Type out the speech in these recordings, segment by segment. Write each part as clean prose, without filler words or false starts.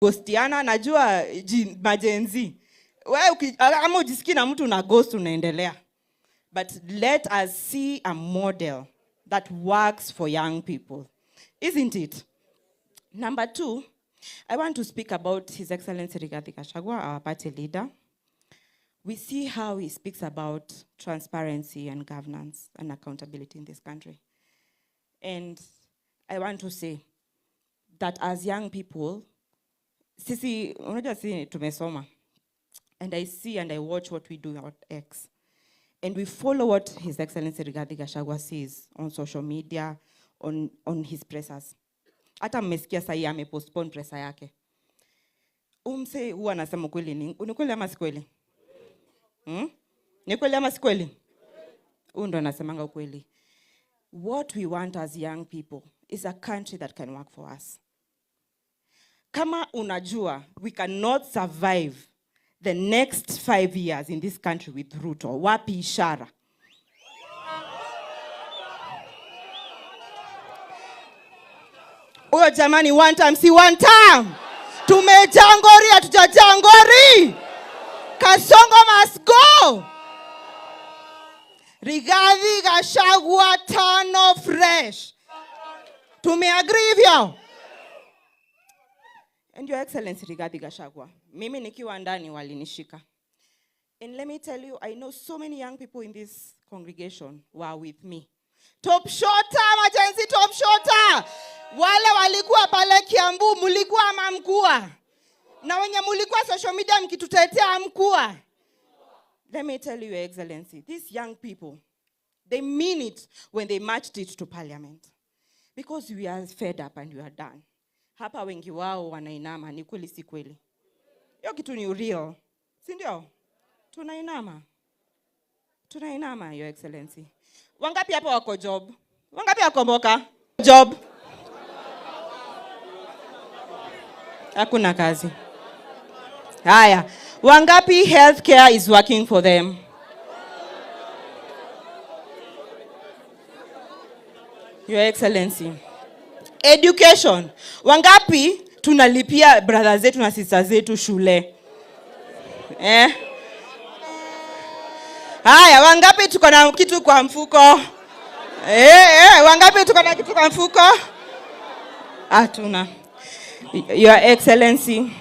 Ghostiana najua majenzi. Wewe ama ujisikii na mtu na ghost unaendelea. But let us see a model that works for young people. Isn't it? Number 2, I want to speak about His Excellency Gachagua, our party leader. We see how he speaks about transparency and governance and accountability in this country. And I want to say that as young people, sisi unajua sisi tumesoma. And I see and I watch what we do on X. And we follow what His Excellency Gachagua says on social media, on his pressers. Hata mmesikia sahi amepostpone pressa yake. Umse huwa anasema kweli ni kweli ama si kweli? Ni kweli ama si kweli? Ndo anasemanga ukweli. What we want as young people is a country that can work for us. Kama unajua, we cannot survive the next 5 years in this country with Ruto. Wapi ishara? Uyo jamani, one time, si one time. Tumejangori, hatujajangori. Kasongo must go. Rigathi Gachagua tano fresh. Tumeagree hivyo? And Your Excellency Rigathi Gachagua, mimi nikiwa ndani walinishika. And let me tell you, I know so many young people in this congregation were with me. Top shota, majenzi top shota. Wale walikuwa pale Kiambu, mulikuwa mamkua. Na wenye mulikuwa social media mkitutetea mkua. Let me tell you, Your Excellency, these young people, they mean it when they marched it to parliament. Because we are fed up and we are done. Hapa wengi wao wanainama, ni kweli si kweli? Hiyo kitu ni real. Si ndio? Tunainama. Tunainama, Your Excellency. Wangapi hapa wako job? Wangapi wako mboka? Job. Hakuna kazi. Haya. Wangapi healthcare is working for them? Your Excellency. Education. Wangapi tunalipia brothers zetu na sisters zetu shule? Haya, wangapi tuko na kitu kwa mfuko? Wangapi tuko na kitu kwa mfuko? Hatuna. Your Excellency,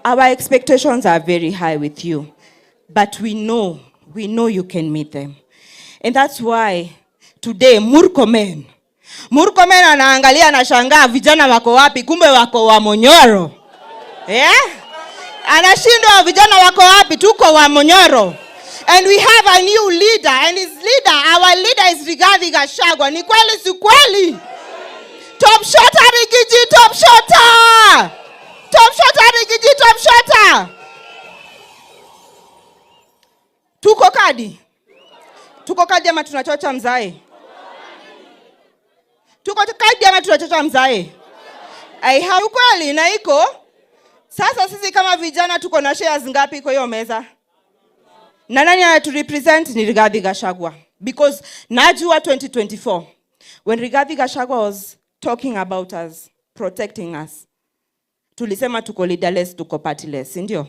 our expectations are very high with you, but we know you can meet them. And that's why today Murkomen anaangalia anashangaa vijana wako wapi, kumbe wako wa Monyoro. Anashindwa vijana wako wapi, tuko wa Monyoro. And we have a new leader, and our leader is Rigathi Gachagua. Ni kweli si kweli? Top shota Rigiji, top shota! Top shota Rigiji, top shota! Tuko kadi? Tuko kadi ama tunachocha mzae? Tuko kadi ama tunachocha mzae? Ukweli na iko. Sasa sisi kama vijana tuko na shares ngapi kwa hiyo meza? Na nani anaturepresent ni Rigathi Gachagua. Because najua 2024, when Rigathi Gachagua was talking about us, protecting us, tulisema tuko leaderless, tuko partyless, ndio?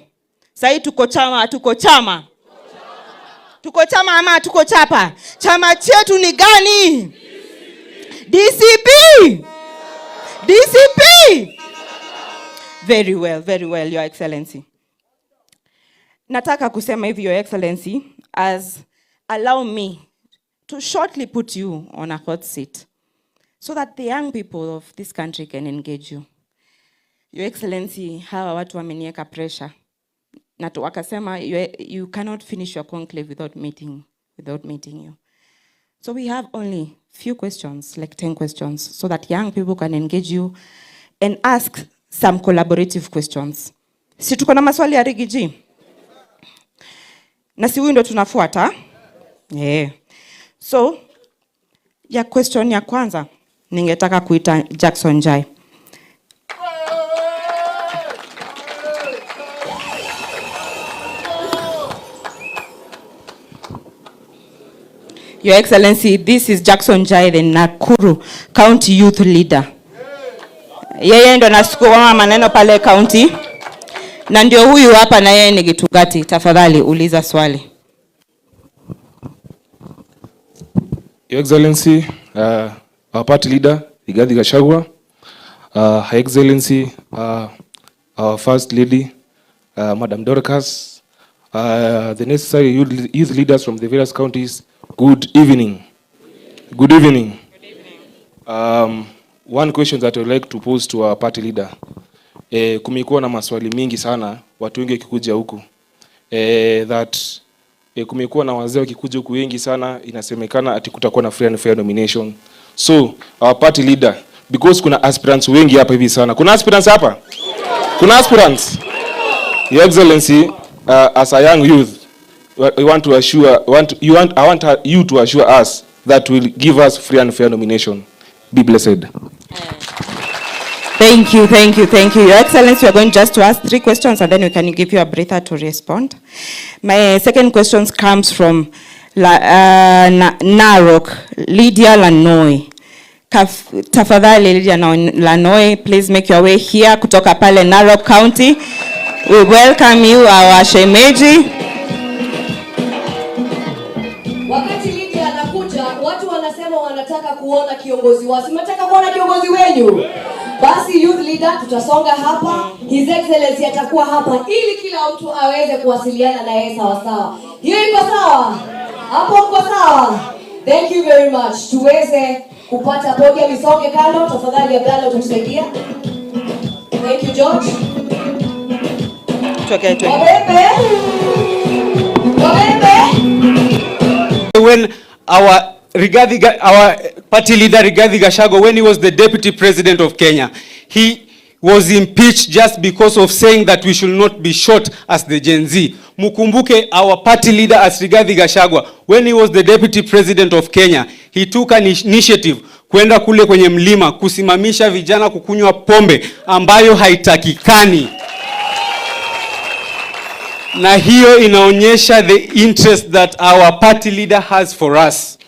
Sasa tuko chama, tuko chama. Tuko chama ama tuko chapa? Chama chetu ni gani? DCP. DCP. Very well, Your Excellency. Nataka kusema hivi, Your Excellency, allow me to shortly put you on a hot seat so that the young people of this country can engage you. Your Excellency, hawa watu wamenieka pressure. Na wakasema you cannot finish your conclave without meeting you. So we have only few questions, like 10 questions, so that young people can engage you and ask some collaborative questions. Si tuko na maswali ya Rigiji? Na si huyu ndo tunafuata? So, ya question ya kwanza, ningetaka kuita Jackson Jai. Your Excellency, this is Jackson Jai, the Nakuru County Youth Leader. Yeye ndo anasukuma maneno pale county. Na ndio huyu hapa na yeye ni Gitugati. Tafadhali uliza swali. Your Excellency, our party leader, Gachagua, Her Excellency, our First Lady, Madam Dorcas, the necessary youth leaders from the various counties, good evening. Good evening. One question that I would like to pose to our party leader. Kumekuwa na maswali mingi sana, watu wengi wakikuja huku. Kumekuwa na wazee wakikuja huku wengi sana, inasemekana ati kutakuwa na free and fair nomination. So, our party leader, because kuna aspirants wengi hapa hivi sana. Kuna aspirants hapa? Kuna aspirants? Your Excellency, as a young youth, I want you to assure us that will give us free and fair nomination. Be blessed. Thank you. Your Excellency, we are going just to ask 3 questions and then we can give you a breather to respond. My second question comes from Narok, Lydia Lanoi. Tafadhali Lydia Lanoi, please make your way here kutoka pale Narok County. We welcome you, our shemeji. Wakati Lydia anakuja, watu wanasema wanataka kuona kiongozi wao. Mnataka kuona kiongozi wenu? Basi youth leader tutasonga hapa. His Excellency atakuwa hapa ili kila mtu aweze kuwasiliana na yeye sawa sawa. Hiyo iko sawa? Hapo mko sawa? Thank you very much. Tuweze kupata podium isonge kando. Tafadhali Abdalla utusaidia. Thank you George. When our party leader Rigathi Gachagua, when he was the deputy president of Kenya, he was impeached just because of saying that we should not be shot as the Gen Z. Mukumbuke our party leader as Rigathi Gachagua, when he was the deputy president of Kenya, he took an initiative kwenda kule kwenye mlima kusimamisha vijana kukunywa pombe ambayo haitakikani. Na hiyo inaonyesha the interest that our party leader has for us.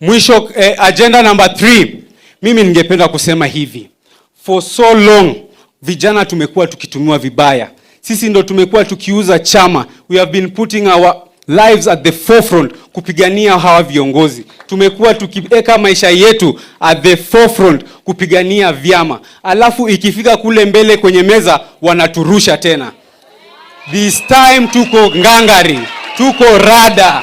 Mwisho, agenda number 3, mimi ningependa kusema hivi. For so long, vijana tumekuwa tukitumiwa vibaya. Sisi ndo tumekuwa tukiuza chama. We have been putting our lives at the forefront kupigania hawa viongozi. Tumekuwa tukiweka maisha yetu at the forefront kupigania vyama. Alafu ikifika kule mbele kwenye meza wanaturusha tena. This time tuko ngangari, tuko rada.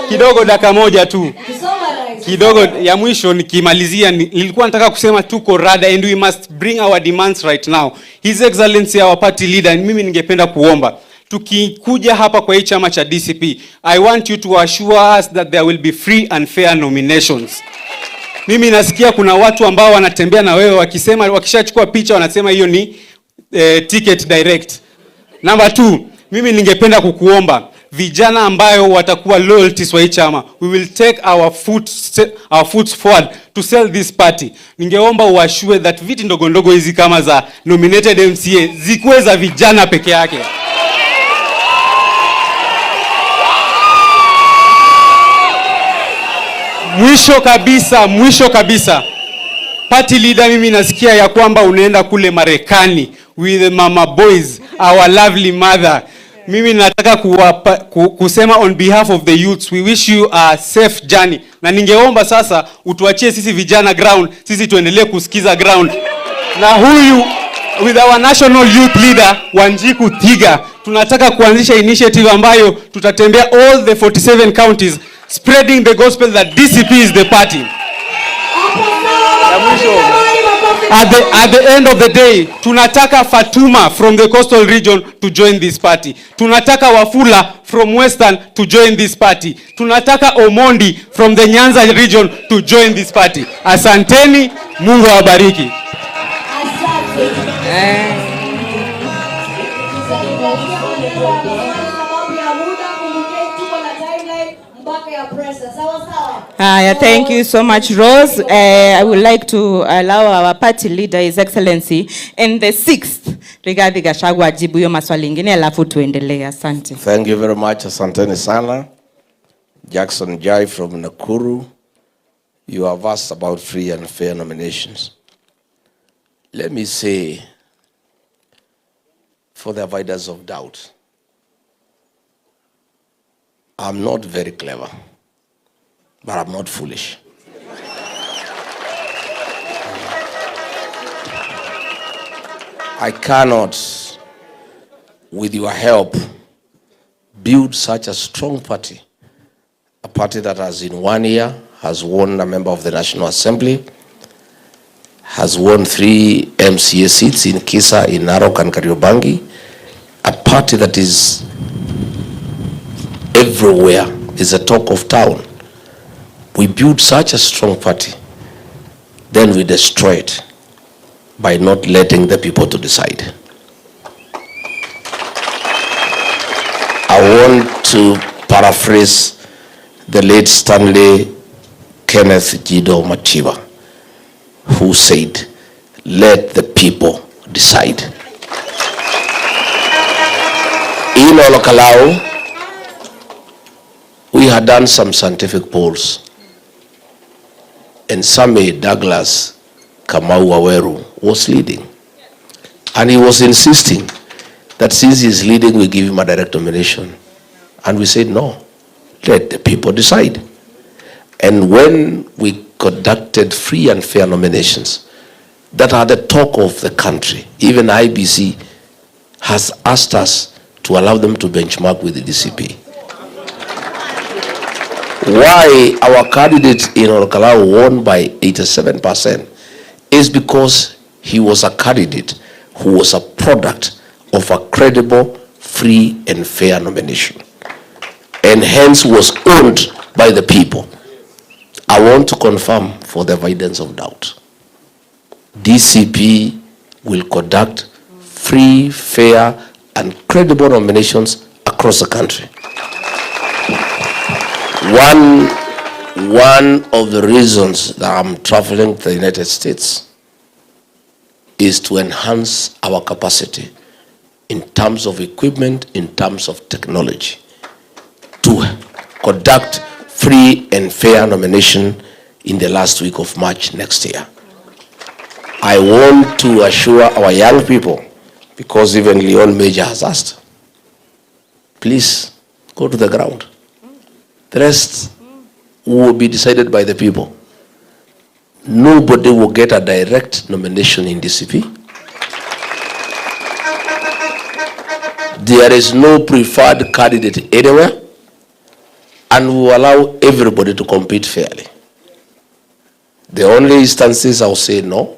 Kidogo dakika moja tu. Kidogo ya mwisho nikimalizia, nilikuwa nataka kusema tuko rada and we must bring our demands right now. His Excellency our party leader, mimi ningependa kuomba tukikuja hapa kwa hii chama cha DCP, I want you to assure us that there will be free and fair nominations. Mimi nasikia kuna watu ambao wanatembea na wewe wakisema wakishachukua picha wanasema hiyo ni ticket direct. Number 2, mimi ningependa kukuomba vijana ambayo watakuwa loyalties wa hii chama, we will take our foot forward to sell this party. Ningeomba uashue that viti ndogo ndogo hizi kama za nominated MCA zikuwe za vijana peke yake. Mwisho kabisa. Party leader, mimi nasikia ya kwamba unaenda kule Marekani with the mama boys, our lovely mother. Mimi nataka kusema on behalf of the youths, we wish you a safe journey. Na ningeomba sasa utuachie sisi vijana ground, sisi tuendelee kusikiza ground. Na huyu with our national youth leader Wanjiku Tiga, tunataka kuanzisha initiative ambayo tutatembea all the 47 counties spreading the gospel that DCP is the party. At the end of the day, tunataka Fatuma from the coastal region to join this party. Tunataka Wafula from Western to join this party. Tunataka Omondi from the Nyanza region to join this party. Asanteni, Mungu awabariki. Thank you so much, Rose. I would like to allow our party leader, His Excellency, and the 6th, Rigathi Gachagua, ajibu hiyo maswali ingine alafu tuendelee. Asante. Thank you very much. Asanteni sana. Jackson Jai from Nakuru. You have asked about free and fair nominations. Let me say, for the avoidance of doubt, I'm not very clever, but I'm not foolish. I cannot, with your help, build such a strong party, a party that has in 1 year has won a member of the National Assembly, has won 3 MCA seats in Kisa, in Narok and Kariobangi, a party that is everywhere, is a talk of town. We build such a strong party, then we destroy it by not letting the people to decide. I want to paraphrase the late Stanley Kenneth Jido Machiba, who said, "Let the people decide." In Olokalao, we had done some scientific polls, and Same Douglas Kamau Waweru was leading, and he was insisting that since he's leading, we give him a direct nomination. And we said, no, let the people decide. And when we conducted free and fair nominations that are the talk of the country, even IBC has asked us to allow them to benchmark with the DCP. Why our candidate in Olokalao won by 87% is because he was a candidate who was a product of a credible, free and fair nomination, and hence was owned by the people. I want to confirm, for the avoidance of doubt, DCP will conduct free, fair and credible nominations across the country. One of the reasons that I'm traveling to the United States is to enhance our capacity in terms of equipment, in terms of technology, to conduct free and fair nomination in the last week of March next year. I want to assure our young people, because even Leon Major has asked, please go to the ground. The rest will be decided by the people. Nobody will get a direct nomination in DCP. There is no preferred candidate anywhere, and we will allow everybody to compete fairly. The only instances I will say no,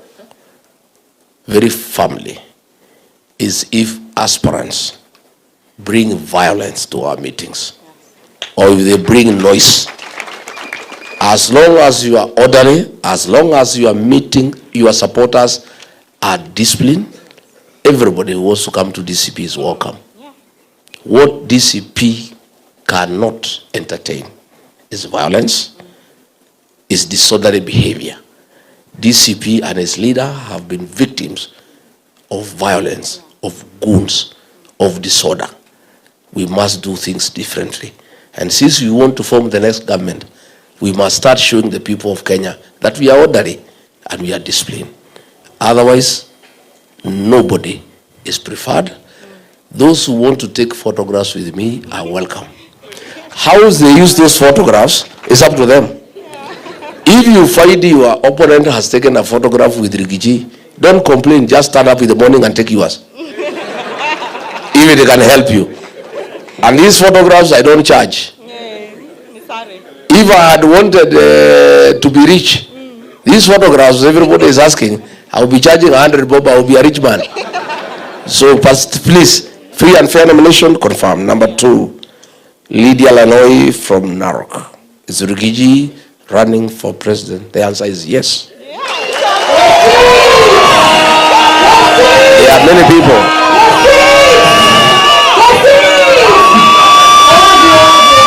very firmly, is if aspirants bring violence to our meetings, or if they bring noise. As long as you are orderly, as long as you are meeting, your supporters are disciplined, everybody who wants to come to DCP is welcome. What DCP cannot entertain is violence, is disorderly behavior. DCP and its leader have been victims of violence, of goons, of disorder. We must do things differently. And since we want to form the next government, we must start showing the people of Kenya that we are orderly and we are disciplined. Otherwise, nobody is preferred. Those who want to take photographs with me are welcome. How they use those photographs is up to them. If you find your opponent has taken a photograph with Rigiji, don't complain, just stand up in the morning and take yours. If it can help you. And these photographs I don't charge. If I had wanted to be rich, these photographs everybody is asking, I will be charging 100 bob, I will be a rich man. So please, free and fair nomination, confirm. Number 2, Lydia Lanoi from Narok. Is Rigiji running for president? The answer is yes. There are many people.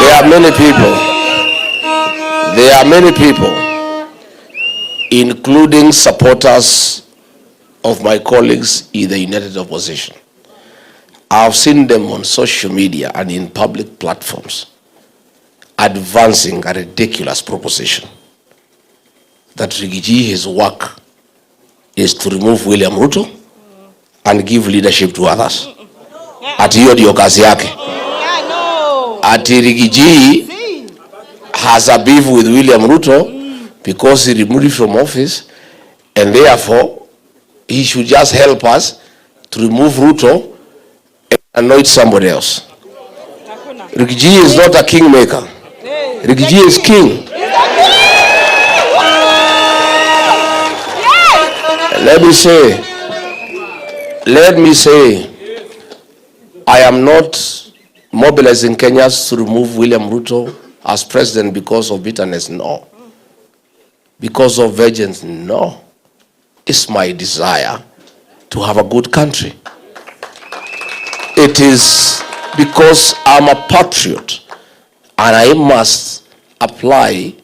There are many people. There are many people, including supporters of my colleagues in the United Opposition. I've seen them on social media and in public platforms advancing a ridiculous proposition that Rigiji, his work is to remove William Ruto and give leadership to others. Ati hiyo ndio kazi yake. Ati Rigiji has a beef with William Ruto because he removed him from office, and therefore he should just help us to remove Ruto and anoint somebody else. Rigiji is not a kingmaker. Rigiji is king. Let me say, I am not mobilizing Kenyans to remove William Ruto as president because of bitterness, no. Because of vengeance, no. It's my desire to have a good country. It is because I'm a patriot and I must apply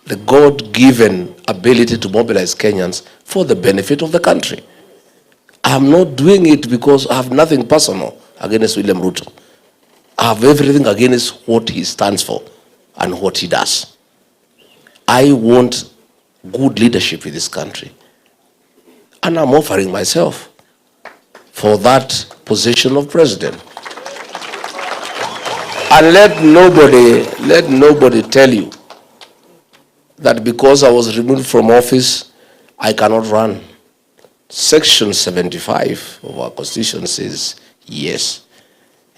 the God-given ability to mobilize Kenyans for the benefit of the country. I'm not doing it because I have nothing personal against William Ruto. I have everything against what he stands for and what he does. I want good leadership in this country. And I'm offering myself for that position of president. And let nobody tell you that because I was removed from office, I cannot run. Section 75 of our Constitution says, yes,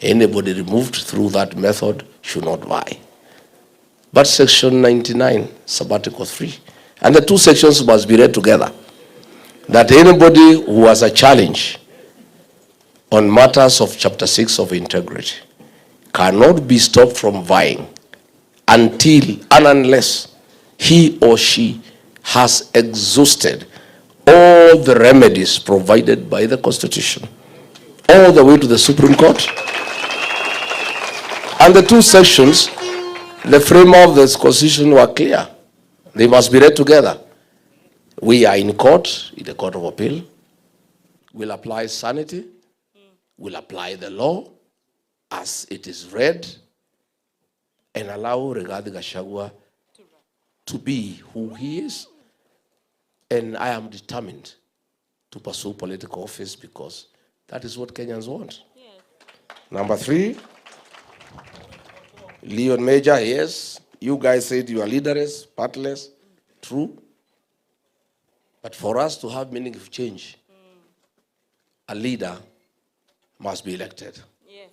anybody removed through that method should not vie. But Section 99, Sabbatical 3, and the two sections must be read together, that anybody who has a challenge on matters of Chapter 6 of integrity cannot be stopped from vying until and unless he or she has exhausted all the remedies provided by the Constitution, all the way to the Supreme Court. And the two sections, the frame of the Constitution were clear. They must be read together. We are in court, in the Court of Appeal. We'll apply sanity. We'll apply the law as it is read and allow Rigathi Gachagua to be who he is. And I am determined to pursue political office because that is what Kenyans want. Yeah. Number 3, Leon Major, yes, you guys said you are leaderless, partless, true. But for us to have meaningful change, a leader must be elected. Yes.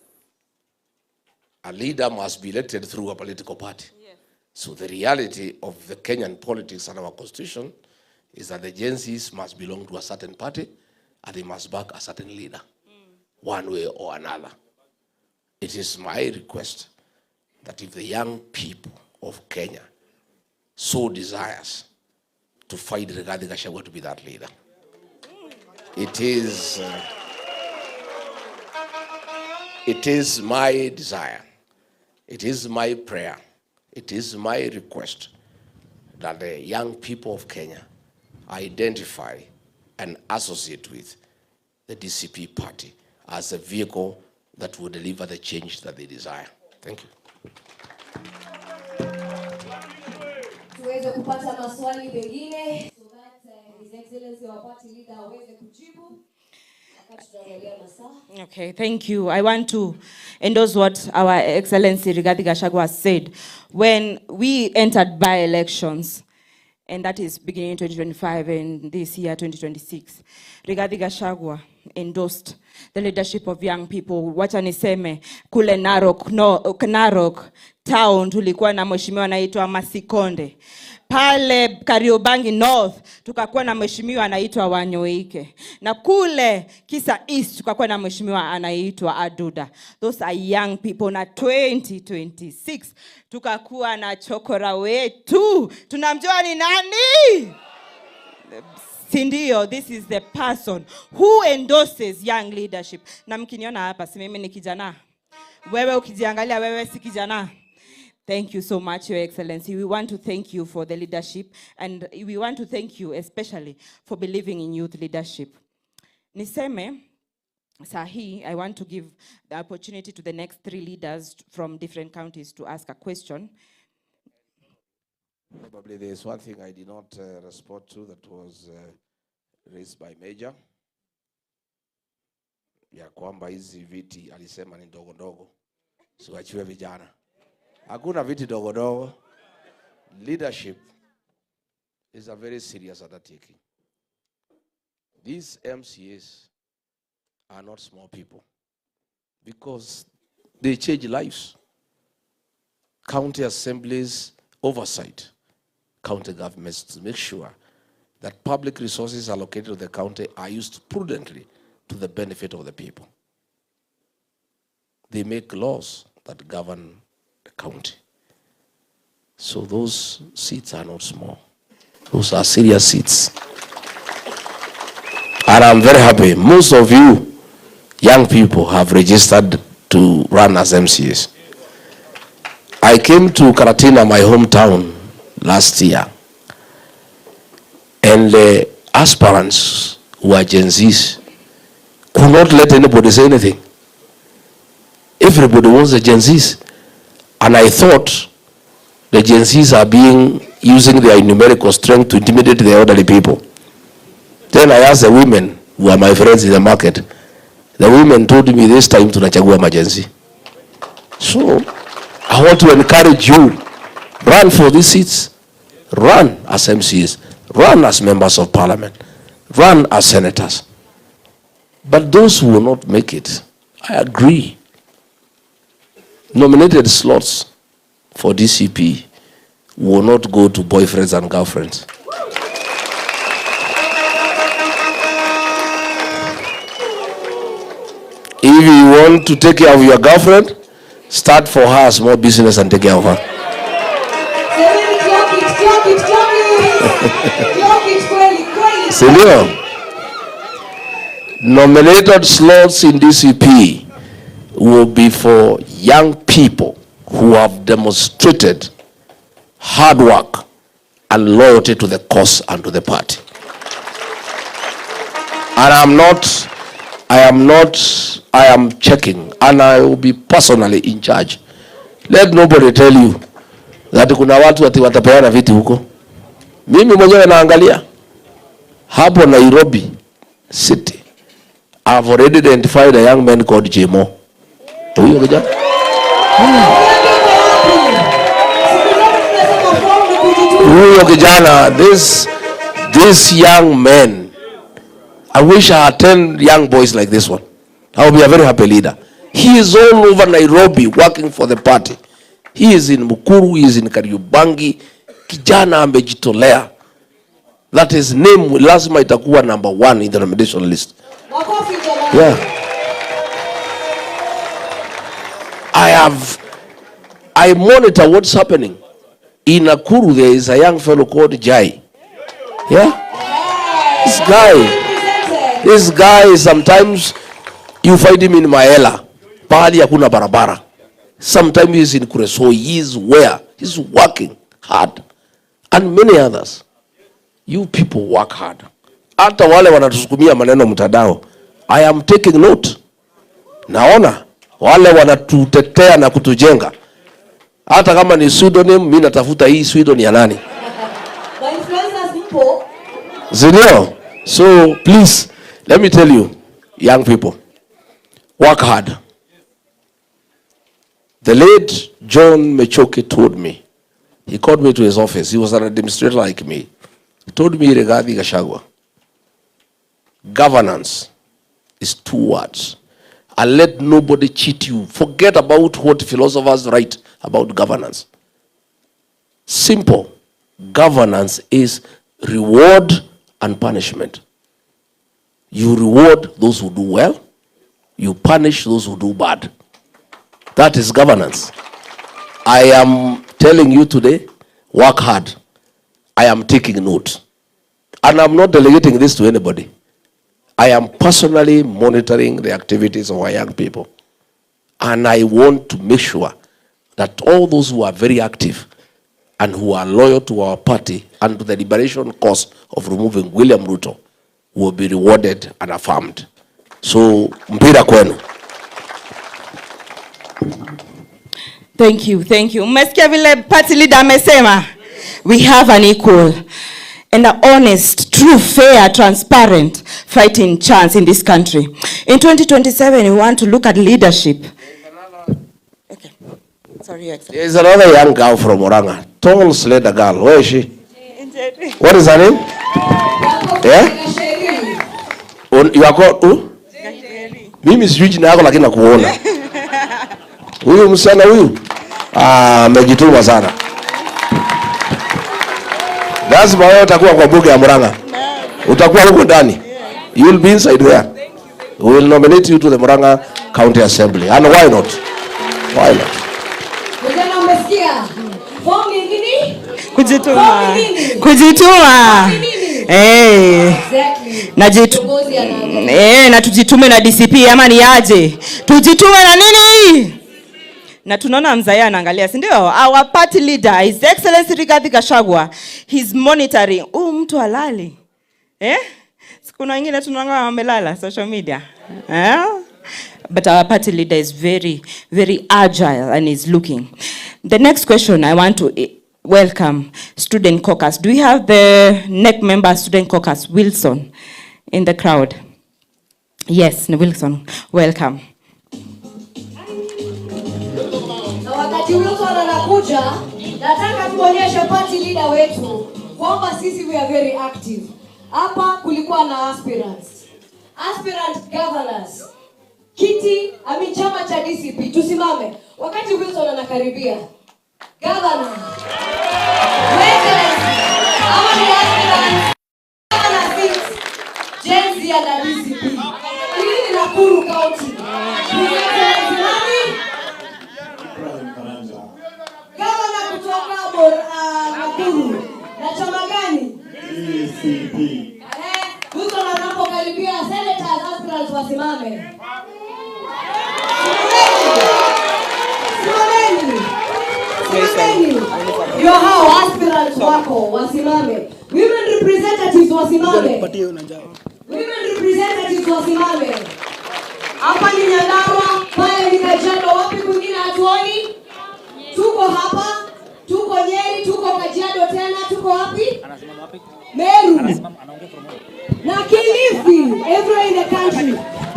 A leader must be elected through a political party. Yes. So the reality of the Kenyan politics and our constitution is that the agencies must belong to a certain party and they must back a certain leader, one way or another. It is my request that if the young people of Kenya so desires to fight Rigathi Gachagua to be that leader, it is my desire, it is my prayer, it is my request that the young people of Kenya identify and associate with the DCP party as a vehicle that will deliver the change that they desire. Thank you. Tuweze kupata maswali pengine so that His Excellency our party leader aweze kujibu. Okay, thank you. I want to endorse what our Excellency Rigathi Gachagua said. When we entered by-elections, and that is beginning in 2025 and this year 2026, Rigathi Gachagua endorsed the leadership of young people. Wacha niseme kule Narok town tulikuwa na mheshimiwa anaitwa Masikonde. Pale Kariobangi North tukakuwa na mheshimiwa anaitwa Wanyoike. Na kule Kisa East tukakuwa na mheshimiwa anaitwa Aduda. Those are young people. Na 2026 tukakuwa na chokora wetu. Tunamjua ni nani? Sindio, this is the person who endorses young leadership. Na mkiniona hapa, si mimi ni kijana. Wewe ukijiangalia, wewe si kijana. Thank you so much, Your Excellency. We want to thank you for the leadership, and we want to thank you especially for believing in youth leadership. Niseme, Sahi, I want to give the opportunity to the next 3 leaders from different counties to ask a question. Probably there is one thing I did not respond to that was raised by Major. Ya kwamba hizi viti alisema ni ndogo ndogo. Siwachiwe vijana. Hakuna viti ndogo ndogo. Leadership is a very serious undertaking. These MCAs are not small people because they change lives. County assemblies oversight county governments to make sure that public resources allocated to the county are used prudently to the benefit of the people. They make laws that govern the county. So those seats are not small. Those are serious seats. And I'm very happy. Most of you young people have registered to run as MCAs. I came to Karatina, my hometown, last year. And the aspirants who are Gen Zs could not let anybody say anything. Everybody wants the Gen Zs. And I thought the Gen Zs are using their numerical strength to intimidate the elderly people. Then I asked the women who are my friends in the market. The women told me this time to Gachagua emergency. So I want to encourage you, run for these seats, run as MCs, run as members of parliament, run as senators. But those who will not make it, I agree. Nominated slots for DCP will not go to boyfriends and girlfriends. If you want to take care of your girlfriend, start for her a small business and take care of her. Senior, nominated slots in DCP will be for young people who have demonstrated hard work and loyalty to the cause and to the party. And I am checking, and I will be personally in charge. Let nobody tell you that kuna watu ati watapeana viti huko. Mimi mwenyewe naangalia hapo Nairobi City. I've already identified a young man called Jemo. Huyo kijana. Huyo kijana, this young man, I wish I had 10 young boys like this one. I will be a very happy leader. He is all over Nairobi working for the party. He is in Mukuru, he is in Kariobangi. Kijana amejitolea. That his name lazima itakuwa number 1 in the nomination list. Yeah. I monitor what's happening. In Nakuru there is a young fellow called Jai. Yeah? This guy sometimes you find him in Maela. Pahali hakuna barabara. Sometimes he's in Kureso. He's where? He's working hard. And many others. You people work hard. Hata wale wanatusukumia maneno mtandao. I am taking note. Naona wale wanatutetea na kutujenga. Hata kama ni pseudonym, mimi natafuta hii pseudonym ya nani? The influencers people. Zinio. So please, let me tell you, young people, work hard. The late John Mechoki told me, he called me to his office. He was an administrator like me. He told me regarding Gachagua, governance is 2 words. And let nobody cheat you. Forget about what philosophers write about governance. Simple. Governance is reward and punishment. You reward those who do well. You punish those who do bad. That is governance. I am telling you today, work hard. I am taking note. And I'm not delegating this to anybody. I am personally monitoring the activities of our young people. And I want to make sure that all those who are very active and who are loyal to our party and to the liberation cause of removing William Ruto will be rewarded and affirmed. So, mpira kwenu. Thank you. Mmesikia vile party leader amesema? we have an equal and an honest, true, fair, transparent fighting chance in this country. In 2027, we want to look at leadership. Okay. Sorry, Your Excellency. There is another young girl from Oranga, tall, slender girl. Where is she? What is her name? Yeah? You are called who? Mimi sijui jina yako lakini nakuona. Huyu msichana huyu amejituma sana. Lazima wewe utakuwa kwa bunge ya Murang'a. Utakuwa huko ndani. You will be inside there. We will nominate you to the Murang'a County Assembly. And why not? Why not? Vijana umesikia? Form ni nini? Kujituma. Kujituma. Na tujitume na DCP ama ni aje? Tujitume na nini? Na tunaona mzee anaangalia, si ndio? Our party leader, His Excellency Rigathi Gachagua, he's monitoring. Mtu halali. Kuna wengine tunaona wamelala social media. But our party leader is very, very agile and is looking. The next question I want to welcome Student Caucus. Do we have the NEC member Student Caucus, Wilson, in the crowd? Yes, Wilson, welcome. Na wakati Wilson anakuja, nataka tuonyeshe party leader wetu kwamba sisi we are very active. Hapa kulikuwa na aspirant governors. Chama cha DCP, tusimame. Wakati Wilson anakaribia. Governor. Jenzi ya DCP. Hii ni Nakuru County. Governor kutoka Nakuru. Na chama gani? DCP. Wilson anapokaribia, senators aspirants wasimame. Yo hao aspirants wako wasimame. Women representatives wasimame. Hapa ni Nyandarua, pale ni Kajiado, wapi kwingine hatuoni? Tuko hapa, tuko Nyeri, tuko Kajiado tena, tuko wapi? Meru. Na Kilifi, everywhere in the country.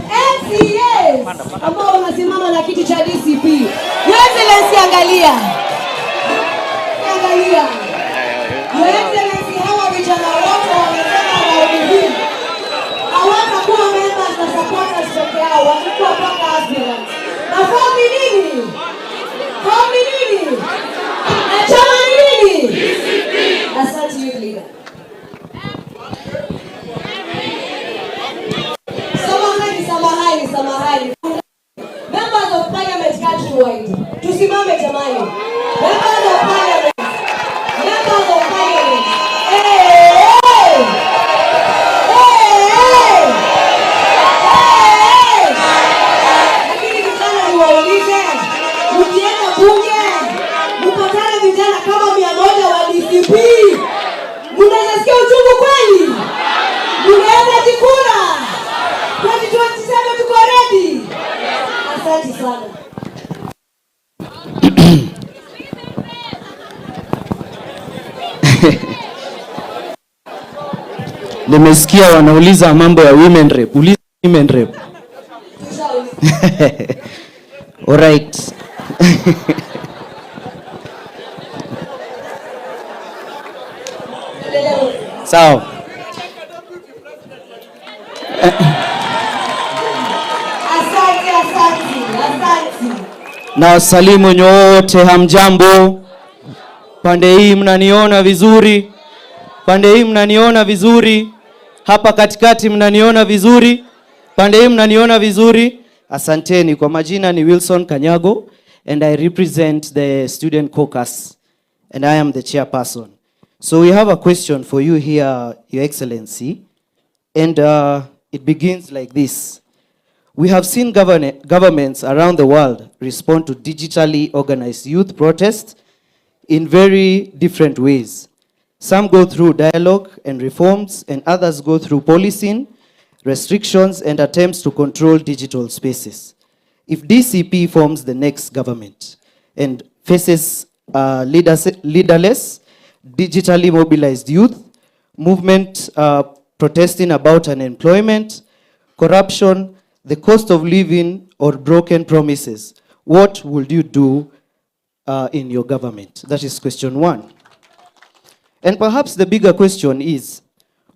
MCAs ambao wanasimama na kiti cha DCP. Your Excellency, angalia. Your Excellency, hawa vijana wote wamesema hawajui. Hawatakuwa members na supporters peke yao, watakuwa paka aspirants. Na form ni nini? Na chama ni nini? Asante you leader. Samahani. Members of Parliament countrywide. Tusimame jamani. Members of Parliament. Lakini vijana niwaulize, mkienda bunge, mpatane vijana kama 100 wa DCP. Mnasikia uchungu kweli? Mnaenda jikura. 2027 tuko ready. Asante sana. Nimesikia wanauliza mambo ya women rep. Uliza women rep. All right. Sawa. Asante. Na wasalimu nyote, hamjambo. Pande hii mnaniona vizuri. Hapa katikati mnaniona vizuri. Pande hii mnaniona vizuri. Asanteni. Kwa majina ni Wilson Kanyago and I represent the Student Caucus and I am the chairperson. So we have a question for you here, Your Excellency, and it begins like this. We have seen governments around the world respond to digitally organized youth protests in very different ways. Some go through dialogue and reforms, and others go through policing, restrictions, and attempts to control digital spaces. If DCP forms the next government and faces leaderless, digitally mobilized youth, movement protesting about unemployment, corruption, the cost of living, or broken promises. What would you do in your government? That is question 1. And perhaps the bigger question is,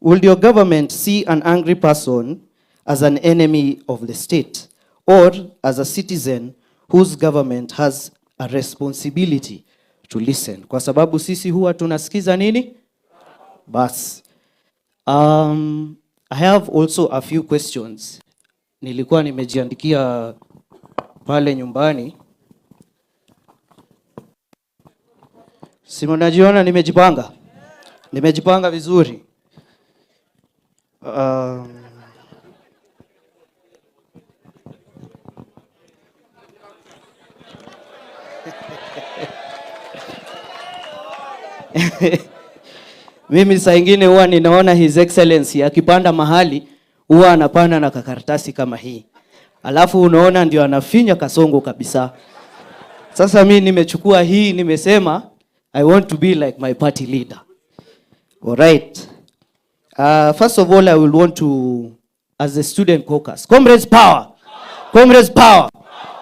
will your government see an angry person as an enemy of the state, or as a citizen whose government has a responsibility to listen? Kwa sababu sisi huwa tunasikiza nini? Bas. I have also a few questions. Nilikuwa nimejiandikia pale nyumbani. Si mnajiona nimejipanga? Nimejipanga vizuri. Mimi saa ingine huwa ninaona His Excellency akipanda mahali huwa anapanda na kakaratasi kama hii. Alafu unaona ndio anafinya kasongo kabisa. Sasa mimi nimechukua hii, nimesema I want to be like my party leader. All right. First of all, I will want to, as a student caucus, comrades power. Comrades power.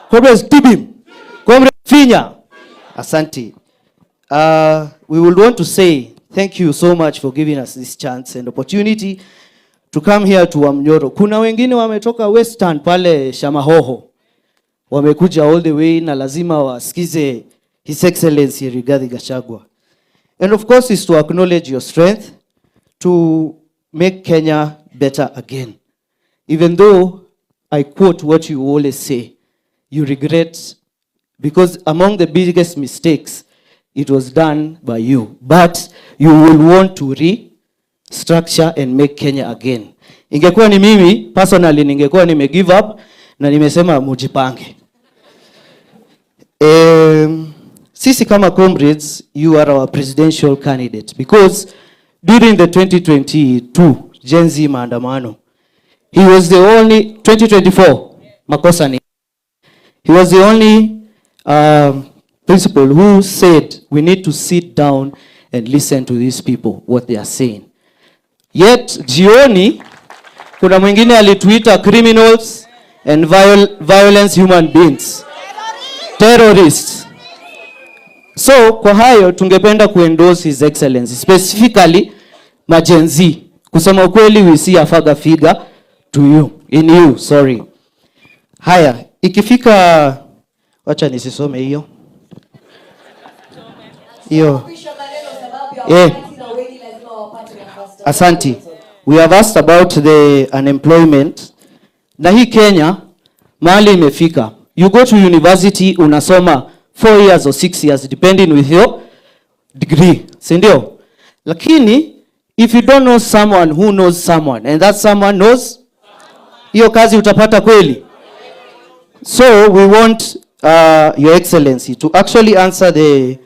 Comrades tibim. Comrades finya. Asante. We will want to say thank you so much for giving us this chance and opportunity to come here to Wamnyoro. Kuna wengine wametoka Western pale Shamahoho. Wamekuja all the way na lazima wasikize His Excellency Rigathi Gachagua. And of course is to acknowledge your strength to make Kenya better again. Even though I quote what you always say, you regret, because among the biggest mistakes, it was done by you. But you will want to restructure and make Kenya again. Ingekuwa ni mimi, personally, ningekuwa nime give up, na nimesema mujipange. Sisi kama comrades, you are our presidential candidate. Because during the 2022 Gen Z maandamano, he was the only, 2024, makosa ni, he was the only principal who said we need to sit down and listen to these people, what they are saying. Yet, jioni, kuna mwingine alituita criminals and violence human beings. Terrorists. So, kwa hayo, tungependa kuendorse His Excellency, specifically, Gen Z. Kusema ukweli, we see a father figure to you, in you, sorry. Haya, ikifika, wacha nisisome hiyo. Asante. We have asked about the unemployment. Na hii Kenya, mahali imefika. You go to university, unasoma 4 years or 6 years, depending with your degree. Sindio? Lakini, if you don't know someone who knows someone, and that someone knows, hiyo kazi utapata kweli. So, we want Your Excellency to actually answer the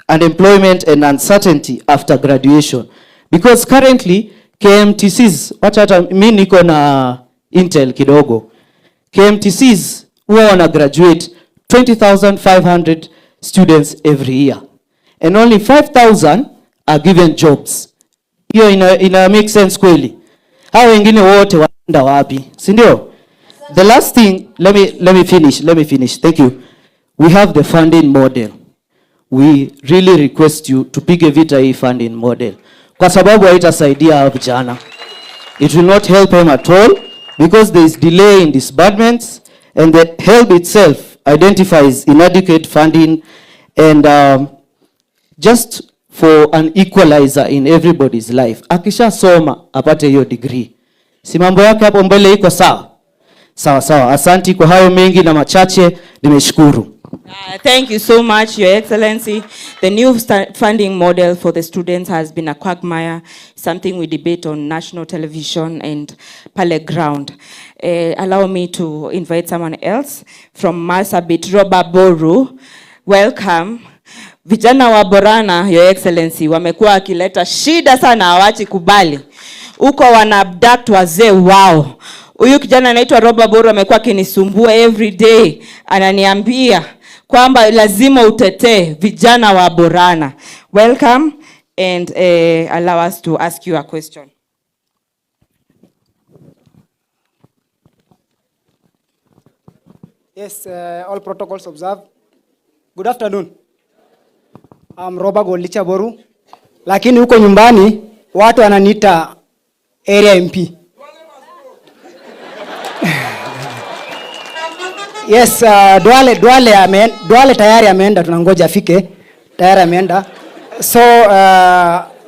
unemployment and uncertainty after graduation. Because currently, KMTCs, wacha mimi niko na Intel kidogo. KMTCs huwa wana graduate 20,500 students every year. And only 5,000 are given jobs. Hiyo ina make sense kweli. Hao wengine wote waenda wapi? Si ndio? The last thing, let me finish. Thank you. We have the funding model. We really request you to pick a vita hii funding model. Kwa sababu haitasaidia vijana. It will not help them at all because there is delay in disbursements and the help itself identifies inadequate funding and just for an equalizer in everybody's life. Akisha soma apate hiyo degree. Si mambo yake hapo mbele iko sawa? Sawa. Asanti kwa hayo mengi na machache, nimeshukuru. Thank you so much, Your Excellency. The new funding model for the students has been a quagmire, something we debate on national television and pale ground. Allow me to invite someone else from Marsabit, Roba Boru. Welcome. Vijana wa Borana, Your Excellency, wamekuwa akileta shida sana, hawachi kubali. Uko wana abduct wazee wao. Huyu kijana anaitwa Roba Boru amekuwa akinisumbua every day. Ananiambia kwamba lazima utetee vijana wa Borana. Welcome. and allow us to ask you a question. Yes, all protocols observed. Good afternoon. I'm Roba Golicha Boru. Lakini huko nyumbani watu wananiita area MP. Yes, Duale tayari ameenda, tunangoja afike. Tayari ameenda. So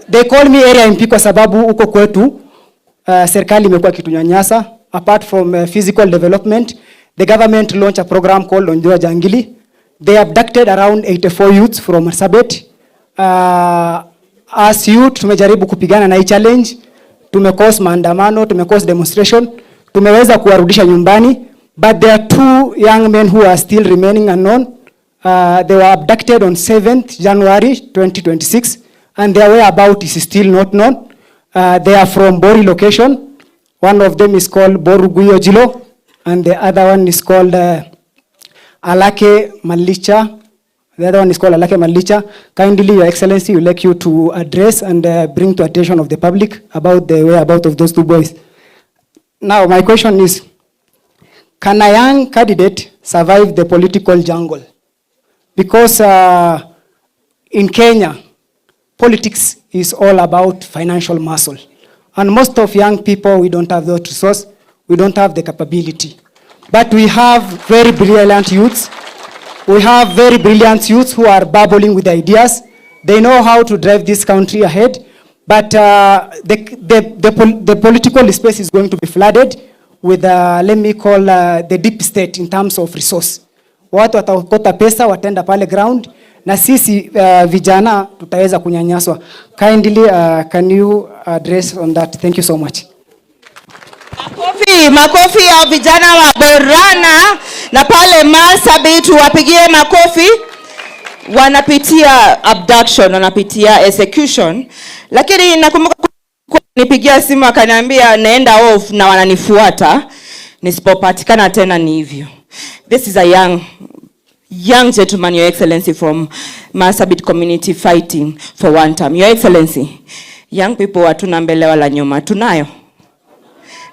they call me area MP kwa sababu huko kwetu serikali imekuwa kitunyanyasa. Apart from physical development, the government launched a program called Onjua Jangili. They abducted around 84 youths from Marsabit. As youth tumejaribu kupigana na hii challenge, tumecause maandamano, tumecause demonstration, tumeweza kuwarudisha nyumbani, but there are 2 young men who are still remaining unknown. They were abducted on 7th January 2026 and their whereabouts is still not known. They are from Bori location. One of them is called Boruguyo Jilo and the other one is called Alake Malicha. The other one is called Alake Malicha. Kindly, Your Excellency, would like you to address and bring to attention of the public about the whereabouts of those 2 boys. Now, my question is, can a young candidate survive the political jungle? Because in Kenya, politics is all about financial muscle. And most of young people, we don't have those resources, we don't have the capability. But we have very brilliant youths. We have very brilliant youths who are bubbling with ideas. They know how to drive this country ahead. But the political space is going to be flooded with, let me call, the deep state in terms of resource. Watu watakota pesa, watenda pale ground, na sisi vijana tutaweza kunyanyaswa. Kindly, can you address on that? Thank you so much. Makofi ya vijana wa Borana na pale Marsabit, wapigie makofi. Wanapitia abduction, wanapitia execution. Lakini nakumbuka nipigia simu akaniambia naenda off na wananifuata. Nisipopatikana tena ni hivyo. This is a young gentleman, Your Excellency, from Marsabit community fighting for one term. Your Excellency, young people hatuna mbele wala nyuma, tunayo.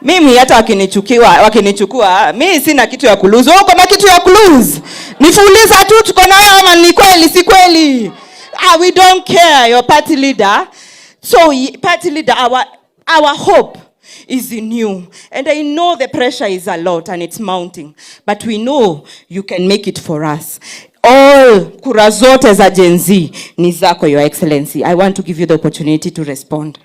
Mimi hata wakinichukua, mimi sina kitu ya kuluzu. Wewe kama kitu ya kuluzu, nifuuliza tu tuko nayo ama ni kweli si kweli? We don't care, your party leader. So party leader, our hope is in you. And I know the pressure is a lot and it's mounting, but we know you can make it for us. All kura zote za Gen Z ni zako, Your Excellency. I want to give you the opportunity to respond.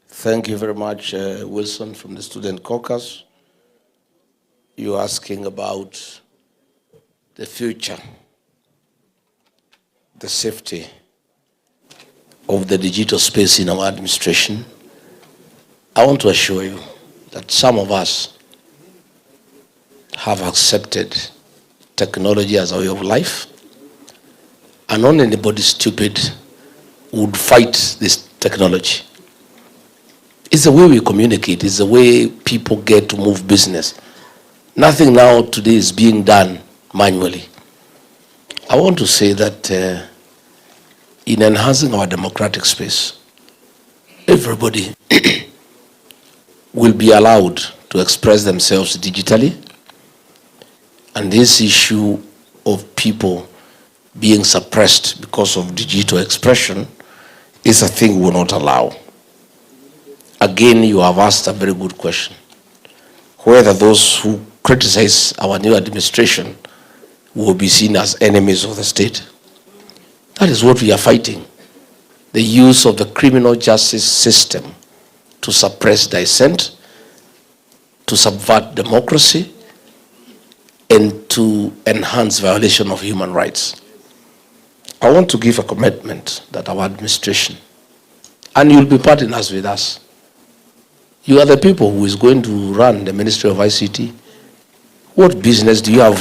Thank you very much, Wilson, from the Student Caucus. You're asking about the future, the safety of the digital space in our administration. I want to assure you that some of us have accepted technology as a way of life, and not anybody stupid would fight this technology. It's the way we communicate, it's the way people get to move business. Nothing now today is being done manually. I want to say that in enhancing our democratic space, everybody will be allowed to express themselves digitally, and this issue of people being suppressed because of digital expression is a thing we will not allow. Again, you have asked a very good question, whether those who criticize our new administration will be seen as enemies of the state. That is what we are fighting. The use of the criminal justice system to suppress dissent, to subvert democracy, and to enhance violation of human rights. I want to give a commitment that our administration, and you'll be partners with us, you are the people who is going to run the Ministry of ICT. What business do you have?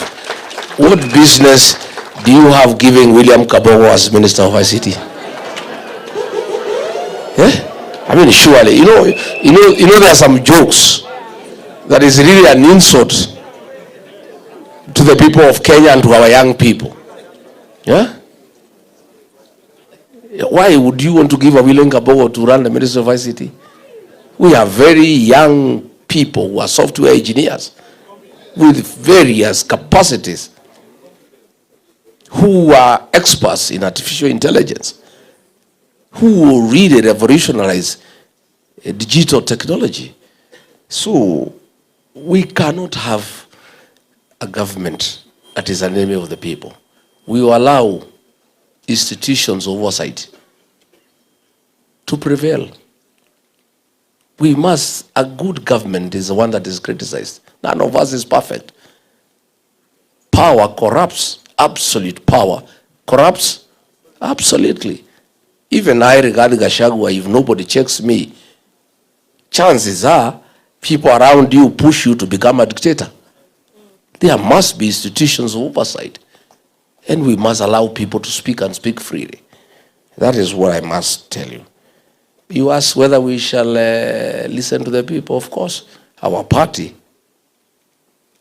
What business do you have giving William Kabogo as Minister of ICT? Yeah? I mean, surely, you know, there are some jokes that is really an insult. to the people of Kenya and to our young people. Yeah? Why would you want to give a William Kabogo to run the Ministry of ICT? We are very young people who are software engineers with various capacities, who are experts in artificial intelligence, who will really revolutionize digital technology. So we cannot have a government that is an enemy of the people. We will allow institutions of oversight to prevail. We must, a good government is the one that is criticized. None of us is perfect. Power corrupts. Absolute power corrupts absolutely. Even I regard Gachagua, if nobody checks me, chances are people around you push you to become a dictator. There must be institutions of oversight. And we must allow people to speak and speak freely. That is what I must tell you. You ask whether we shall listen to the people. Of course, our party,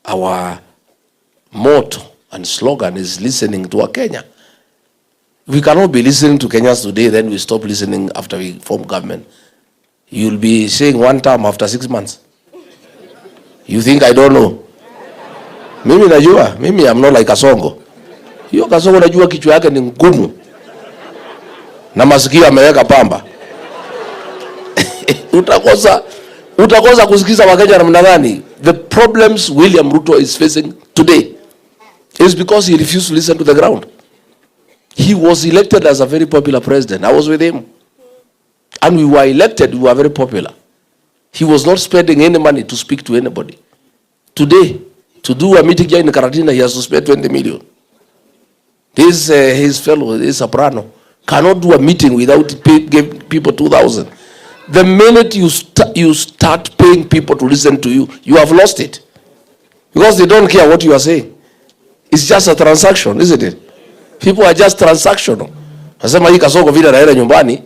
our motto and slogan is listening to our Kenya. We cannot be listening to Kenyans today, then we stop listening after we form government. You'll be saying one term after 6 months. You think I don't know? Mimi najua, mimi I'm not like Kasongo. Hiyo Kasongo najua kichwa yake ni ngumu. Na masikio ameweka pamba. Utakosa kusikiza Wakenya namna gani? The problems William Ruto is facing today is because he refused to listen to the ground. He was elected as a very popular president. I was with him. And we were elected, we were very popular. He was not spending any money to speak to anybody. Today, to do a meeting here in Karatina, he has to spend 20 million. This his fellow, this soprano, cannot do a meeting without giving people 2,000. The minute you start paying people to listen to you, you have lost it. Because they don't care what you are saying. It's just a transaction, isn't it? People are just transactional. Nasema hii Kasongo vile naenda nyumbani,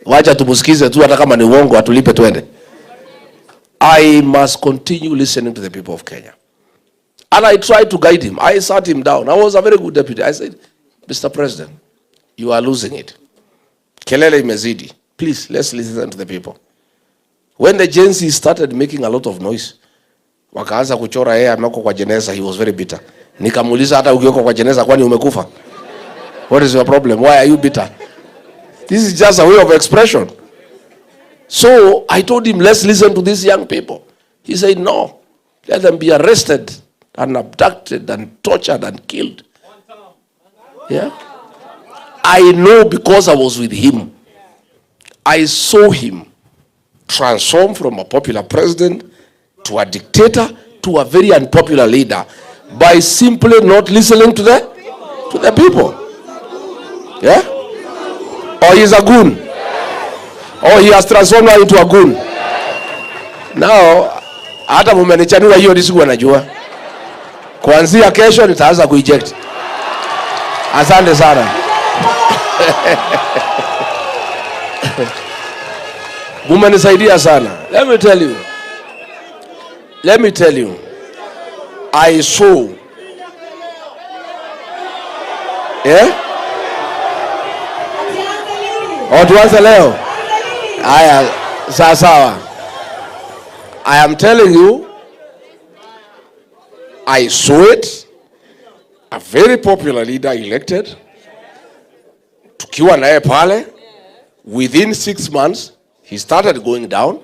wacha tumusikize tu hata kama ni uongo atulipe twende. I must continue listening to the people of Kenya. And I tried to guide him. I sat him down. I was a very good deputy. I said, Mr. President, you are losing it. Kelele imezidi. Please, let's listen to the people. When the Gen Z started making a lot of noise, wakaanza kuchora yeye ameko kwa jeneza, he was very bitter. Nikamuuliza hata ukioko kwa jeneza kwani umekufa? What is your problem? Why are you bitter? This is just a way of expression. So I told him, let's listen to these young people. He said, no, let them be arrested and abducted and tortured and killed. Yeah. I know because I was with him. I saw him transform from a popular president to a dictator to a very unpopular leader by simply not listening to the people. Yeah? Or he's a goon. Or he has transformed now into a goon. Now, hata mumenichanua hiyo nisiku anajua. Kuanzia kesho nitaanza kueject. Asante sana. Mumenisaidia sana. Let me tell you. I saw. Yeah? Tuanze leo. Aya, sawa. I am telling you, I saw it. A very popular leader elected. Tukiwa naye pale. Within 6 months, he started going down.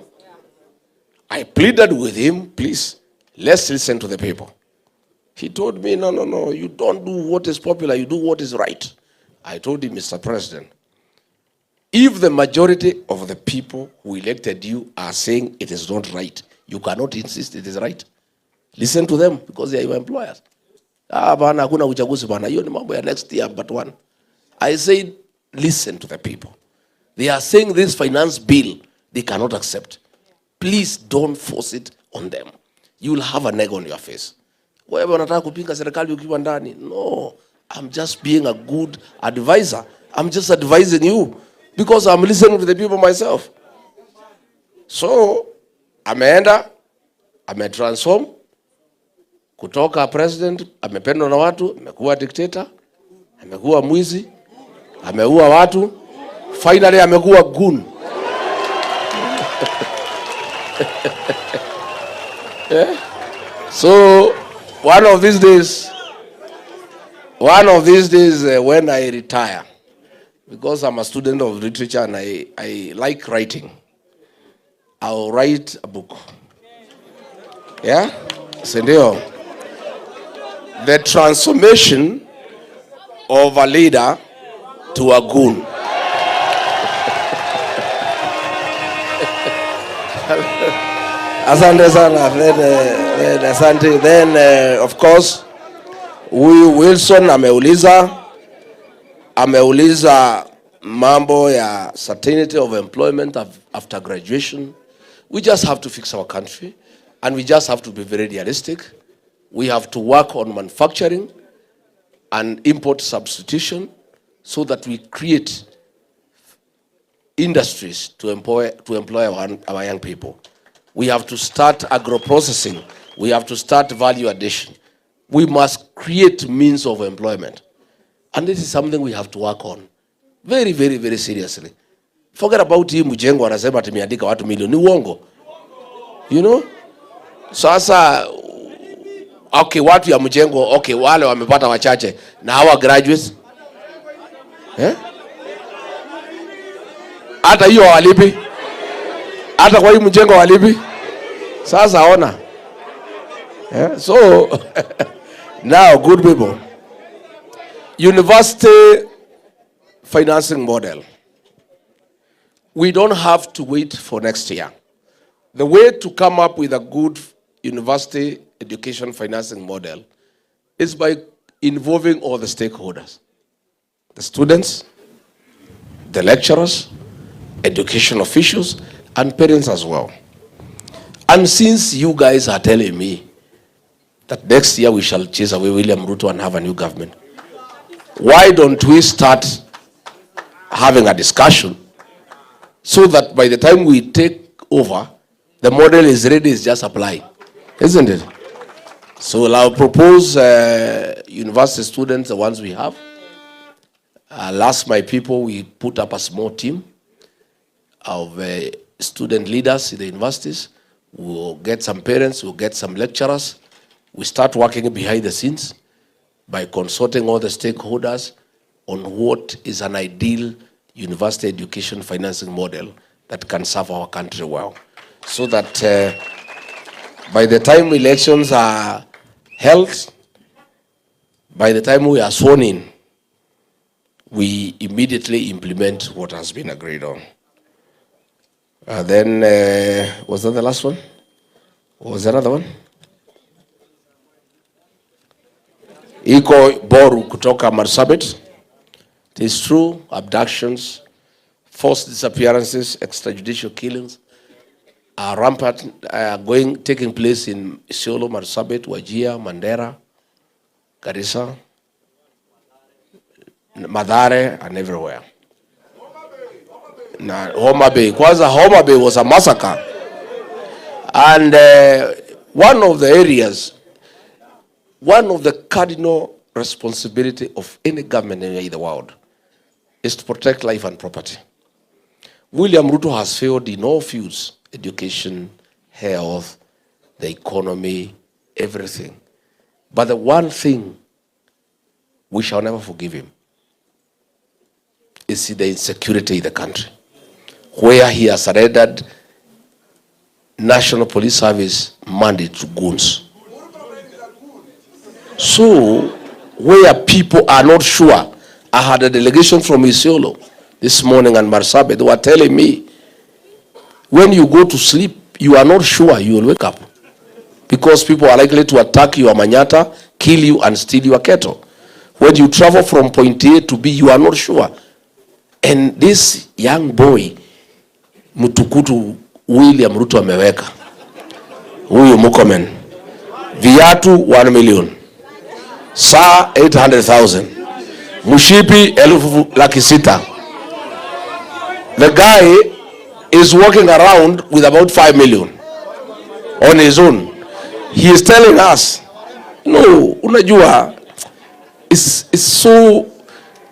I pleaded with him, please, let's listen to the people. He told me, no, you don't do what is popular, you do what is right. I told him, Mr. President, if the majority of the people who elected you are saying it is not right, you cannot insist it is right. Listen to them because they are your employers. Bana hakuna uchaguzi bana, hiyo ni mambo ya next year but one. I said, listen to the people. They are saying this finance bill, they cannot accept. Please don't force it on them. You will have an egg on your face. Wewe unataka kupinga serikali ukiwa ndani? No, I'm just being a good advisor. I'm just advising you because I'm listening to the people myself. So, ameenda, ametransform. Kutoka president, amependwa na watu, amekuwa dictator, amekuwa mwizi, ameua watu, finally amekuwa goon. Yeah? So one of these days when I retire, because I'm a student of literature and I like writing, I'll write a book. Yeah? Sindio? The transformation of a leader to a goon. Asante sana. Then, of course, Wilson ameuliza mambo ya certainty of employment after graduation. We just have to fix our country, and we just have to be very realistic. We have to work on manufacturing and import substitution so that we create industries to employ our young people. We have to start agro-processing. We have to start value addition. We must create means of employment. And this is something we have to work on very, very, very seriously. Forget about hii mjengo anasema tumeandika watu milioni, ni uongo. You know? Sasa okay, watu ya mjengo, okay, wale wamepata wachache na hawa graduates. Hata hiyo walipi. Hata kwa hii mjengo walipi. Sasa ona. So now, good people, university financing model. We don't have to wait for next year. The way to come up with a good university education financing model is by involving all the stakeholders, the students, the lecturers, education officials, and parents as well. And since you guys are telling me that next year we shall chase away William Ruto and have a new government, why don't we start having a discussion so that by the time we take over, the model is ready, it's just applying, isn't it? So I'll propose university students, the ones we have. I'll ask my people, we put up a small team of student leaders in the universities. We'll get some parents, we'll get some lecturers. We start working behind the scenes by consulting all the stakeholders on what is an ideal university education financing model that can serve our country well. So that by the time elections are held, by the time we are sworn in, we immediately implement what has been agreed on. Then, was that the last one? Or was there another one? Iko Boru kutoka Marsabit. It is true, abductions, forced disappearances, extrajudicial killings are rampant, taking place in Isiolo, Marsabit, Wajir, Mandera, Garissa, Madare, and everywhere. Na Homa Bay. Kwanza Homa Bay was a massacre. And one of the areas, one of the cardinal responsibility of any government in the world is to protect life and property. William Ruto has failed in all fields: education, health, the economy, everything. But the one thing we shall never forgive him is the insecurity in the country, where he has surrendered National Police Service mandate to goons. So, where people are not sure, I had a delegation from Isiolo this morning and Marsabit. They were telling me, when you go to sleep, you are not sure you will wake up, because people are likely to attack your manyata, kill you, and steal your cattle. When you travel from point A to B, you are not sure. And this young boy, Mutukutu William Ruto ameweka, huyu Mukomen, viatu 1 million, saa 800,000, mushipi 1,600,000. The guy is walking around with about 5 million on his own. He is telling us No, unajua, it's so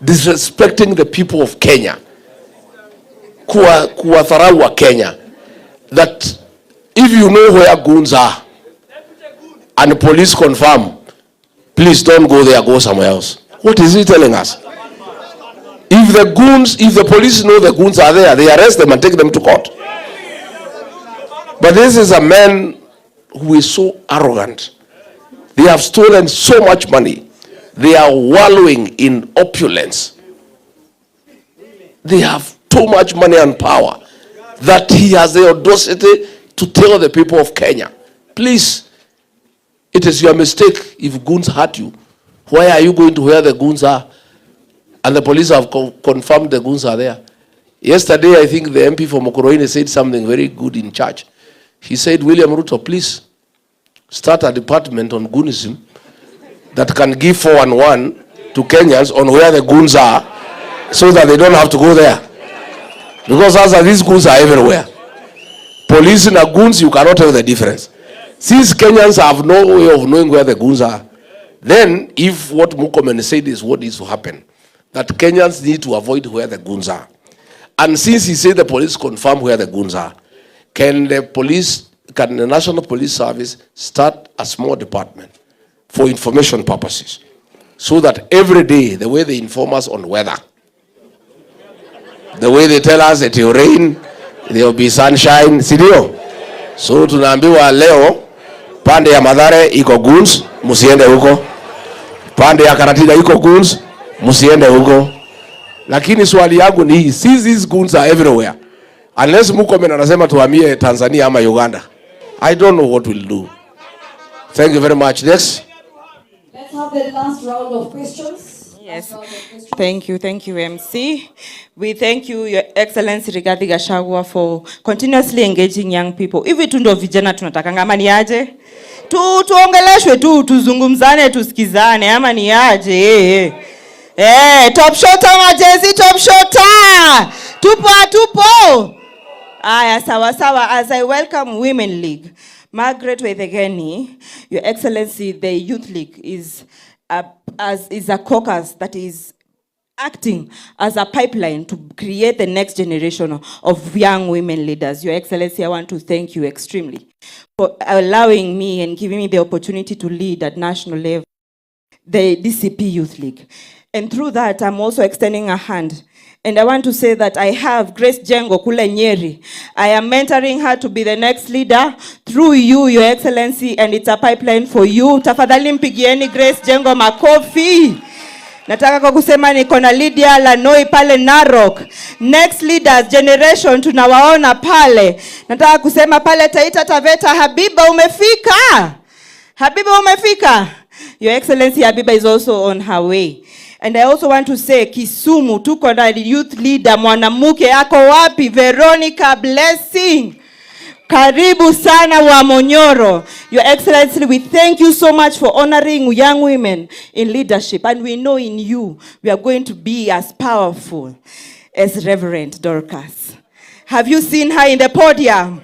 disrespecting the people of Kenya. Kuwadharau wa Kenya. That if you know where goons are and police confirm, please don't go there, go somewhere else. What is he telling us? If the police know the goons are there, they arrest them and take them to court. But this is a man who is so arrogant. They have stolen so much money. They are wallowing in opulence. They have too much money and power that he has the audacity to tell the people of Kenya, please, it is your mistake if goons hurt you. Why are you going to where the goons are? And the police have confirmed the goons are there. Yesterday, I think the MP from Mokoroine said something very good in church. He said, William Ruto, please start a department on goonism that can give 411 to Kenyans on where the goons are so that they don't have to go there. Because as these goons are everywhere. Police and goons, you cannot tell the difference. Since Kenyans have no way of knowing where the goons are, then if what Mukomen said is what needs to happen, that Kenyans need to avoid where the goons are. And since he said the police confirm where the goons are, can the National Police Service start a small department for information purposes, so that every day, the way they inform us on weather, the way they tell us that it will rain, there will be sunshine, sidio? So tunaambiwa leo pande ya Mathare iko goons, musiende huko. Pande ya Karatina iko goons, musiende huko. Lakini swali yangu ni, since these goons are everywhere, unless Murkomen anasema tuhamie Tanzania ama Uganda, I don't know what we'll do. Thank you very much. Next. Let's have the last round of questions. Yes. Thank you, MC. We thank you, Your Excellency Rigathi Gachagua, for continuously engaging young people. Hivi tu ndo vijana tunatakanga, ama ni aje? Tuongeleshwe tu, tuzungumzane, tusikizane, ama ni aje? Top shota majezi, top shota! Tupo! Aya, sawa. As I welcome Women League, Margaret Wethegeni, Your Excellency, the Youth League is a caucus that is acting as a pipeline to create the next generation of young women leaders. Your Excellency, I want to thank you extremely for allowing me and giving me the opportunity to lead at national level the DCP Youth League. And through that, I'm also extending a hand. And I want to say that I have Grace Jengo Kule Nyeri. I am mentoring her to be the next leader through you, Your Excellency, and it's a pipeline for you. Tafadhali mpigieni Grace Jengo makofi. Nataka kwa kusema niko na Lydia Lanoi pale Narok. Next leaders generation tunawaona pale. Nataka kusema pale Taita Taveta, Habiba umefika. Your Excellency, Habiba is also on her way. And I also want to say, Kisumu, tuko na youth leader, mwanamuke ako wapi? Veronica Blessing. Karibu sana wa Monyoro. Your Excellency, we thank you so much for honoring young women in leadership. And we know in you, we are going to be as powerful as Reverend Dorcas. Have you seen her in the podium?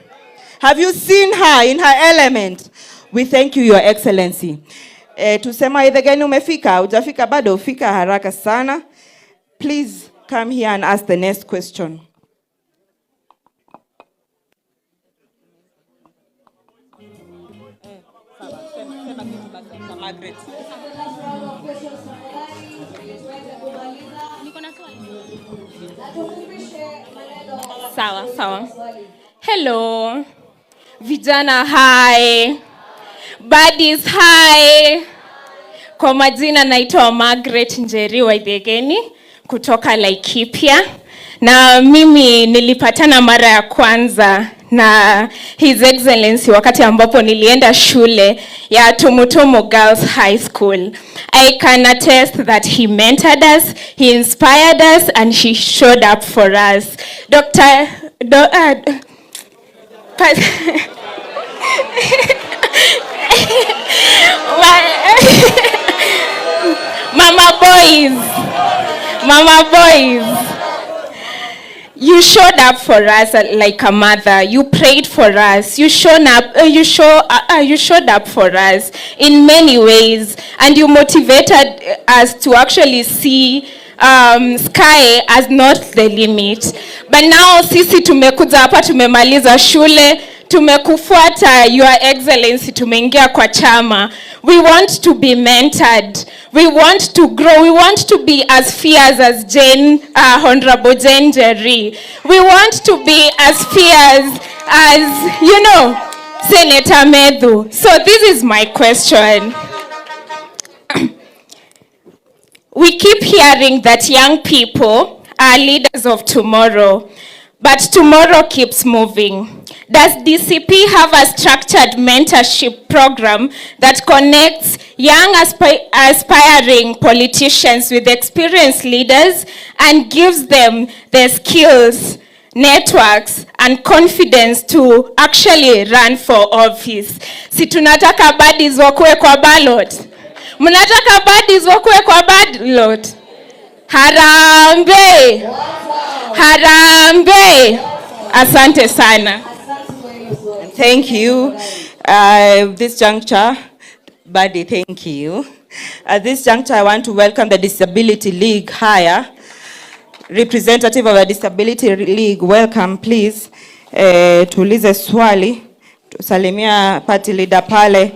Have you seen her in her element? We thank you, Your Excellency. Tusema Wethegeni umefika, hujafika bado, ufika haraka sana. Please come here and ask the next question. Sawa. Hello. Vijana hi. Buddies hi. Kwa majina naitwa Margaret Njeri Wethegeni kutoka Laikipia. Na mimi nilipatana mara ya kwanza na His Excellency wakati ambapo nilienda shule ya Tumutumu Girls High School. I can attest that he mentored us, he inspired us, and he showed up for us. Mama boys. you showed up for us like a mother. You prayed for us. You showed up for us in many ways, and you motivated us to actually see sky as not the limit. But now sisi tumekuja hapa, tumemaliza shule, tumekufuata Your Excellency, tumeingia kwa chama. We want to be mentored. We want to grow. We want to be as fierce as Honorable Jane Jerry. We want to be as fierce as, Senator Medhu. So this is my question. We keep hearing that young people are leaders of tomorrow, but tomorrow keeps moving. Does DCP have a structured mentorship program that connects young aspiring politicians with experienced leaders and gives them the skills, networks, and confidence to actually run for office? Si tunataka badis wakue kwa ballot. Mnataka badis wakue kwa ballot. Harambe! Harambe! Asante sana. Thank you. This juncture, Buddy, thank you. At this juncture, I want to welcome the Disability League higher. Representative of the Disability League, welcome, please. Tuulize swali. Tusalimia party leader pale.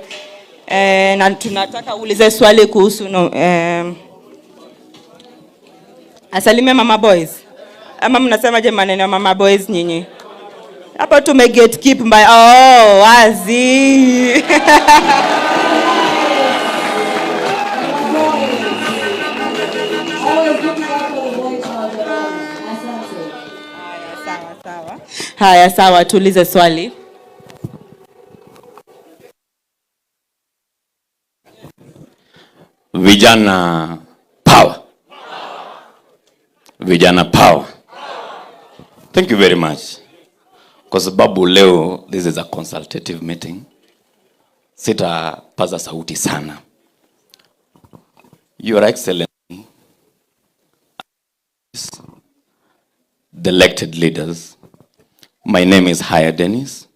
Na tunataka ulize swali kuhusu asalimia mama boys. Ama mnasema je maneno mama boys nyinyi? Hapo gatekeep by wazi. Haya sawa, tuulize swali. Vijana power. Vijana power. Thank you very much. Kwa sababu leo this is a consultative meeting, sitapaza sauti sana. Your Excellency, the elected leaders, my name is Haya Dennis.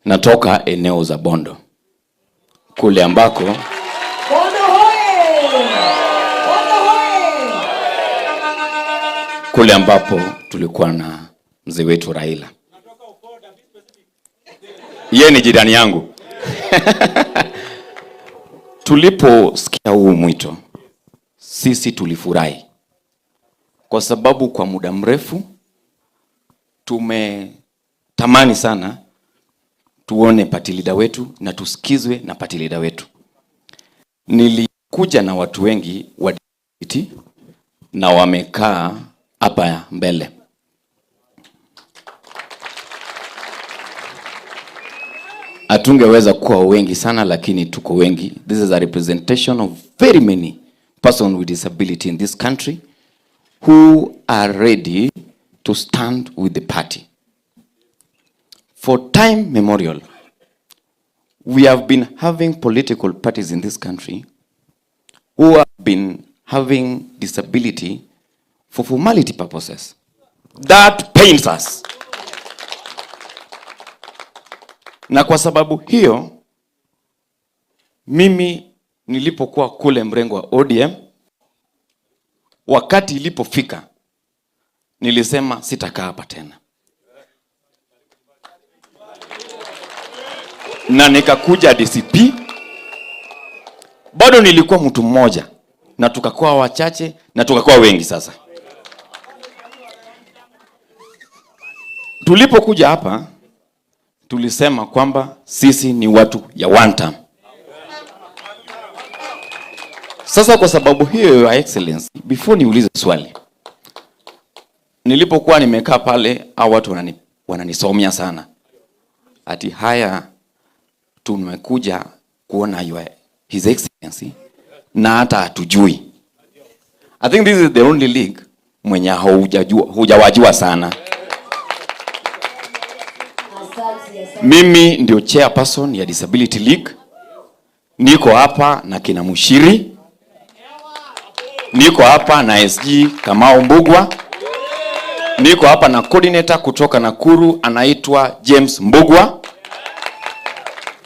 Natoka eneo za Bondo, kule ambako kule ambapo tulikuwa na mzee wetu Raila. Yeye ni jirani yangu. Tuliposikia huu mwito, sisi tulifurahi. Kwa sababu kwa muda mrefu tumetamani sana tuone party leader wetu na tusikizwe na party leader wetu. Nilikuja na watu wengi wa DCP na wamekaa hapa mbele. Atungeweza kuwa wengi sana, lakini tuko wengi. This is a representation of very many persons with disability in this country who are ready to stand with the party. For time memorial, we have been having political parties in this country who have been having disability for formality purposes. That pains us. Na kwa sababu hiyo, mimi nilipokuwa kule mrengo wa ODM, wakati ilipofika, nilisema sitakaa hapa tena. Na nikakuja DCP, bado nilikuwa mtu mmoja, na tukakuwa wachache, na tukakuwa wengi sasa. Tulipokuja hapa, tulisema kwamba sisi ni watu ya one term. Sasa kwa sababu hiyo, Your Excellency, before niulize swali, nilipokuwa nimekaa pale, hao watu wananisomea sana. Ati Haya, tumekuja kuona His Excellency na hata hatujui. I think this is the only league mwenye hujawajua sana. Mimi ndio chairperson ya Disability League. Niko hapa na kina Mushiri. Niko hapa na SG Kamau Mbugwa. Niko hapa na coordinator kutoka Nakuru anaitwa James Mbugwa.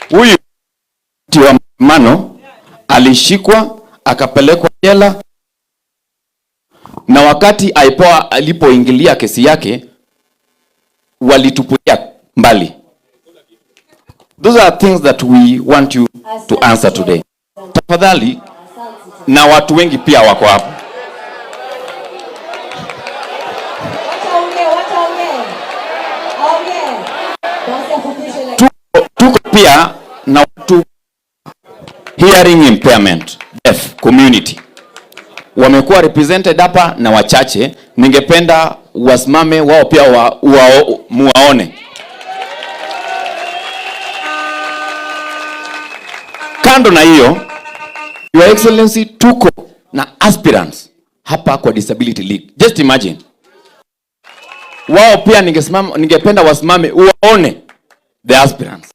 Huyu wa mano alishikwa akapelekwa jela, na wakati IPOA alipoingilia kesi yake walitupulia mbali. Those are things that we want you to answer today. Tafadhali, na watu wengi pia wako hapa. Tuko pia na watu hearing impairment, deaf community. Wamekuwa represented hapa na wachache, ningependa wasimame wao pia muwaone. Kando na hiyo, Your Excellency, tuko na aspirants hapa kwa Disability League. Just imagine. Wao pia ningependa wasimame uwaone the aspirants.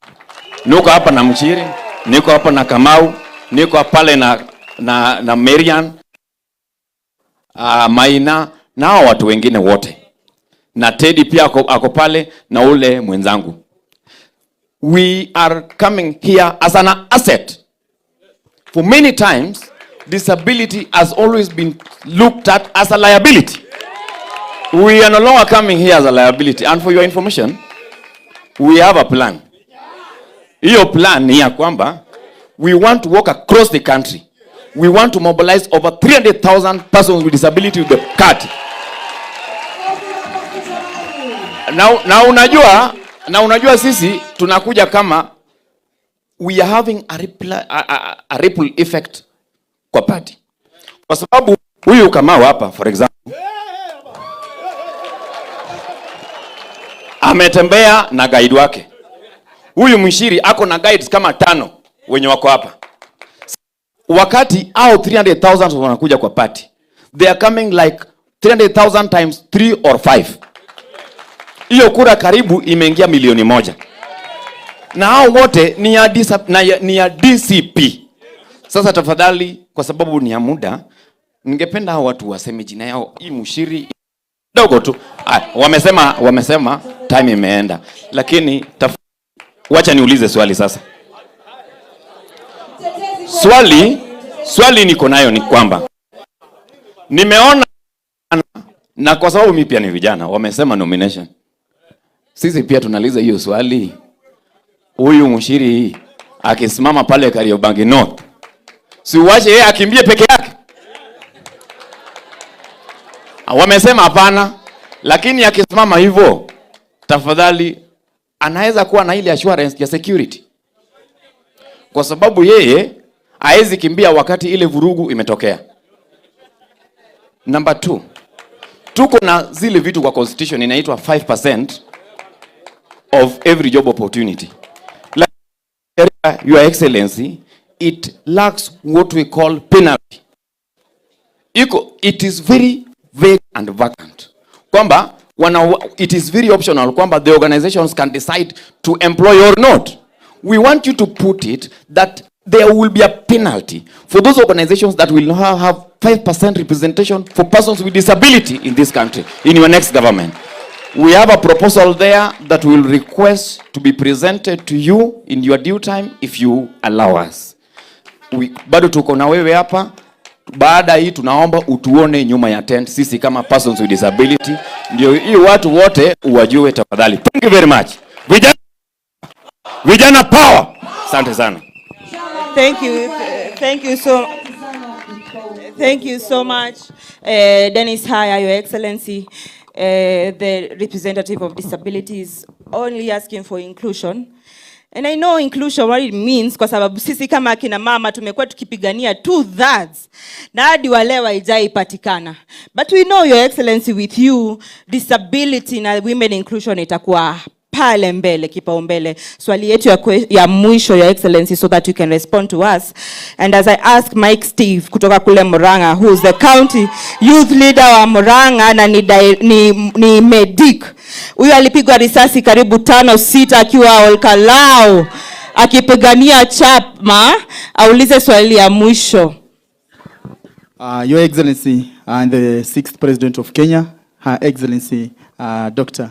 Niko hapa na Mchiri, niko hapa na Kamau, niko pale na Marian, Maina na hao watu wengine wote. Na Teddy pia ako pale na ule mwenzangu. We are coming here as an asset. For many times, disability has always been looked at as a liability. We are no longer coming here as a liability. And for your information, we have a plan. Hiyo plan ni ya kwamba we want to walk across the country. We want to mobilize over 300,000 persons with disability with the card. Na unajua sisi tunakuja kama we are having a ripple effect kwa party. Kwa sababu huyu Kamau hapa for example ametembea na guide wake. Huyu Mshiri ako na guides kama 5 wenye wako hapa. Wakati au 300,000 wanakuja kwa party, they are coming like 300,000 times 3 or 5. Hiyo kura karibu imeingia 1,000,000. Na hao wote ni ya DCP. Sasa tafadhali, kwa sababu ni ya muda, ningependa hao watu waseme jina yao. Hii Mshiri dogo tu. Wamesema time imeenda. Lakini wacha niulize swali sasa. Swali niko nayo ni kwamba nimeona, na kwa sababu mimi pia ni vijana, wamesema nomination. Sisi pia tunaliza hiyo swali. Huyu Mshiri akisimama pale Kariobangi North, si uache yeye akimbie peke yake? Wamesema hapana, lakini akisimama hivyo, tafadhali anaweza kuwa na ile assurance ya security. Kwa sababu yeye haezi kimbia wakati ile vurugu imetokea. Number 2, tuko na zile vitu kwa constitution inaitwa 5% of every job opportunity. Like, Your Excellency, it lacks what we call penalty. It is very vague and vacant. Kwamba it is very optional kwamba the organizations can decide to employ or not. We want you to put it that there will be a penalty for those organizations that will not have 5% representation for persons with disability in this country, in your next government. We have a proposal there that will request to be presented to you in your due time if you allow us. Bado tuko na wewe hapa. Baada hii tunaomba utuone nyuma ya tent sisi kama persons with disability. Ndio hii watu wote uwajue tafadhali. Thank you very much. Vijana power. Asante sana. Thank you so much, Dennis Haya, Your Excellency. The representative of disabilities only asking for inclusion. And I know inclusion what it means, kwa sababu sisi kama akina mama tumekuwa tukipigania 2/3 na hadi walewa haijapatikana. But we know, Your Excellency, with you disability na women inclusion itakuwa pale mbele, kipaumbele. Swali yetu ya mwisho, Your Excellency, so that you can respond to us. And as I ask Mike Steve kutoka kule Murang'a, who is the county youth leader wa Murang'a na ni medic. Huyu alipigwa risasi karibu 5-6 akiwa Olkalao akipigania chama. Aulize swali ya mwisho. Your Excellency and the 6th President of Kenya, Her Excellency Dr.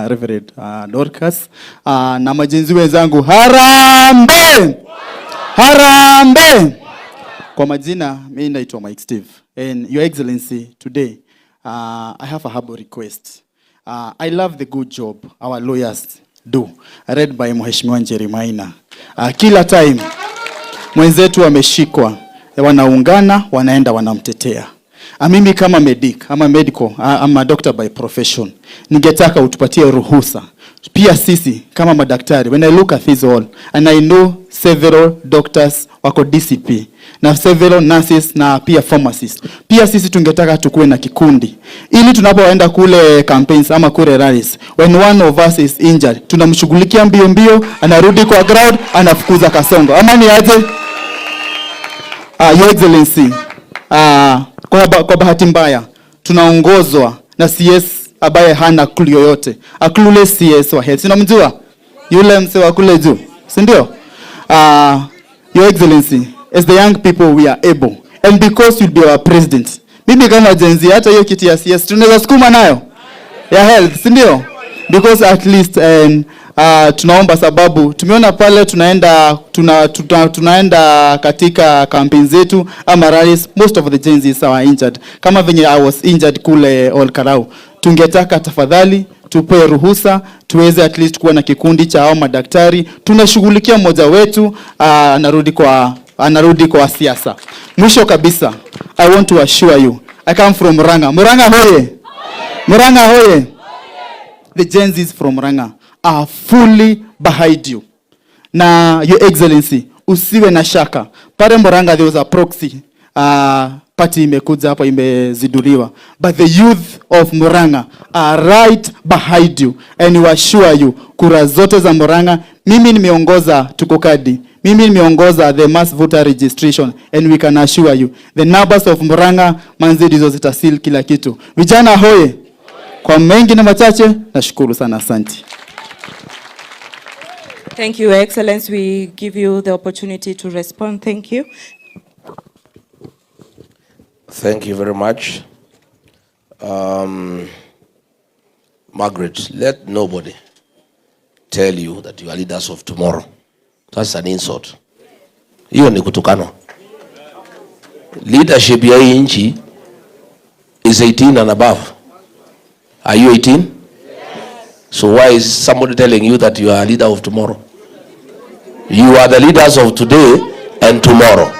Reverend Dorcas, na majenzi wenzangu, harambe! Harambe! Kwa majina, mimi naitwa Mike Steve. And Your Excellency, today, I have a humble request. I love the good job our lawyers do, read by Mheshimiwa Njeri Maina. Kila time mwenzetu ameshikwa, wanaungana, wanaenda wanamtetea. Mimi kama medical, I'm a doctor by profession. Ningetaka utupatie ruhusa. Pia sisi kama madaktari, when I look at this all, and I know several doctors wako DCP, na several nurses na pia pharmacists. Pia sisi tungetaka tukue na kikundi. Ili tunapoenda kule campaigns ama kule rallies, when one of us is injured, tunamshughulikia mbio mbio, anarudi kwa ground, anafukuza kasongo. Ama ni aje? Your Excellency, kwa bahati mbaya tunaongozwa na CS ambaye hana clue yoyote. A clueless CS wa health. Unamjua? Yule mse wa kule juu. Si ndio? Your Excellency, as the young people we are able, and because you'll be our president. Mimi kama Gen Z, hata hiyo kiti ya CS tunaweza sukuma nayo ya health, si ndio? Because at least tunaomba, sababu tumeona pale tunaenda katika campaign zetu ama rallies, most of the Gen Zs are injured. Kama venye I was injured kule Olkarau. Tungetaka tafadhali tupe ruhusa tuweze at least kuwa na kikundi cha hao madaktari, tunashughulikia mmoja wetu anarudi kwa siasa. Mwisho kabisa, I want to assure you, I come from Murang'a. Murang'a hoye! Murang'a hoye! The Gen Zs from Murang'a are fully behind you. Na Your Excellency, usiwe na shaka. Pare Murang'a there was a proxy party imekuja hapa imeziduliwa. But the youth of Murang'a are right behind you, and we assure you, kura zote za Murang'a, mimi nimeongoza tukokadi. Mimi nimeongoza the mass voter registration, and we can assure you the numbers of Murang'a manzi dizo zitasil kila kitu. Vijana hoye! Kwa mengi na machache, nashukuru sana, asante. Thank you, Excellency. We give you the opportunity to respond. Thank you. Thank you very much. Margaret, let nobody tell you that you are leaders of tomorrow. That's an insult. Hiyo ni kutukano. Leadership ya hii nchi is 18 and above. Are you 18? Yes. So why is somebody telling you that you are a leader of tomorrow? You are the leaders of today and tomorrow.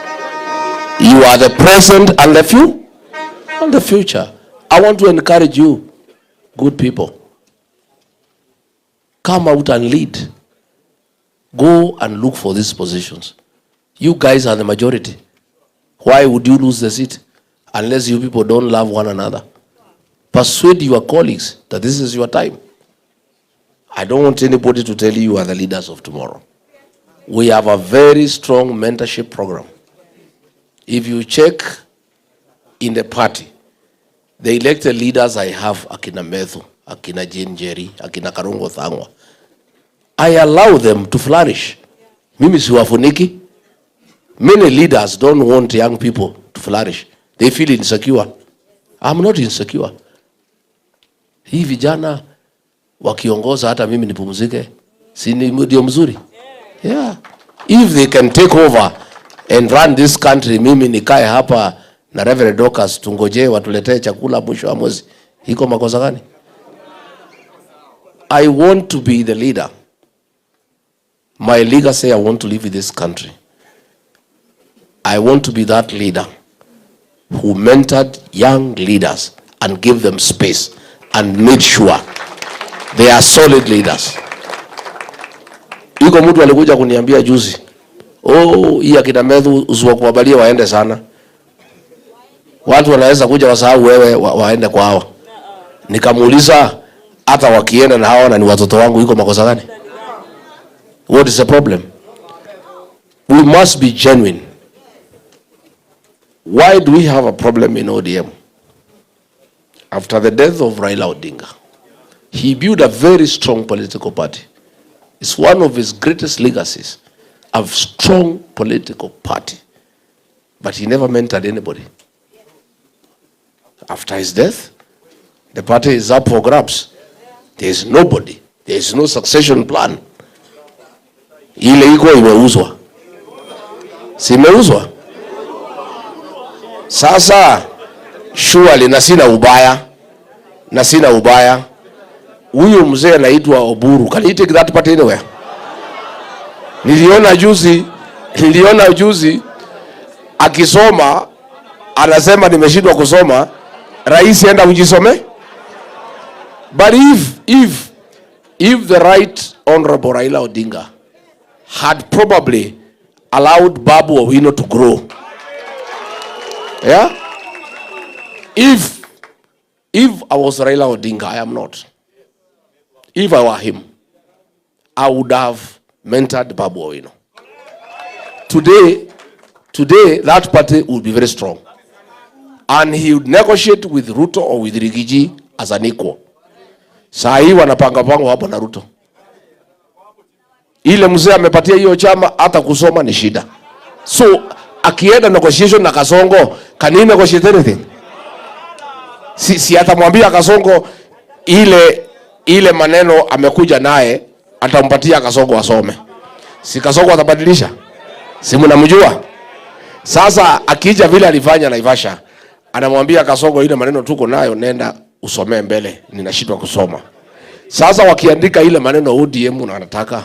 You are the present and the future. I want to encourage you, good people. Come out and lead. Go and look for these positions. You guys are the majority. Why would you lose the seat? Unless you people don't love one another. Persuade your colleagues that this is your time. I don't want anybody to tell you are the leaders of tomorrow. We have a very strong mentorship program. If you check in the party, the elected leaders I have, akina Methu, akina Jane Jerry, akina Karungo Thangwa, I allow them to flourish. Mimi siwafuniki. Many leaders don't want young people to flourish. They feel insecure. I'm not insecure. Hii vijana wakiongoza hata mimi nipumzike, si ndio mzuri? Yeah. If they can take over and run this country, mimi nikae hapa na Reverend Dorcas tungoje watuletee chakula mwisho wa mwezi, iko makosa gani? I want to be the leader. My legacy, I want to live in this country. I want to be that leader who mentored young leaders and gave them space and made sure they are solid leaders. Iko mtu alikuja kuniambia juzi, hii akina Methu usiwakubalia waende sana. Watu wanaweza kuja wasahau wewe waende kwa hawa. Nikamuuliza, hata wakienda na hawa na ni watoto wangu, iko makosa gani? What is the problem? We must be genuine. Why do we have a problem in ODM? After the death of Raila Odinga, he built a very strong political party. It's one of his greatest legacies, a strong political party. But he never mentored anybody. After his death, the party is up for grabs. There is nobody. There is no succession plan. Ile iko imeuzwa. Si imeuzwa? Sasa surely na sina ubaya. Huyu mzee anaitwa Oburu. Can he take that part anywhere? Niliona juzi akisoma anasema nimeshindwa kusoma, rais enda ujisome. But if the right honorable Raila Odinga had probably allowed Babu Owino to grow, yeah, if I was Raila Odinga, I am not. If I were him, I would have mentored Babu Owino. Today, that party would be very strong. And he would negotiate with Ruto or with Rigiji as an equal. Saa hii wanapanga hapo na Ruto. Ile mzee amepatia hiyo chama hata kusoma ni shida. So, akienda negotiation na Kasongo, can he negotiate anything? Si atamwambia Kasongo ile maneno amekuja naye atampatia Kasongo asome. Si Kasongo atabadilisha? Si mnamjua? Sasa akija vile alifanya Naivasha, anamwambia Kasongo ile maneno tuko nayo nenda usomee mbele, ninashindwa kusoma. Sasa wakiandika ile maneno ODM na anataka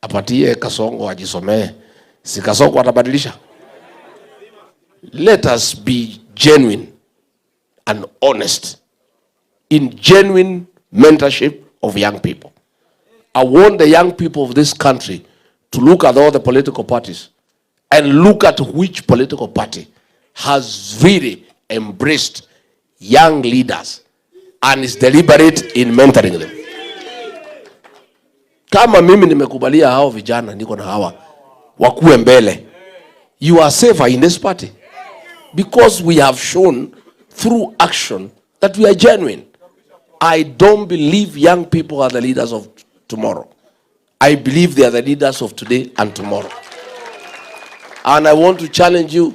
apatie Kasongo ajisomee, si Kasongo atabadilisha? Let us be genuine and honest in genuine mentorship of young people. I want the young people of this country to look at all the political parties and look at which political party has really embraced young leaders and is deliberate in mentoring them. Kama mimi nimekubalia hao vijana niko na hawa wakuwe mbele, you are safer in this party because we have shown through action that we are genuine. I don't believe young people are the leaders of tomorrow. I believe they are the leaders of today and tomorrow. And I want to challenge you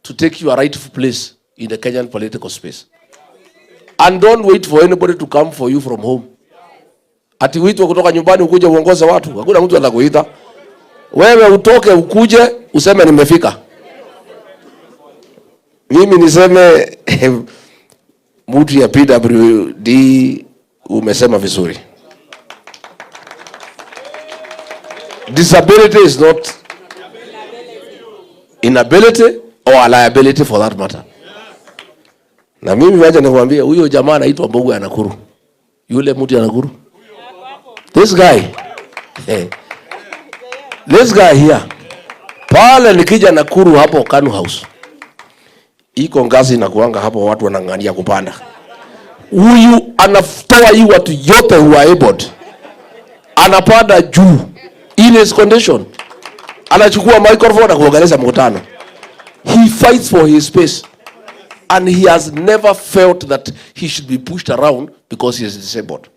to take your rightful place in the Kenyan political space. And don't wait for anybody to come for you from home. Ati uitwe kutoka nyumbani ukuje uongoze watu. Hakuna mtu atakuita. Wewe utoke ukuje useme nimefika. Mimi niseme mtu ya PWD umesema vizuri. Disability is not inability or a liability for that matter. Na mimi wacha nikwambie huyo jamaa anaitwa Mbogo ya Nakuru. Yule mtu ya Nakuru. This guy here. Pale nikija Nakuru hapo Kanu House. Iko ngazi na kuanga hapo watu wanang'ania kupanda. Huyu anatoa hii watu yote who are able. Anapanda juu. In his condition. Anachukua microphone na kuongeleza mkutano. He fights for his space. And he has never felt that he should be pushed around because he is disabled.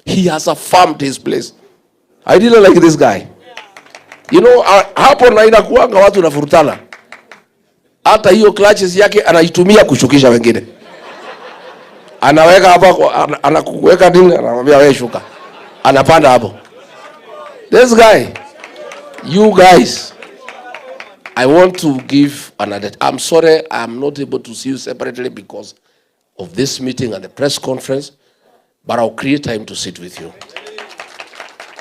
He has affirmed his place. I really like this guy. You know, hapo na inakuanga watu nafurutana. Hata hiyo clutches yake anaitumia kushukisha wengine. Anaweka hapa, anakuweka nini, anamwambia wewe shuka. Anapanda hapo. This guy, you guys, I want to give another. I'm sorry I'm not able to see you separately because of this meeting and the press conference, but I'll create time to sit with you.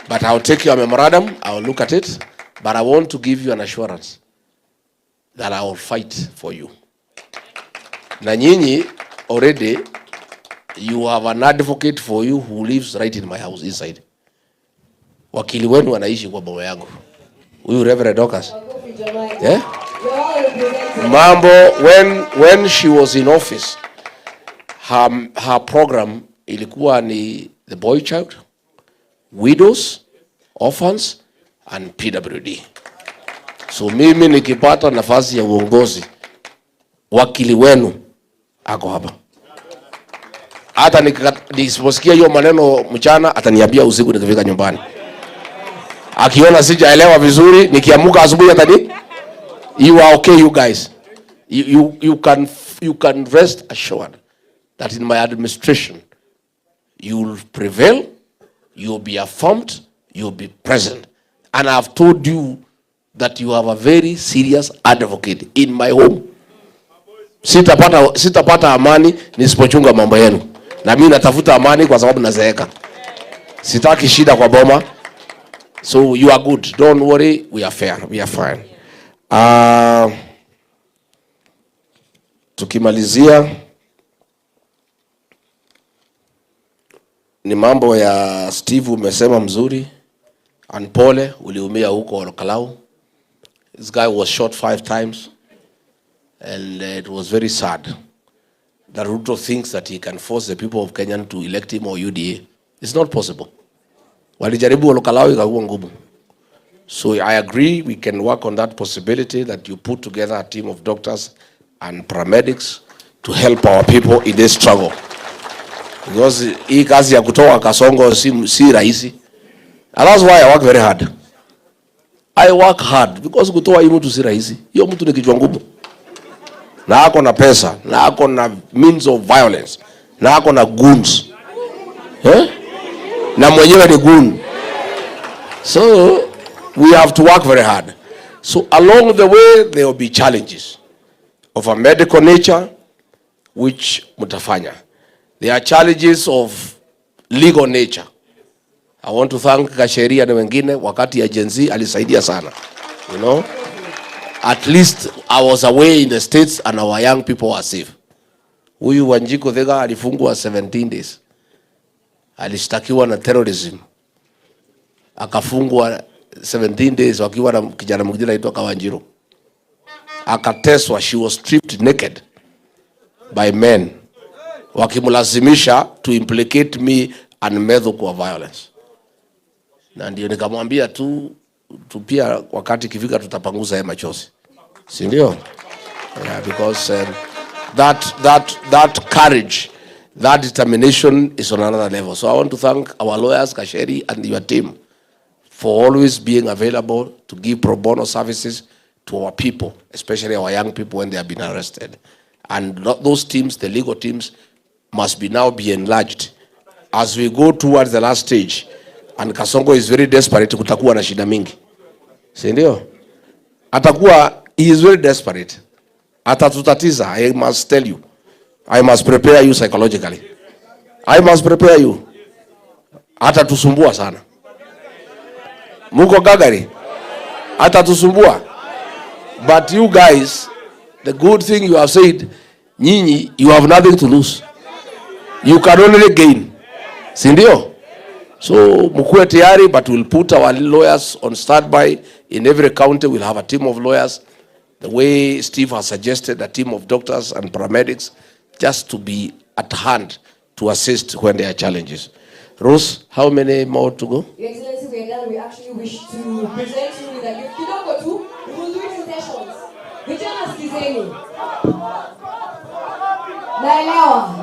But I'll take your memorandum, I'll look at it, but I want to give you an assurance that I will fight for you. Na nyinyi already, you have an advocate for you who lives right in my house inside. Wakili wenu anaishi kwa boma yangu. Huyu Reverend Dorcas. Yeah? Mambo, when she was in office, her program ilikuwa ni the boy child, widows, orphans, and PWD. So mimi nikipata nafasi ya uongozi, wakili wenu ako hapa. Hata nisiposikia hiyo maneno mchana, ataniambia usiku nikifika nyumbani. Akiona sijaelewa vizuri, nikiamuka asubuhi atani, you are okay, you guys. You can rest assured that in my administration, you'll prevail, you'll be affirmed, you'll be present. And I've told you that you have a very serious advocate in my home. Sitapata amani nisipochunga mambo yenu. Na mimi natafuta amani kwa sababu nazeeka. Sitaki shida kwa boma. So you are good. Don't worry, we are fair. We are fine. Tukimalizia ni mambo ya Steve umesema mzuri. Anpole uliumia huko Olkalau. This guy was shot 5 times and it was very sad that Ruto thinks that he can force the people of Kenya to elect him or UDA. It's not possible. Walijaribu Olkalau ikakuwa ngumu. So I agree we can work on that possibility that you put together a team of doctors and paramedics to help our people in this struggle. Because hii kazi ya kutoa Kasongo si rahisi. And that's why I work very hard. I work hard because kutoa hii mtu si rahisi. Hiyo mtu ni kichwa ngumu. Na ako na pesa, na ako na means of violence, na ako na goons. Na mwenyewe ni goon. So we have to work very hard. So along the way there will be challenges of a medical nature which mutafanya. There are challenges of legal nature. I want to thank Kasheria na wengine wakati ya Gen Z alisaidia sana. You know, at least I was away in the States and our young people were safe. Huyu Wanjiko Thega alifungwa 17 days. Alishtakiwa na terrorism. Akafungwa 17 days wakiwa na kijana mwingine anaitwa Kawanjiro. Akateswa, she was stripped naked by men. Wakimlazimisha to implicate me and meddle kwa violence. Na ndio nikamwambia tu pia wakati kifika tutapanguza haya machozi. Si ndio? Yeah, because that courage, that determination is on another level. So I want to thank our lawyers, Kasheri and your team, for always being available to give pro bono services to our people, especially our young people when they have been arrested. And those teams, the legal teams, must be enlarged as we go towards the last stage. And Kasongo is very desperate, kutakuwa na shida mingi. Si ndio? He is very desperate. Atatutatiza, I must tell you. I must prepare you psychologically. I must prepare you. Atatusumbua sana. Muko gagari? Atatusumbua. But you guys, the good thing you have said, nyinyi, you have nothing to lose. You can only gain. Si ndio? So mkuwe tayari, but we'll put our lawyers on standby. In every county we'll have a team of lawyers. The way Steve has suggested, a team of doctors and paramedics, just to be at hand to assist when there are challenges. Rose, how many more to go? Your Excellency, we are done. We actually wish to present you with a gift. Kidogo tu, we will do it in sessions. Vijana sikizeni. Naelewa.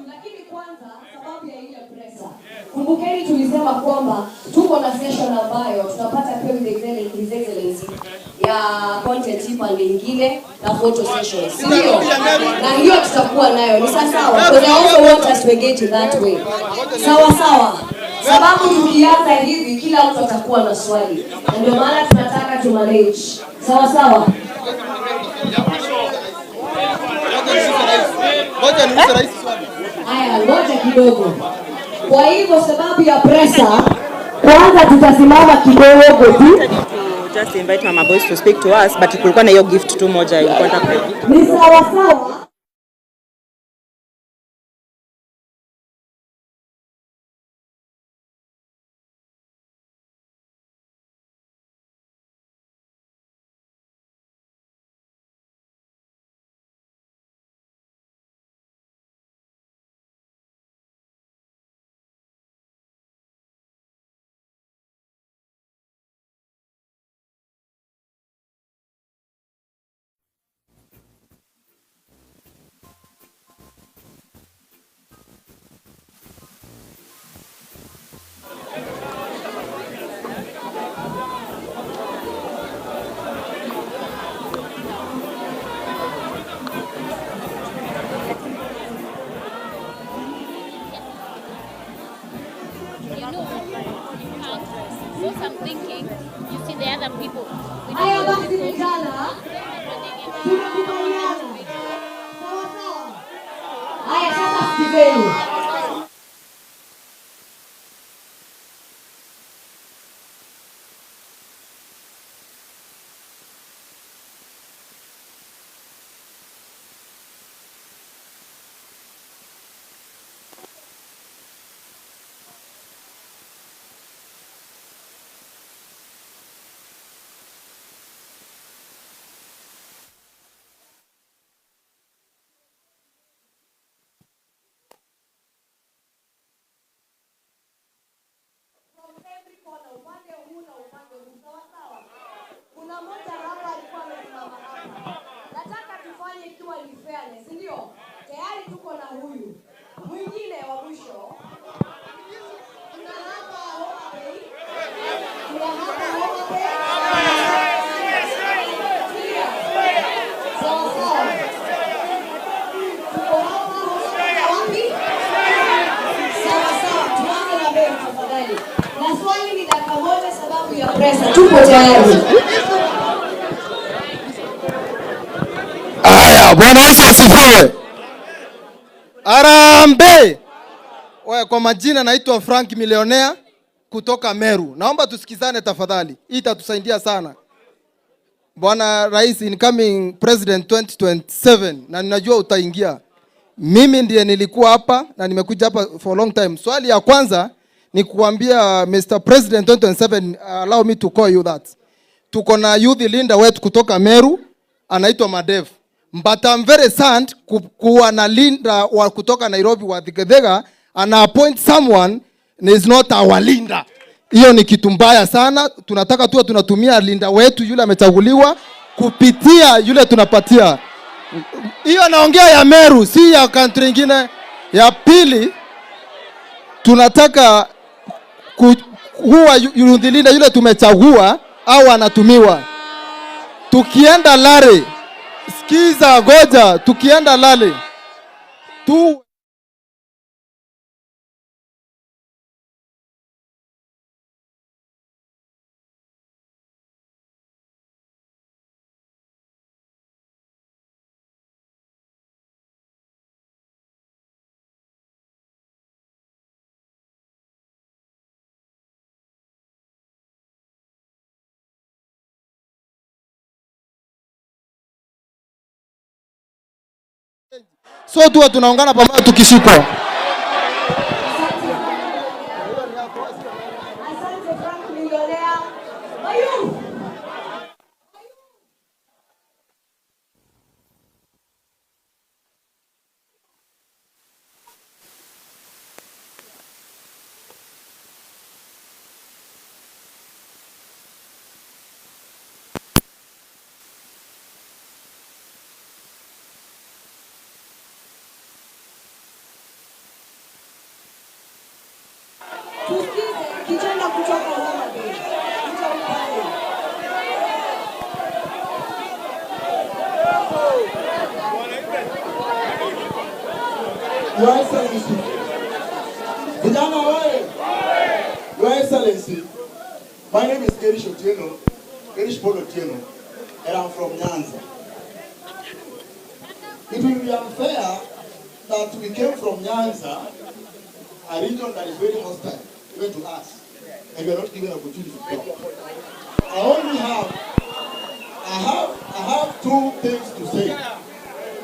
Lakini kwanza sababu ya ile pressure. Kumbukeni tulisema kwamba tuko na session ambayo tunapata His Excellency ya content pale nyingine na photo session. Sio? Na hiyo tutakuwa nayo. Ni sawa. Because I also want us to engage in that way. Sawa. Sababu tukianza hivi kila mtu atakuwa na swali. Na ndio maana tunataka tu manage. Sawa. Haya, ngoja kidogo. Kwa hivyo sababu ya pressure, kwanza tutasimama kidogo tu. Just invite Mama Boys to speak to us, but kulikuwa na hiyo gift tu moja ilikuwa nataka. Ni sawa. fairness, ndio? Tayari tuko na huyu. Mwingine wa mwisho. Kuna hapa Homa Bay. Kuna hapa Homa Bay. Sawa sawa. Tuko hapa wapi? Sawa sawa, tuanze na Bay tafadhali. Na swali ni dakika moja sababu ya presa. Tuko tayari. Haya, Bwana Yesu asifiwe. Arambe. Wewe, kwa majina naitwa Frank Millionaire kutoka Meru. Naomba tusikizane tafadhali. Hii itatusaidia sana. Bwana Rais, incoming President 2027, na ninajua utaingia. Mimi ndiye nilikuwa hapa na nimekuja hapa for a long time. Swali ya kwanza ni kuambia Mr. President 2027, allow me to call you that. Tuko na youth leader wetu kutoka Meru, anaitwa Madev. But I'm very sad kuwa na linda wa kutoka Nairobi wa Thigethega ana appoint someone is not our linda. Hiyo ni kitu mbaya sana. Tunataka tuwe tunatumia linda wetu yule amechaguliwa kupitia yule tunapatia. Hiyo naongea ya Meru, si ya country nyingine. Ya pili, tunataka huwa linda yule tumechagua au anatumiwa. Tukienda Lare, sikiza goja, tukienda Lale tu so tuwa tunaungana pamoja tukishikwa. Asante Frank Millionaire. Mayu. Tusikize kijana kutoka Homa Bay. Kuja upande. Your Excellency. Vijana wewe. Your Excellency. My name is Gerish Polo Otieno, and I'm from Nyanza. It will be unfair that we came from Nyanza, a region that is very hostile, even to us, and we are not given an opportunity to talk. I have two things to say.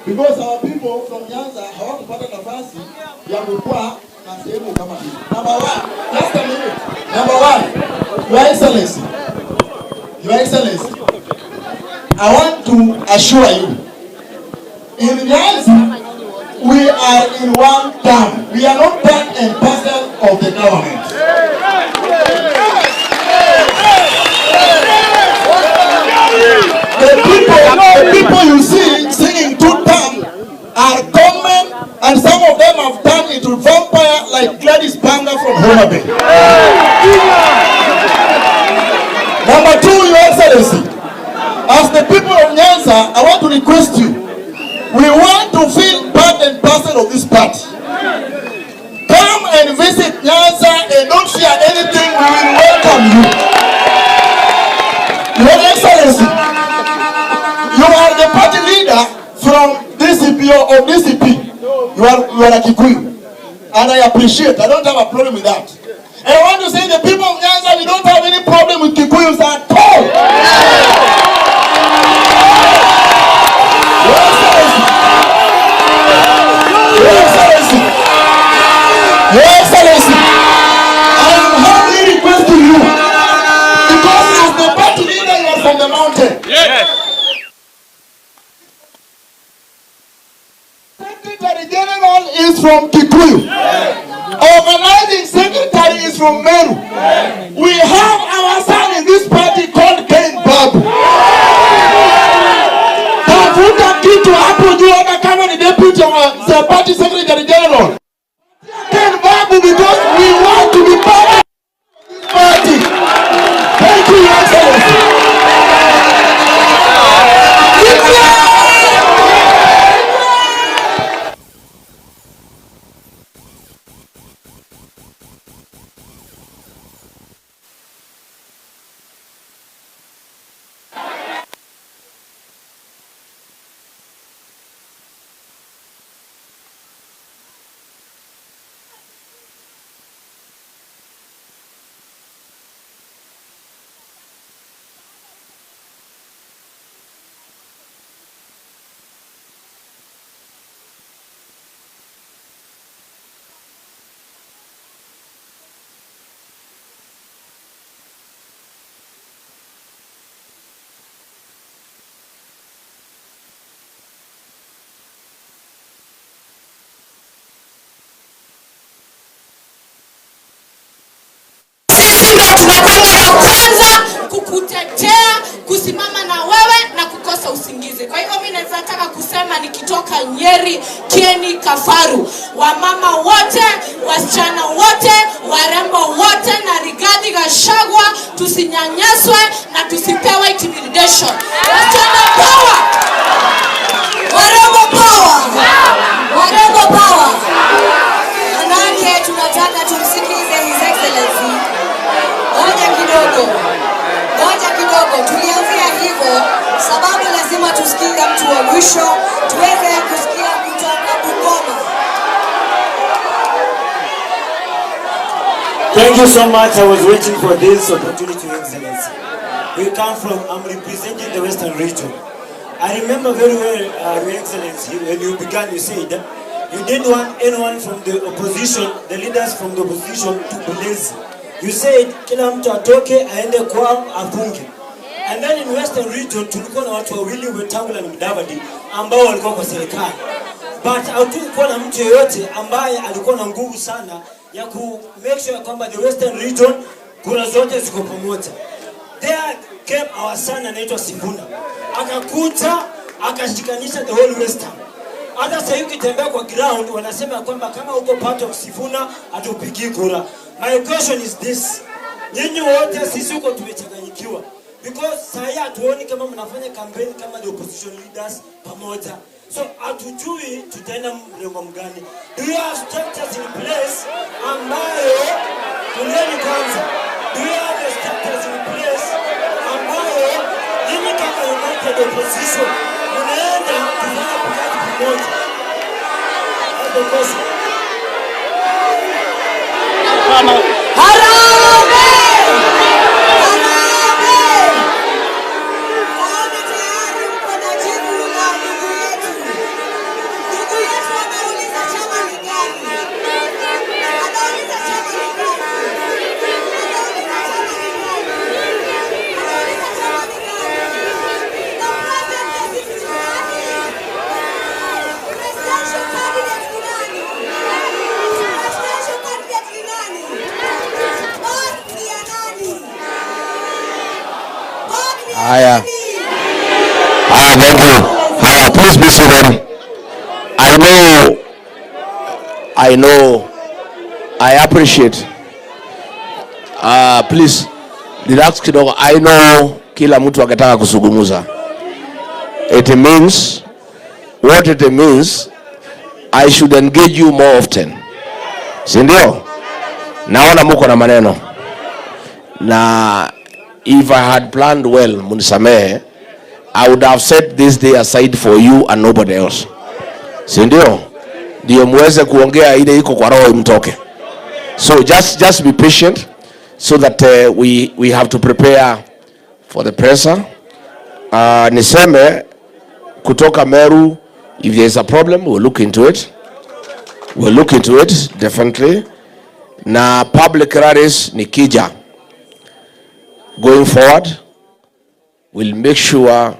Because our people from Nyanza hawakupata nafasi ya kukua na sehemu kama hii. Number one, just a minute. Number one, Your Excellency, I want to assure you, in Nyanza, we are in one term. We are not part and parcel of the government. The people you see singing two term are common, and some of them have turned into vampire like Gladys Banga from Homa Bay. Number two, Your Excellency, as the people of Nyanza, I want to request you, we want to feel part and parcel of this party. Come and visit Nyanza and don't fear anything, we will welcome you. Your Excellency, you are the party leader from DCP or DCP. You are a Kikuyu. And I appreciate, I don't have a problem with that. And I want to say the people of Nyanza, we don't have any problem with Kikuyus at all. Your Excellency, I am humbly requesting you, because as the party leader, you are from the mountain. Yes. Secretary General is from Kikuyu. Organizing secretary is from Meru. We have our son in this party called Ken Babu. Tafuta kitu hapo juu kama the party secretary general. Tell Babu because we want to be part of this party. Thank you, Your Excellency. Tunakwenda wa kwanza kukutetea, kusimama na wewe na kukosa usingizi. Kwa hivyo mimi nataka kusema nikitoka Nyeri, Kieni, Kafaru, wamama wote, wasichana wote, warembo wote na Rigathi Gachagua, tusinyanyaswe na tusipewe intimidation. Wasichana power! Warembo power! Warembo power! Manake tunataka tumsikize His Excellency. Ngoja kidogo, tulianzia hivyo sababu lazima tusikie mtu wa mwisho tuweze kusikia kutoka Bungoma. Thank you so much. I was waiting for this opportunity, Your Excellency. I'm representing the Western region. I remember very well, Your Excellency, when you began, you said you didn't want anyone from the opposition, the leaders from the opposition to be lazy. You said kila mtu atoke aende kwao afunge. And then in Western region tulikuwa na watu wawili, Wetangula na Mudavadi, ambao walikuwa kwa serikali. But hatukuwa na mtu yeyote ambaye alikuwa na nguvu sana ya ku make sure kwamba the Western region kura zote ziko pamoja. There came our son anaitwa Sifuna. Akakuta akashikanisha the whole Western. Hata sasa hivi ukitembea kwa ground wanasema kwamba kama uko part of Sifuna atupigi kura. My question is this. Nyinyi wote sisi uko tumechanganyikiwa. Because sasa hatuoni kama mnafanya campaign kama the opposition leaders pamoja. So hatujui tutaenda mrengo mgani. Do you have structures in place ambayo tulieni kwanza? Do you have the structures in place ambayo nyinyi kama united opposition mnaenda kufanya kazi pamoja? That's the question. Thank you. Please be seated. I appreciate. Please relax kidogo. I know kila mtu akitaka kusungumuza. It means what it means. I should engage you more often. Si ndio? Naona mko na maneno. Na if I had planned well, munisamehe, I would have set this day aside for you and nobody else. Si ndio? Ndio muweze kuongea ile iko kwa roho imtoke. So just be patient so that we have to prepare for the presser. Niseme kutoka Meru, if there is a problem, we'll look into it. We'll look into it definitely. Na public rallies nikija. Going forward, we'll make sure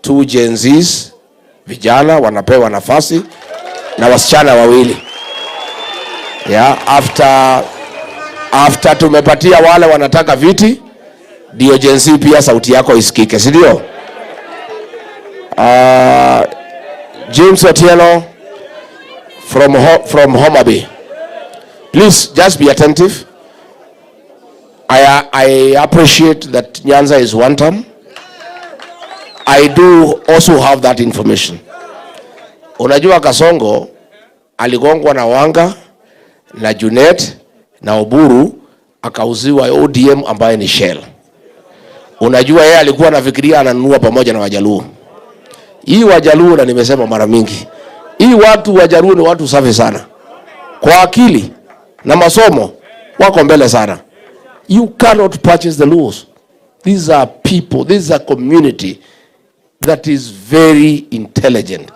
2 Gen Zs, vijana wanapewa nafasi na wasichana wawili. Yeah, after tumepatia wale wanataka viti, ndio Gen Z pia sauti yako isikike, si ndio? James Otieno, from Homa Bay. Please just be attentive. I appreciate that Nyanza is one term. I do also have that information. Unajua Kasongo aligongwa na Wanga na Junet na Oburu akauziwa ODM ambaye ni Shell. Unajua yeye alikuwa anafikiria ananunua pamoja na Wajaluo. Hii Wajaluo, na nimesema mara mingi, hii watu Wajaluo ni watu safi sana. Kwa akili na masomo wako mbele sana. You cannot purchase the Luos. These are people, this is a community that is very intelligent.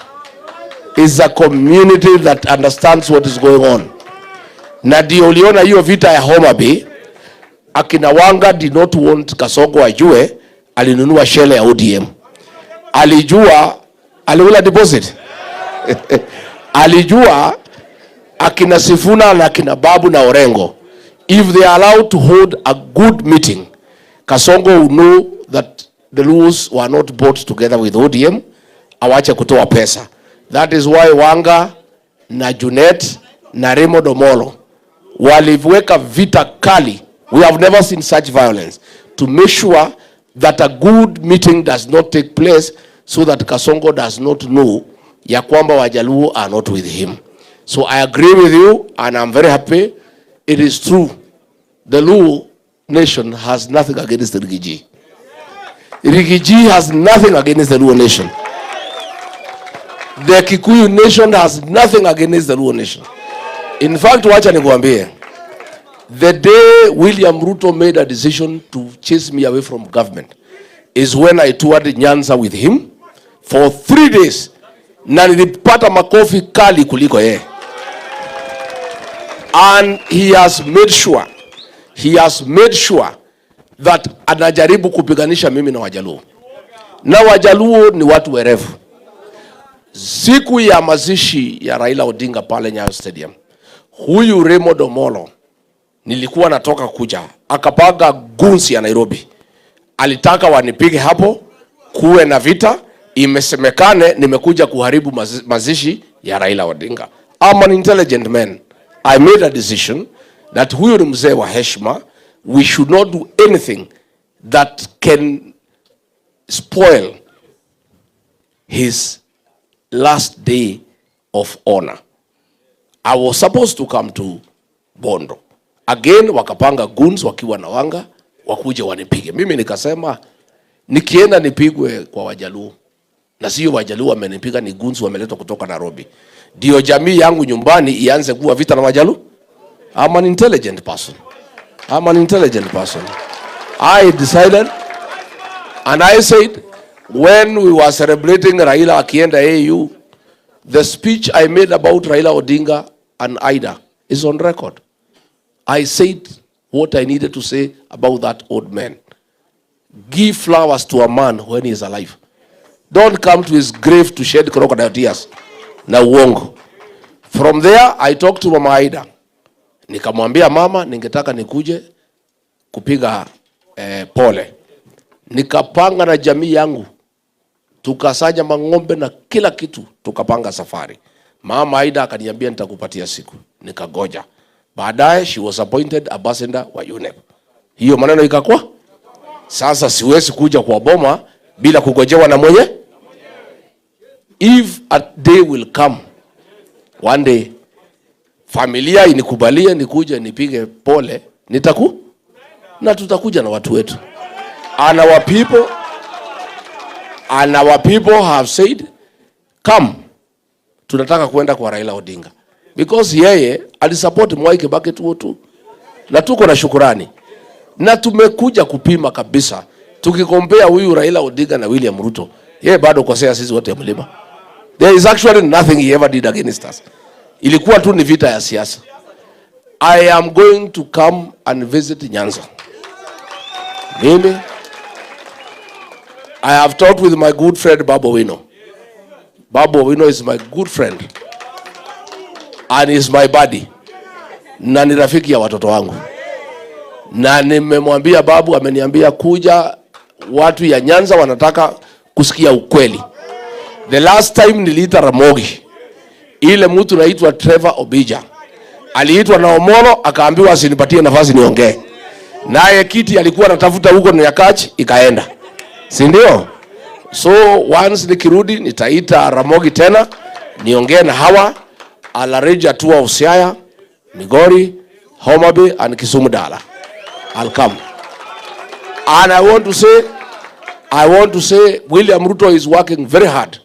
It's a community that understands what is going on. Na ndio uliona hiyo vita ya Homa Bay, akina Wanga did not want Kasongo ajue alinunua Shell ya ODM. Alijua aliula deposit. Alijua akina Sifuna na akina Babu na Orengo, if they are allowed to hold a good meeting, Kasongo will know that the Luos were not bought together with ODM, awache kutoa pesa. That is why Wanga na Junet na Remo Domolo waliweka vita kali. We have never seen such violence to make sure that a good meeting does not take place, so that Kasongo does not know ya kwamba Wajaluo are not with him. So I agree with you, and I'm very happy. It is true. The Luo nation has nothing against the Rigiji. Rigiji has nothing against the Luo nation. The Kikuyu nation has nothing against the Luo nation. In fact, wacha nikuambie, the day William Ruto made a decision to chase me away from government is when I toured Nyanza with him for 3 days. Na nilipata makofi kali kuliko yeye. And he has made sure that anajaribu kupiganisha mimi na Wajaluo. Na Wajaluo ni watu werevu. Siku ya mazishi ya Raila Odinga pale Nyayo Stadium, huyu Remo Domolo nilikuwa natoka kuja, akapaga gunsi ya Nairobi. Alitaka wanipige hapo, kuwe na vita, imesemekane nimekuja kuharibu mazishi ya Raila Odinga. I'm an intelligent man. I made a decision that huyu ni mzee wa heshima. We should not do anything that can spoil his last day of honor. I was supposed to come to Bondo. Again, wakapanga goons wakiwa na Wanga, wakuje wanipige. Mimi nikasema, nikienda nipigwe kwa Wajaluo. Na sio Wajaluo wamenipiga, ni goons wameletwa kutoka Nairobi. Ndio jamii yangu nyumbani ianze kuwa vita na Wajaluo. I'm an intelligent person. I decided, and I said, when we were celebrating Raila akienda AU, the speech I made about Raila Odinga and Ida is on record. I said what I needed to say about that old man. Give flowers to a man when he is alive. Don't come to his grave to shed crocodile tears. Na uongo. From there, I talked to Mama Ida. Nikamwambia mama, ningetaka nikuje kupiga pole. Nikapanga na jamii yangu. Tukasanya mang'ombe na kila kitu, tukapanga safari. Mama Aida akaniambia nitakupatia siku. Nikagoja. Baadaye she was appointed ambassador wa UNEP. Hiyo maneno ikakuwa. Sasa siwezi kuja kwa boma bila kugojewa na mwenye. If a day will come, one day, familia inikubalia nikuje nipige pole, na tutakuja na watu wetu. And our people have said, come, tunataka kuenda kwa Raila Odinga. Because yeye alisupport Mwai Kibaki tu. Na tuko na shukurani. Na tumekuja kupima kabisa. Tukikompea huyu Raila Odinga na William Ruto, yeye bado kosea sisi wote mlima. There is actually nothing he ever did against us. Ilikuwa tu ni vita ya siasa. I am going to come and visit Nyanza. Mimi, I have talked with my good friend Babu Owino. Babu Owino is my good friend. And is my buddy. Na ni rafiki ya watoto wangu. Na nimemwambia Babu, ameniambia kuja, watu ya Nyanza wanataka kusikia ukweli. The last time niliita Ramogi. ile mtu anaitwa Trevor Obija aliitwa na Omolo akaambiwa asinipatie nafasi niongee. Naye kiti alikuwa anatafuta huko ni Nyakach ikaenda. Si ndio? So once nikirudi nitaita Ramogi tena niongee na hawa. I'll arrange a tour of Siaya, Migori, Homa Bay and Kisumu Dala. I'll come. And I want to say William Ruto is working very hard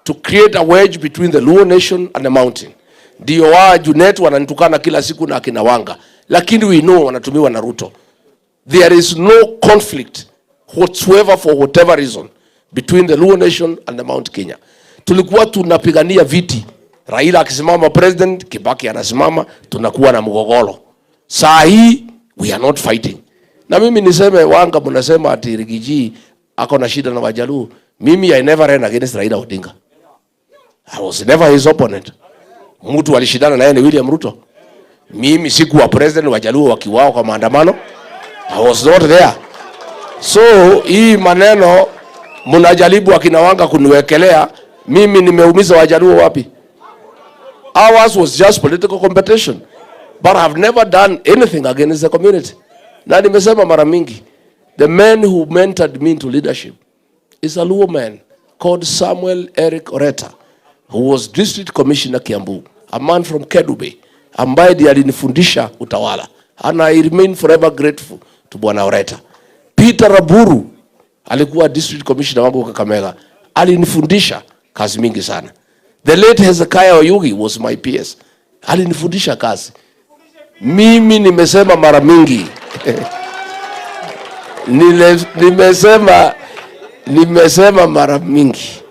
to create a wedge between the Luo nation and the mountain. Ndio wa Junet wananitukana kila siku na akina Wanga, lakini we know wanatumiwa na Ruto. There is no conflict whatsoever for whatever reason between the Luo nation and the Mount Kenya. Tulikuwa tunapigania viti. Raila akisimama president, Kibaki anasimama, tunakuwa na mgogoro. Saa hii we are not fighting. Na mimi niseme Wanga mnasema ati Rigiji ako na shida na Wajaluo. Mimi I never ran against Raila Odinga. I was never his opponent. Mtu alishindana naye ni William Ruto. Mimi sikuwa president, Wajaluo wakiwao kwa maandamano. I was not there. So hii maneno mnajaribu akina Wanga kuniwekelea, mimi nimeumiza Wajaluo wapi? Ours was just political competition. But I have never done anything against the community. Na nimesema mara mingi, the man who mentored me into leadership is a Luo man called Samuel Eric Oreta, who was district commissioner Kiambu, a man from Kedube, ambaye ndiye alinifundisha utawala. And I remain forever grateful to Bwana Oreta. Peter Raburu alikuwa district commissioner wangu Kakamega, alinifundisha kazi mingi sana. The late Hezekiah Oyugi was my PS. Alinifundisha kazi. Mimi nimesema mara mingi. nimesema mara mingi.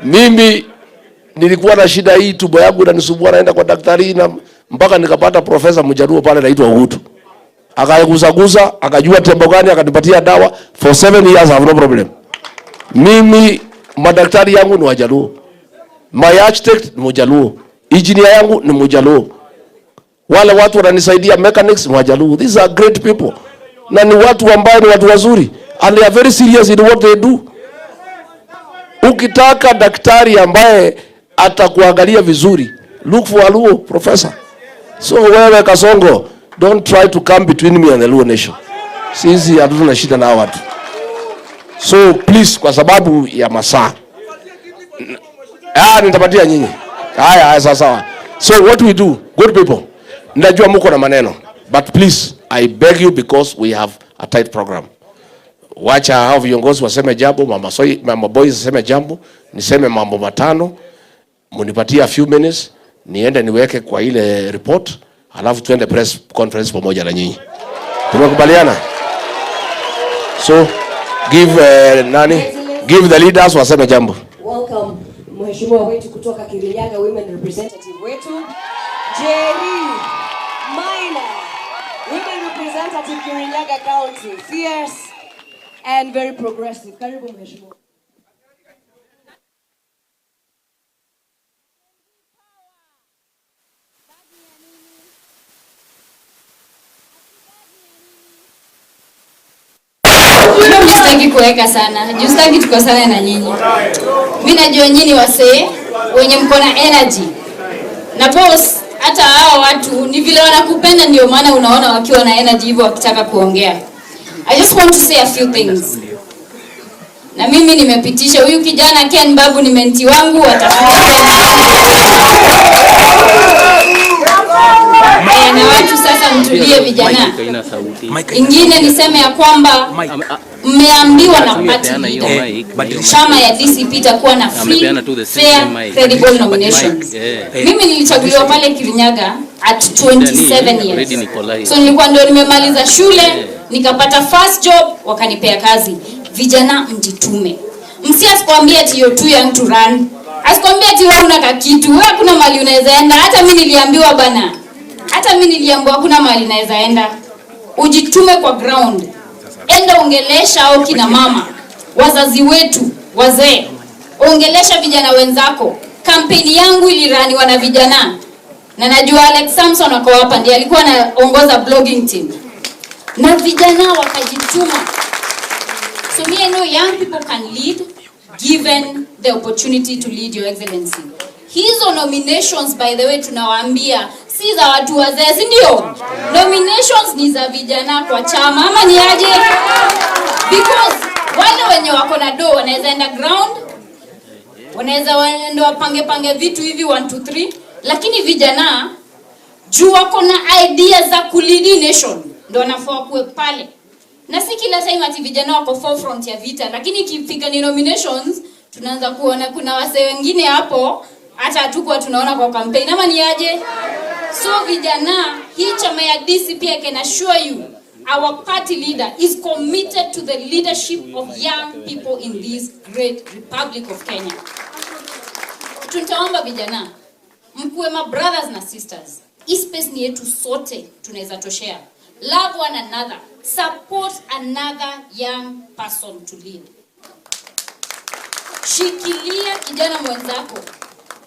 Mimi nilikuwa na shida hii, tumbo yangu inanisumbua, naenda kwa daktari na mpaka nikapata profesa Mjaruo pale anaitwa Uhutu. Akagusagusa, akajua tembo gani, akanipatia dawa. For 7 years I have no problem. Mimi madaktari yangu ni Wajaluo. My architect ni Mjaluo. Engineer yangu ni Mjaluo. Wale watu wananisaidia mechanics ni Wajaluo. These are great people. Na ni watu ambao ni watu wazuri. And they are very serious in what they do. Ukitaka daktari ambaye atakuangalia vizuri, look for a Luo professor. So wewe Kasongo, don't try to come between me and the Luo nation. Sisi hatuna shida na watu. So please, kwa sababu ya masaa. Nitapatia nyinyi. Haya sawa. So what we do, good people, najua mko na maneno, but please, I beg you because we have a tight program. Wacha hao viongozi waseme jambo, mama boys waseme jambo, niseme mambo matano, munipatie a few minutes, niende niweke kwa ile report, alafu tuende press conference pamoja na nyinyi. Tumekubaliana? So give give the leaders waseme jambo. Welcome mheshimiwa wetu kutoka Kirinyaga, women representative wetu Jerry Maina, women representative Kirinyaga County, fierce and very progressive. Karibu mheshimiwa. Sitaki kuweka sana. Sitaki tukosane na nyinyi. Mimi najua nyinyi wasee wenye mko na energy. Na boss, hata hao watu ni vile wanakupenda ndio maana unaona wakiwa na energy hivyo wakitaka kuongea. I just want to say a few things. Na mimi nimepitisha huyu kijana Ken Babu ni menti wangu na watu sasa mtulie vijana. Ingine niseme ya kwamba mmeambiwa na party leader chama ya DCP itakuwa na free, fair, credible nominations. Mimi nilichaguliwa pale Kirinyaga at 27 years. So nilikuwa ndio nimemaliza shule, nikapata first job, wakanipea kazi. Vijana mjitume. Msiasikwambie ati you're too young to run. Asikwambie ati wewe una kitu, wewe kuna mali unaweza enda. Hata mimi niliambiwa bana. Hata mimi niliambiwa kuna mali naweza enda. Ujitume kwa ground. Enda ongelesha au kina mama, wazazi wetu, wazee. Ongelesha vijana wenzako. Kampeni yangu iliraniwa na vijana. Na najua Alex Samson wako hapa ndiye alikuwa anaongoza blogging team. Na vijana wakajituma. So me I know young people can lead given the opportunity to lead, Your Excellency. Hizo nominations by the way tunawaambia si za watu wazee, si ndio? Nominations ni za vijana kwa chama ama ni aje? Because wale wenye wako na do wanaweza enda ground, wanaweza waende wapange vitu hivi 1 2 3, lakini vijana juu wako na idea za kulidi nation ndio wanafaa kuwe pale. Na si kila time ati vijana wako forefront ya vita, lakini ikifika ni nominations tunaanza kuona kuna wase wengine hapo hata hatukuwa tunaona kwa campaign ama ni aje? So vijana, hii chama ya DCP I can assure you our party leader is committed to the leadership of young people in this great Republic of Kenya. Tutaomba vijana mkuwe ma brothers na sisters. Hii space ni yetu sote, tunaweza toshea. Love one another, support another young person to lead. Shikilia kijana mwenzako.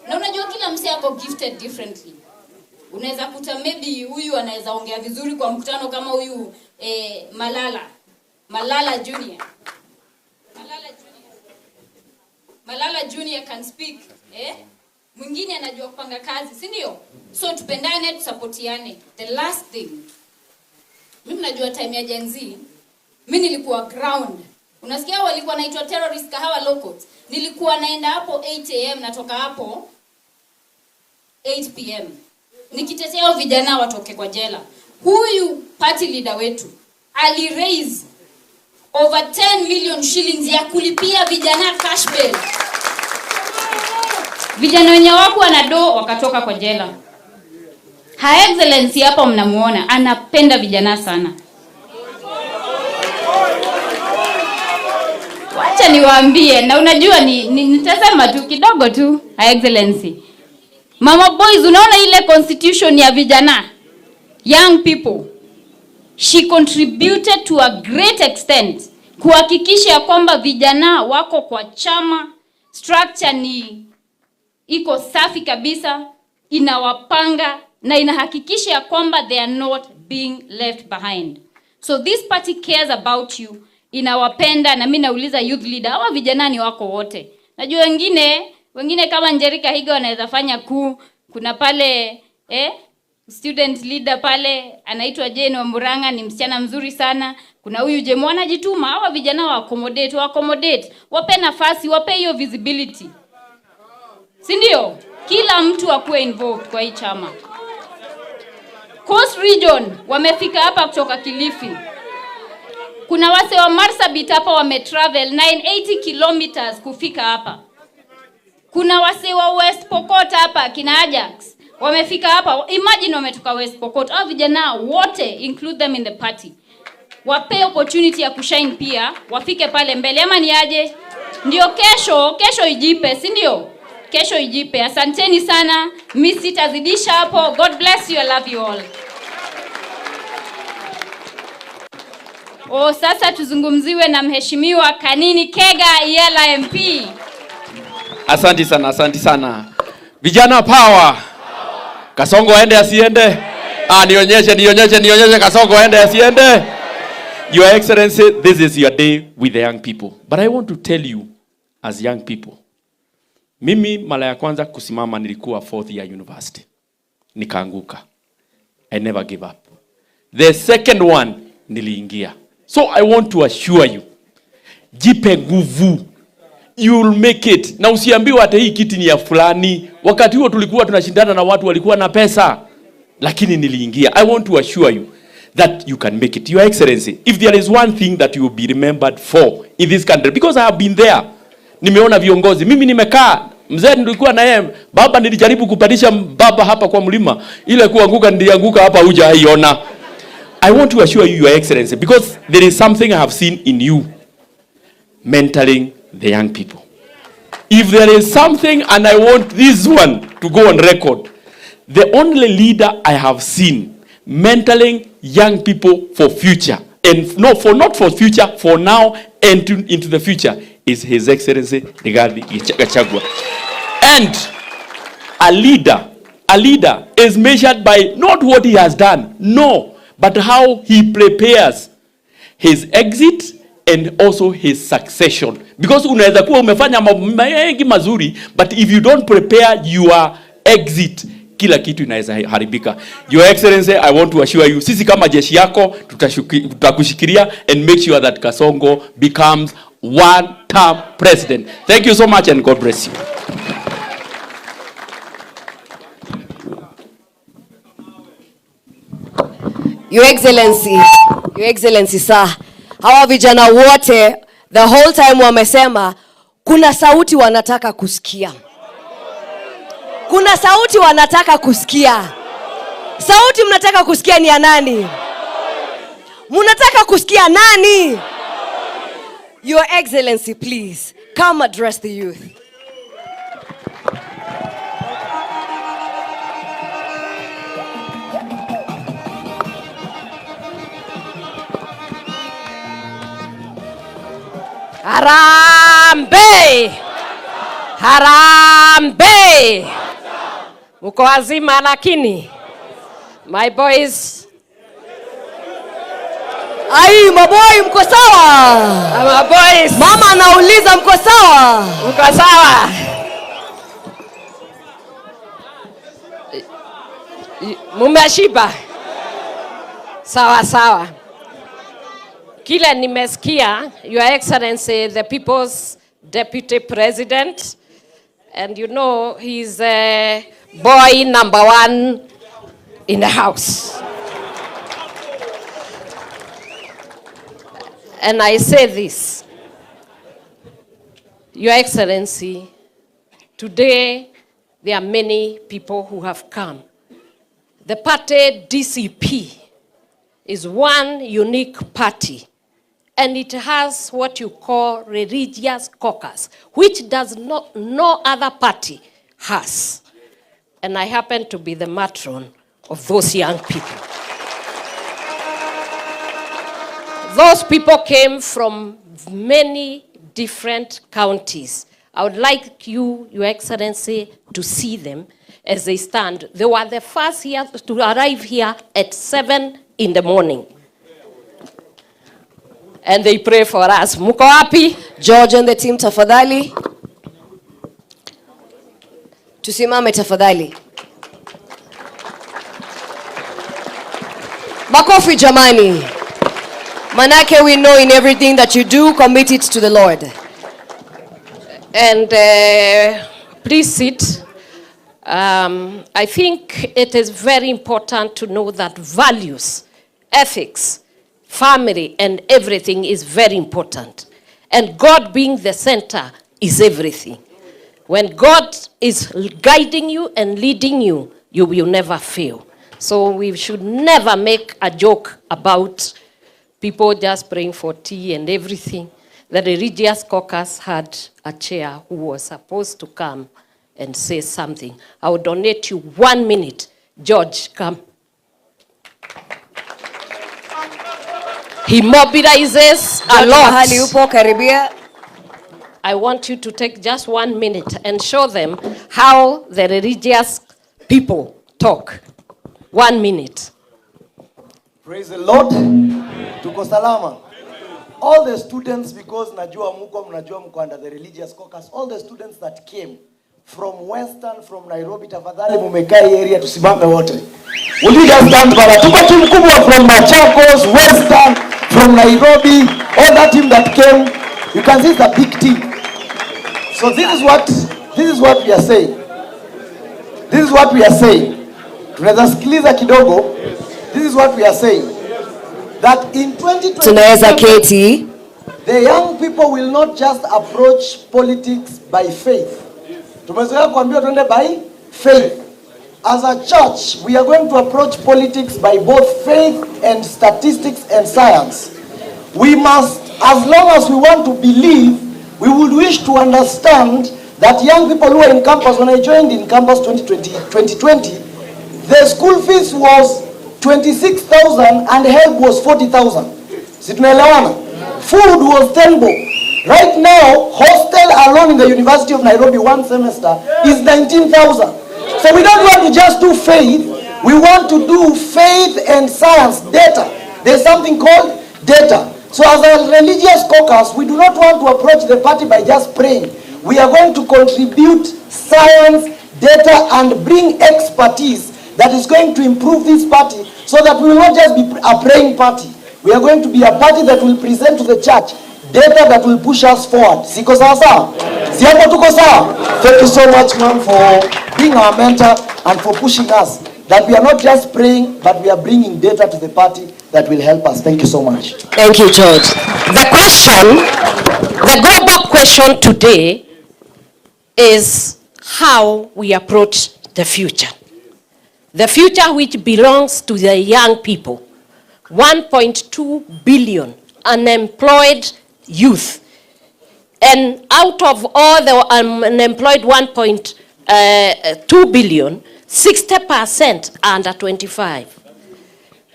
Na unajua kila msee ako gifted differently. Unaweza kuta maybe huyu anaweza ongea vizuri kwa mkutano kama huyu Malala Junior. Malala Junior can speak, mwingine anajua kupanga kazi, si ndio? So tupendane, tusapotiane. The last thing, mimi najua time ya Gen Z, mimi nilikuwa ground. Unasikia walikuwa naitwa terrorist kahawa locals. Nilikuwa naenda hapo 8 am natoka hapo 8 pm. Nikitetea vijana watoke kwa jela. Huyu party leader wetu ali raise over 10 million shillings ya kulipia vijana cash bail. Vijana wenye wako wanado wakatoka kwa jela. Her Excellency hapa mnamuona anapenda vijana sana. Wacha niwaambie, na unajua nitasema tu kidogo tu, Her Excellency. Mama boys, unaona ile constitution ya vijana, young people, she contributed to a great extent kuhakikisha kwamba vijana wako kwa chama, structure ni iko safi kabisa, inawapanga na inahakikisha kwamba they are not being left behind. So this party cares about you, inawapenda. Na mimi nauliza youth leader, hawa vijana ni wako wote. Najua wengine kama Njerika Higa wanaweza fanya kuna pale student leader pale anaitwa Jane Wamburanga, ni msichana mzuri sana. Kuna huyu Jemo anajituma. Hawa vijana wa accommodate, wape nafasi, wape hiyo visibility. Si ndio? Kila mtu akuwe involved kwa hii chama. Coast Region wamefika hapa kutoka Kilifi. Kuna wase wa Marsabit hapa wametravel 980 kilometers kufika hapa. Kuna wase wa West Pokot hapa kina Ajax wamefika hapa. Imagine wametoka West Pokot. Hao vijana wote, include them in the party. Wape opportunity ya kushine pia, wafike pale mbele ama ni aje? Ndio kesho ijipe, si ndio? Kesho ijipe. Asanteni sana. Mimi sitazidisha hapo. God bless you. I love you all. Sasa tuzungumziwe na mheshimiwa Kanini Kega Yela MP. Asante sana. Vijana power. Kasongo aende asiende? Nionyeshe Kasongo aende asiende? Your Excellency, this is your day with the young people. But I want to tell you as young people. Mimi mara ya kwanza kusimama nilikuwa 4th year university. Nikaanguka. I never gave up. The second one niliingia. So I want to assure you, jipe nguvu, you will make it. Na usiambiwe hata hii kiti ni ya fulani. Wakati huo tulikuwa tunashindana na watu walikuwa na pesa, lakini niliingia. I want to assure you that you can make it. Your Excellency, if there is one thing that you will be remembered for in this country, because I have been there, nimeona viongozi. Mimi nimekaa, mzee nilikuwa na yeye, baba nilijaribu kupandisha baba hapa kwa mlima, ile kuanguka nilianguka hapa hujaiona. I want to assure you, Your Excellency, because there is something I have seen in you, mentoring the young people. If there is something, and I want this one to go on record, the only leader I have seen mentoring young people for future, and not for future, for now and into the future, is His Excellency Rigathi Gachagua. And a leader is measured by not what he has done, no, but how he prepares his exit and also his succession. Because unaweza kuwa umefanya mambo mengi mazuri, but if you don't prepare your exit, kila kitu inaweza haribika. Your Excellency, I want to assure you, sisi kama jeshi yako tutakushikilia and make sure that Kasongo becomes one-term president. Thank you so much and God bless you. Your Excellency sir, hawa vijana wote the whole time wamesema kuna sauti wanataka kusikia. Kuna sauti wanataka kusikia. Sauti mnataka kusikia ni ya nani? Mnataka kusikia nani? Your Excellency, please come address the youth. Harambe! Harambe! Mko wazima lakini? My boys. Ai, maboy mko sawa? My boys. Mama anauliza mko sawa? Mko sawa? Mumeshiba? Sawa sawa. Kile nimesikia, Your Excellency, the People's Deputy President, and you know he's boy number 1 in the house. And I say this, Your Excellency, today there are many people who have come. The party DCP is one unique party, and it has what you call religious caucus, which does not no other party has. And I happen to be the matron of those young people. Those people came from many different counties. I would like you, Your Excellency, to see them as they stand. They were the first here to arrive here at 7 in the morning. And they pray for us. Muko wapi? George and the team, tafadhali. Tusimame tafadhali. Makofi jamani. Manake, we know in everything that you do, commit it to the Lord. And please sit. I think it is very important to know that values, ethics, family, and everything is very important. And God being the center is everything. When God is guiding you and leading you, you will never fail. So we should never make a joke about people just praying for tea and everything. The religious caucus had a chair who was supposed to come and say something. I will donate you 1 minute. George, come. He mobilizes a lot. Mahali upo karibia. I want you to take just 1 minute and show them how the religious people talk. 1 minute. Praise the Lord. Tuko salama. All the students, because najua mko under the religious caucus, all the students that came from Western, from Nairobi, tafadhali mumekai area, tusimame wote. Will you just stand para? Tuko timu kubwa from Machakos, Western, from Nairobi, all that team that came. You can see it's a big team. So this is what we are saying. This is what we are saying. Tunaweza sikiliza kidogo. This is what we are saying. That in 2020, the young people will not just approach politics by faith. Tumezoea kuambiwa tuende by faith. As a church, we are going to approach politics by both faith and statistics and science. We must, as long as we want to believe, we would wish to understand that young people who are in campus, when I joined in campus 2020, the school fees was 26,000 and help was 40,000. Si tunaelewana? Food was 10 bob. Right now, hostel alone in the University of Nairobi 1 semester is 19,000. So we don't want to just do faith. We want to do faith and science, data. There's something called data. So as a religious caucus, we do not want to approach the party by just praying. We are going to contribute science, data, and bring expertise that is going to improve this party so that we will not just be a praying party. We are going to be a party that will present to the church data that will push us forward. Siko sawa sawa? Siapo tuko sawa? Thank you so much, ma'am, for being our mentor and for pushing us. That we are not just praying, but we are bringing data to the party that will help us. Thank you so much. Thank you, George. The global question today is how we approach the future. The future which belongs to the young people. 1.2 billion unemployed youth. And out of all the unemployed 1.2 billion, 60% are under 25.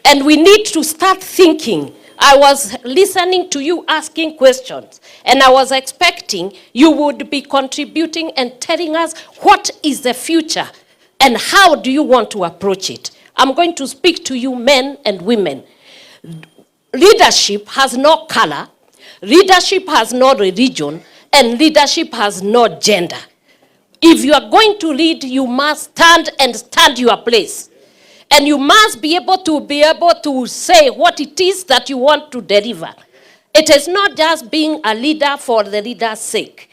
And we need to start thinking. I was listening to you asking questions, and I was expecting you would be contributing and telling us what is the future and how do you want to approach it. I'm going to speak to you, men and women. Leadership has no color, leadership has no religion, and leadership has no gender. If you are going to lead, you must stand your place. And you must be able to say what it is that you want to deliver. It is not just being a leader for the leader's sake.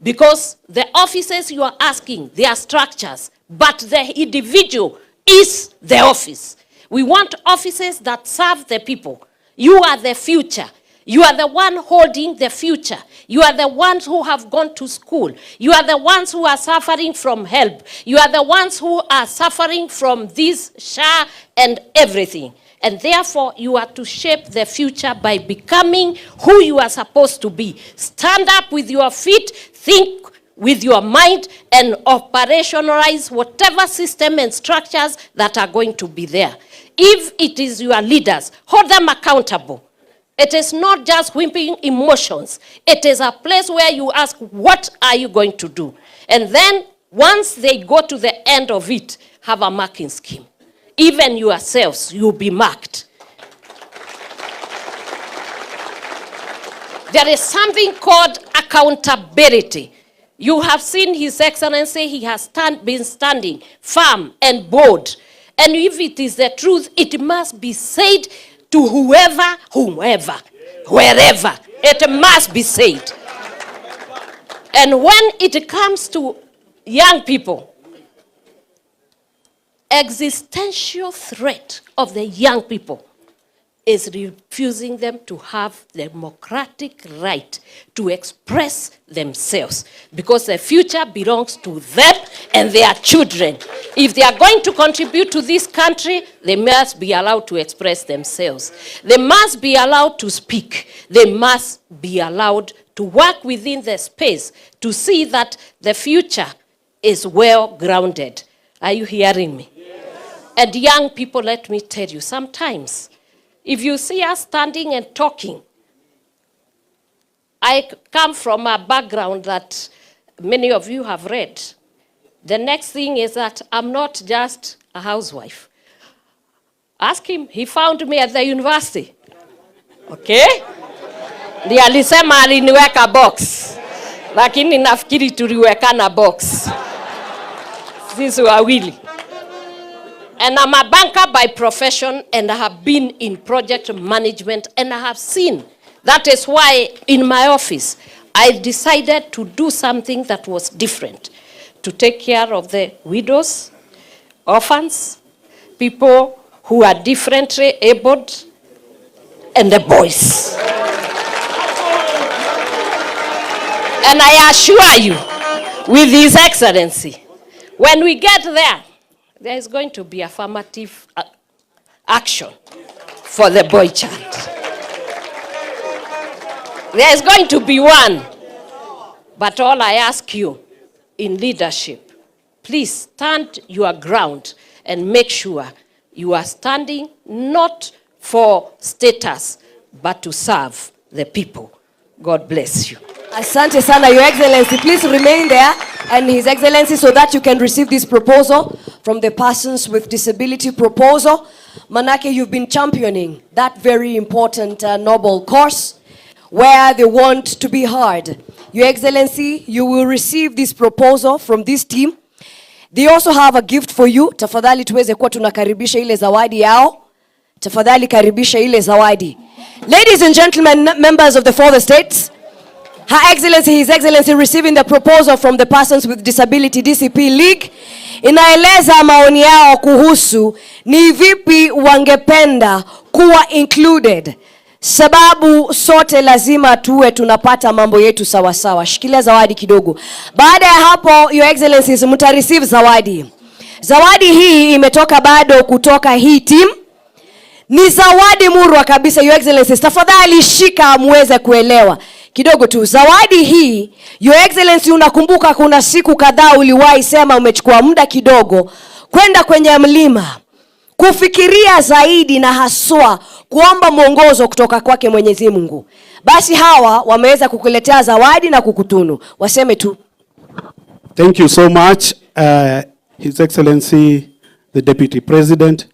Because the offices you are asking, they are structures, but the individual is the office. We want offices that serve the people. You are the future. You are the one holding the future. You are the ones who have gone to school. You are the ones who are suffering from help. You are the ones who are suffering from this SHA and everything. And therefore, you are to shape the future by becoming who you are supposed to be. Stand up with your feet, think with your mind, and operationalize whatever system and structures that are going to be there. If it is your leaders, hold them accountable. It is not just whipping emotions. It is a place where you ask, what are you going to do? And then, once they go to the end of it, have a marking scheme. Even yourselves, you'll be marked. There is something called accountability. You have seen His Excellency, he has been standing firm and bold. And if it is the truth, it must be said to whoever, wherever. It must be said. And when it comes to young people, existential threat of the young people is refusing them to have the democratic right to express themselves, because the future belongs to them and their children. If they are going to contribute to this country, they must be allowed to express themselves. They must be allowed to speak. They must be allowed to work within the space to see that the future is well grounded. Are you hearing me? Yes. And young people, let me tell you, sometimes if you see us standing and talking, I come from a background that many of you have read. The next thing is that I'm not just a housewife. Ask him, he found me at the university. Okay? Ndiye alisema aliniweka box. Lakini nafikiri tuliwekana box. Sisi wawili. And I'm a banker by profession, and I have been in project management, and I have seen. That is why in my office, I decided to do something that was different. To take care of the widows, orphans, people who are differently abled, and the boys. And I assure you, with His Excellency, when we get there, there is going to be affirmative action for the boy child. There is going to be one. But all I ask you in leadership, please stand your ground and make sure you are standing not for status, but to serve the people. God bless you. Asante sana, Your Excellency. Please remain there, and His Excellency, so that you can receive this proposal. from the persons with disability proposal. Manake, you've been championing that very important noble cause where they want to be heard. Your Excellency, you will receive this proposal from this team. They also have a gift for you. Tafadhali tuweze kuwa tunakaribisha ile zawadi yao. Tafadhali karibisha ile zawadi. Ladies and gentlemen, members of the 4 states, Her Excellency, His Excellency receiving the proposal from the Persons with Disability DCP League. Inaeleza maoni yao kuhusu ni vipi wangependa kuwa included. Sababu sote lazima tuwe tunapata mambo yetu sawa sawa. Shikilia zawadi kidogo. Baada ya hapo, Your Excellencies, mtareceive zawadi. Zawadi hii imetoka bado kutoka hii team. Ni zawadi murwa kabisa, Your Excellencies. Tafadhali shika muweze kuelewa. Kidogo tu. Zawadi hii, Your Excellency, unakumbuka kuna siku kadhaa uliwahi sema umechukua muda kidogo kwenda kwenye mlima kufikiria zaidi na haswa kuomba mwongozo kutoka kwake Mwenyezi Mungu. Basi hawa wameweza kukuletea zawadi na kukutunu. Waseme tu. Thank you so much, His Excellency the Deputy President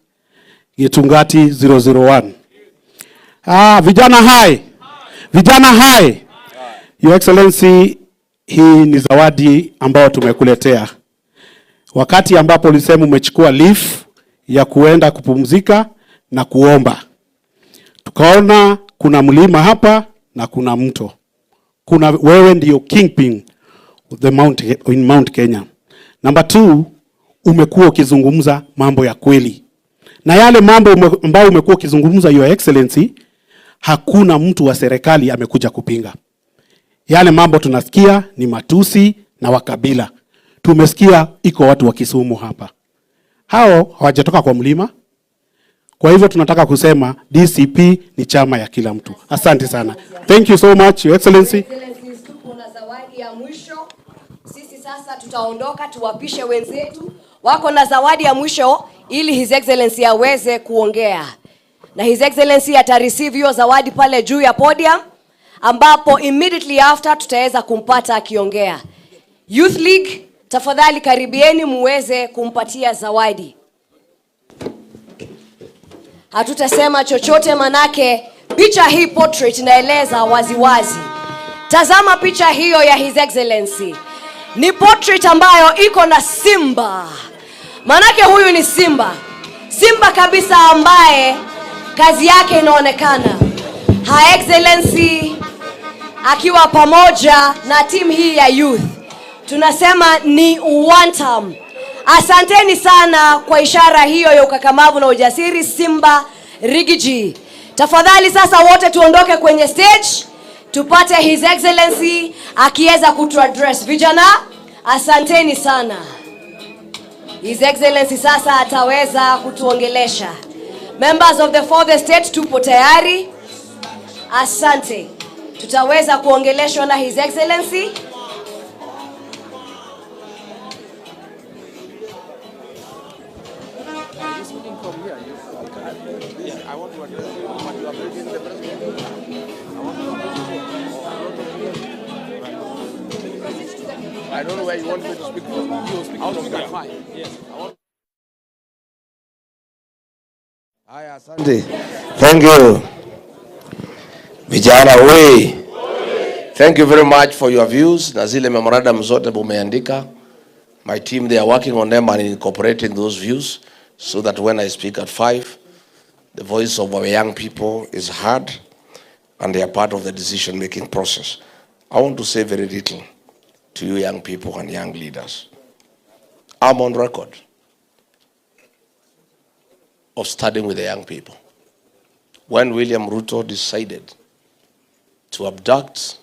Gitungati 001. Vijana hai. Vijana hai. Your Excellency, hii ni zawadi ambayo tumekuletea. Wakati ambapo ulisema umechukua leave ya kuenda kupumzika na kuomba. Tukaona kuna mlima hapa na kuna mto. Wewe ndio kingpin in Mount Kenya. Number 2, umekuwa ukizungumza mambo ya kweli. Na yale mambo ambayo umekuwa ukizungumza, Your Excellency, hakuna mtu wa serikali amekuja kupinga. Yale mambo tunasikia ni matusi na wakabila. Tumesikia iko watu wa Kisumu hapa. Hao hawajatoka kwa mlima. Kwa hivyo tunataka kusema DCP ni chama ya kila mtu. Asante sana. Thank you so much, Your Excellency. Tuko na zawadi ya mwisho. Sisi sasa tutaondoka tuwapishe wenzetu. Wako na zawadi ya mwisho ili His Excellency aweze kuongea. Na His Excellency atareceive hiyo zawadi pale juu ya podium, ambapo immediately after tutaweza kumpata akiongea. Youth League, tafadhali karibieni muweze kumpatia zawadi. Hatutasema chochote manake picha hii portrait inaeleza waziwazi. Tazama picha hiyo ya His Excellency. Ni portrait ambayo iko na simba. Manake huyu ni simba. Simba kabisa ambaye kazi yake inaonekana. Her Excellency akiwa pamoja na team hii ya youth. Tunasema ni one time. Asanteni sana kwa ishara hiyo ya ukakamavu na ujasiri, Simba Rigiji. Tafadhali sasa wote tuondoke kwenye stage. Tupate His Excellency akiweza kutuaddress. Vijana, asanteni sana. His Excellency sasa ataweza kutuongelesha. Members of the 4th state, tupo tayari. Asante. Tutaweza kuongeleshwa na His Excellency. I don't know where you want me to speak from. You speak from that fine. Yes. Haya, asante. Thank you. Vijana we. Thank you very much for your views. Na zile memorandum zote umeandika. My team, they are working on them and incorporating those views so that when I speak at 5, the voice of our young people is heard and they are part of the decision-making process. I want to say very little to you young people and young leaders. I'm on record of studying with the young people. When William Ruto decided to abduct,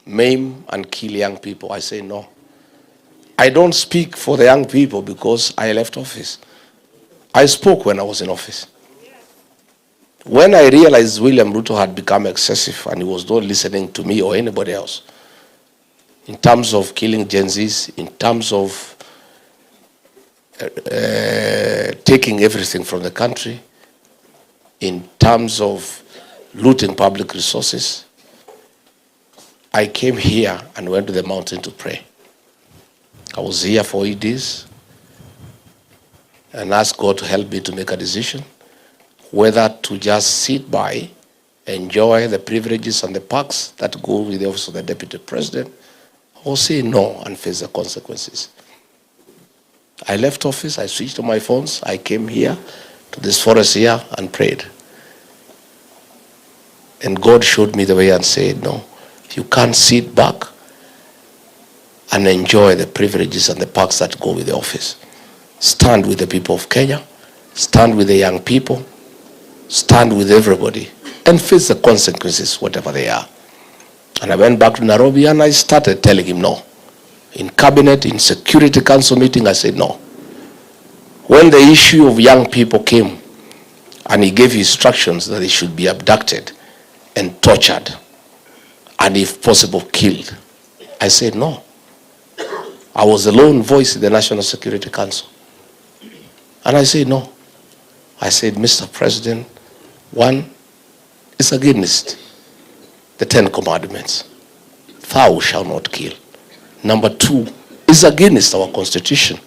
maim, and kill young people, I say no. I don't speak for the young people because I left office. I spoke when I was in office. When I realized William Ruto had become excessive and he was not listening to me or anybody else, in terms of killing Gen Zs, in terms of taking everything from the country, in terms of looting public resources, I came here and went to the mountain to pray. I was here for 8 days. and ask God to help me to make a decision whether to just sit by, enjoy the privileges and the perks that go with the office of the Deputy President, or say no and face the consequences. I left office, I switched on my phones, I came here to this forest here and prayed. And God showed me the way and said, no, you can't sit back and enjoy the privileges and the perks that go with the office. Stand with the people of Kenya, stand with the young people, stand with everybody, and face the consequences, whatever they are. And I went back to Nairobi and I started telling him no. In cabinet, in Security Council meeting, I said no. When the issue of young people came, and he gave instructions that they should be abducted and tortured, and if possible, killed, I said no. I was the lone voice in the National Security Council. And I said no. I said, Mr. President, one is against the 10 Commandments. Thou shalt not kill. Number 2 is against our Constitution.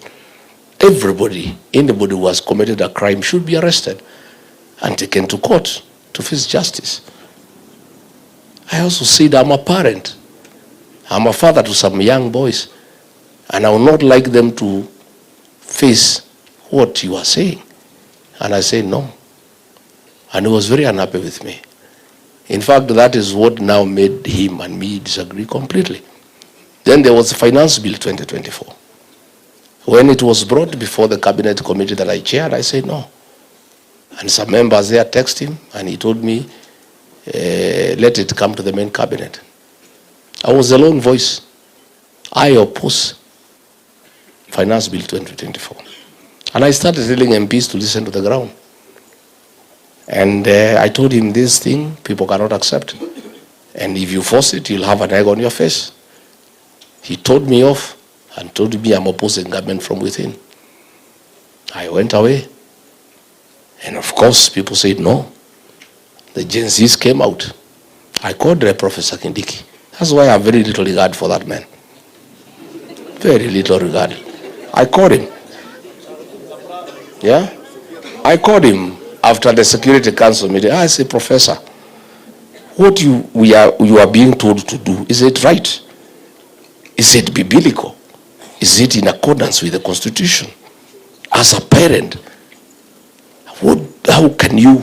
Everybody, anybody who has committed a crime should be arrested and taken to court to face justice. I also said I'm a parent. I'm a father to some young boys. And I would not like them to face what you are saying. And I said no. And he was very unhappy with me. In fact, that is what now made him and me disagree completely. Then there was the Finance Bill 2024. When it was brought before the cabinet committee that I chaired, I said no. And some members there texted him, and he told me, let it come to the main cabinet. I was the lone voice. I oppose Finance Bill 2024. And I started telling MPs to listen to the ground. And I told him this thing, people cannot accept. And if you force it, you'll have an egg on your face. He told me off and told me I'm opposing government from within. I went away. And of course, people said no. The Gen Zs came out. I called Professor Kindiki. That's why I have very little regard for that man. Very little regard. I called him. Yeah? I called him after the Security Council meeting. I said, Professor, what you are being told to do, is it right? Is it biblical? Is it in accordance with the Constitution? As a parent, how can you?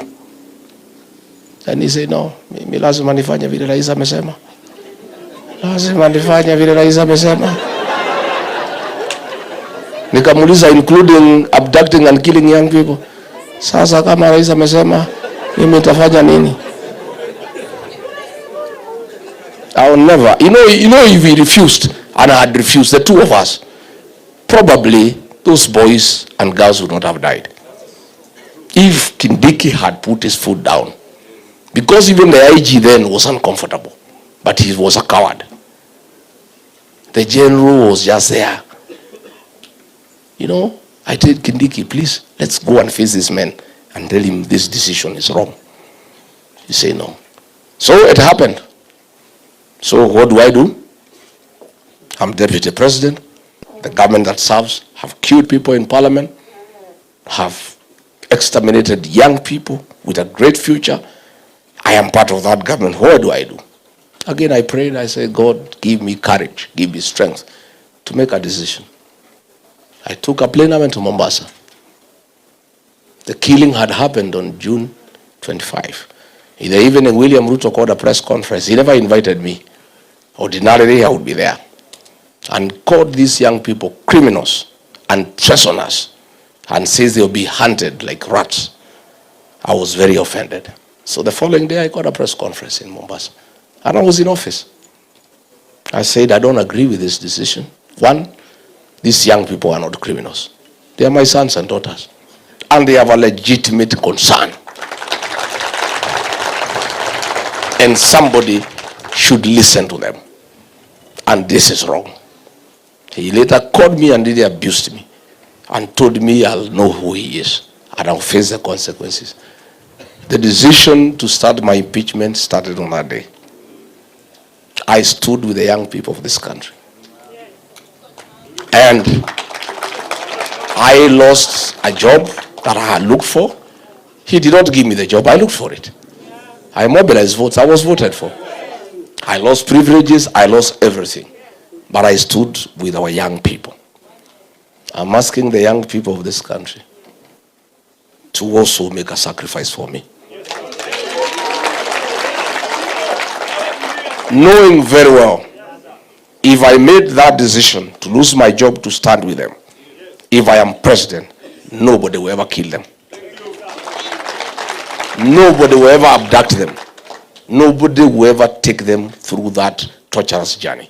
And he said, no, mimi lazima nifanye vile rais amesema. Lazima nifanye vile rais amesema. Nikamuuliza, including abducting and killing young people. Sasa kama rais amesema, mimi nitafanya nini? I will never. You know, if he refused, and I had refused, the two of us, probably those boys and girls would not have died. If Kindiki had put his foot down. Because even the IG then was uncomfortable. But he was a coward. The general was just there. You know, I told Kindiki, please, let's go and face this man and tell him this decision is wrong. He said no. So it happened. So what do? I'm Deputy President. The government that serves have killed people in Parliament, have exterminated young people with a great future. I am part of that government. What do? Again, I prayed. I said, God, give me courage, give me strength to make a decision. I took a plane and went to Mombasa. The killing had happened on June 25. In the evening, William Ruto called a press conference. He never invited me. Ordinarily, I would be there. And called these young people criminals and treasoners and says they'll be hunted like rats. I was very offended. So the following day, I called a press conference in Mombasa. And I was in office. I said, I don't agree with this decision. One, these young people are not criminals. They are my sons and daughters. And they have a legitimate concern. And somebody should listen to them. And this is wrong. He later called me and really abused me. And told me I'll know who he is. And I'll face the consequences. The decision to start my impeachment started on that day. I stood with the young people of this country. And I lost a job that I had looked for. He did not give me the job. I looked for it. I mobilized votes. I was voted for. I lost privileges. I lost everything. But I stood with our young people. I'm asking the young people of this country to also make a sacrifice for me. Knowing very well, if I made that decision to lose my job to stand with them, if I am president, nobody will ever kill them. Nobody will ever abduct them. Nobody will ever take them through that torturous journey.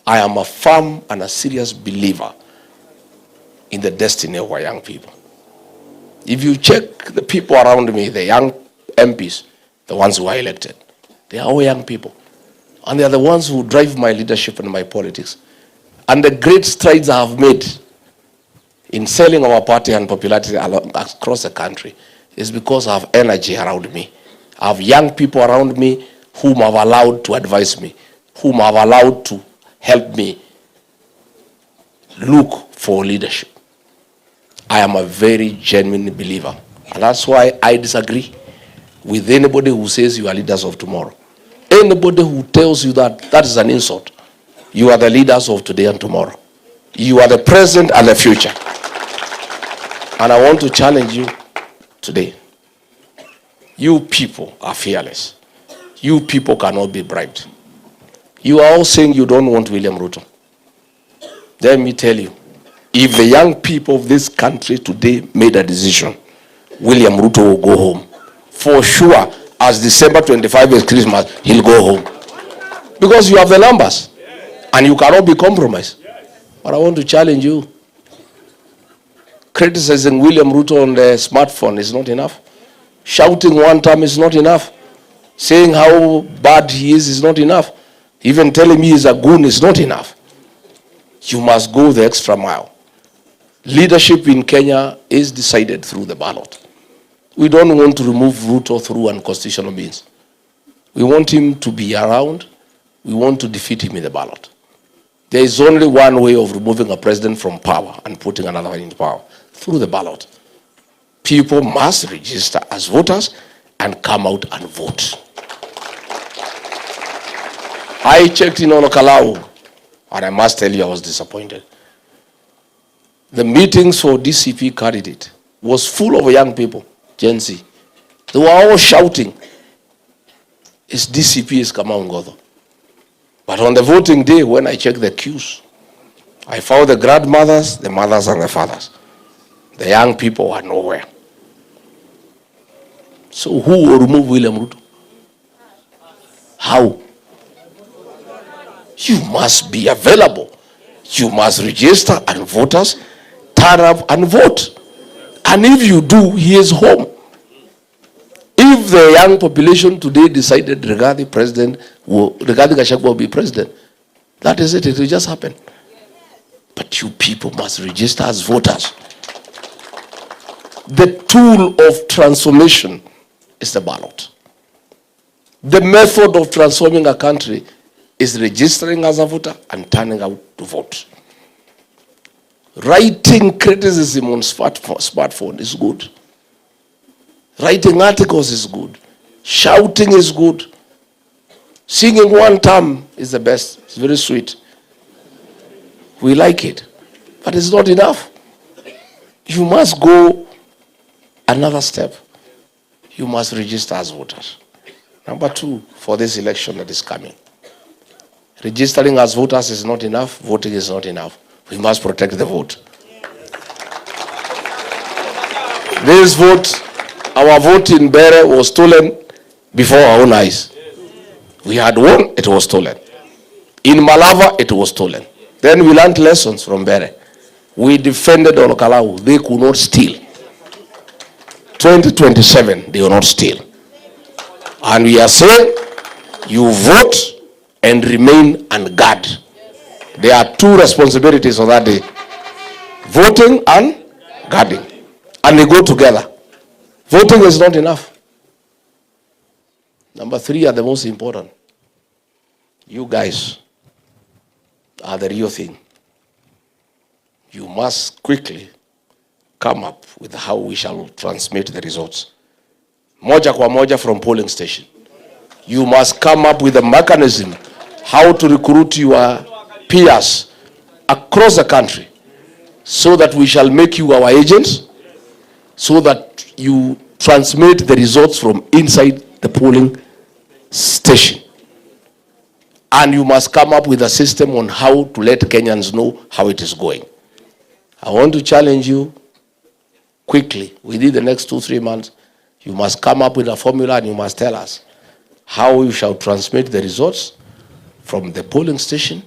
I am a firm and a serious believer in the destiny of our young people. If you check the people around me, the young MPs, the ones who are elected, they are all young people. And they are the ones who drive my leadership and my politics. And the great strides I have made in selling our party and popularity across the country is because I have energy around me. I have young people around me whom I've allowed to advise me, whom I've allowed to help me look for leadership. I am a very genuine believer. And that's why I disagree with anybody who says you are leaders of tomorrow. Anybody who tells you that, that is an insult. You are the leaders of today and tomorrow. You are the present and the future. And I want to challenge you today. You people are fearless. You people cannot be bribed. You are all saying you don't want William Ruto. Let me tell you, if the young people of this country today made a decision, William Ruto will go home. For sure, as December 25 is Christmas, he'll go home. Because you have the numbers. And you cannot be compromised. But I want to challenge you. Criticizing William Ruto on the smartphone is not enough. Shouting one time is not enough. Saying how bad he is not enough. Even telling me he's a goon is not enough. You must go the extra mile. Leadership in Kenya is decided through the ballot. We don't want to remove Ruto through unconstitutional means. We want him to be around. We want to defeat him in the ballot. There is only one way of removing a president from power and putting another one in power, through the ballot. People must register as voters and come out and vote. I checked in Olokalau, and I must tell you I was disappointed. The meetings for DCP candidate was full of young people, Gen Z. They were all shouting, "It's DCP is Kamau Ngodo." But on the voting day, when I checked the queues, I found the grandmothers, the mothers, and the fathers. The young people were nowhere. So who will remove William Ruto? How? You must be available. You must register and voters turn up and vote. And if you do, he is home. If the young population today decided regarding Gachagua will be president, that is it. It will just happen. But you people must register as voters. The tool of transformation is the ballot. The method of transforming a country is registering as a voter and turning out to vote. Writing criticism on smartphone is good. Writing articles is good. Shouting is good. Singing one time is the best. It's very sweet. We like it. But it's not enough. You must go another step. You must register as voters. Number 2, for this election that is coming. Registering as voters is not enough. Voting is not enough. We must protect the vote. This vote, our vote in Bere was stolen before our own eyes. We had won, it was stolen. In Malava, it was stolen. Then we learned lessons from Bere. We defended Olokalau. They could not steal. 2027, they will not steal. And we are saying, you vote and remain and guard. There are 2 responsibilities on that day. Voting and guarding. And they go together. Voting is not enough. Number 3 are the most important. You guys are the real thing. you must quickly come up with how we shall transmit the results. Moja kwa moja from polling station. You must come up with a mechanism how to recruit your peers across the country so that we shall make you our agents, so that you transmit the results from inside the polling station. And you must come up with a system on how to let Kenyans know how it is going. I want to challenge you quickly, within the next 2-3 months, you must come up with a formula and you must tell us how you shall transmit the results from the polling station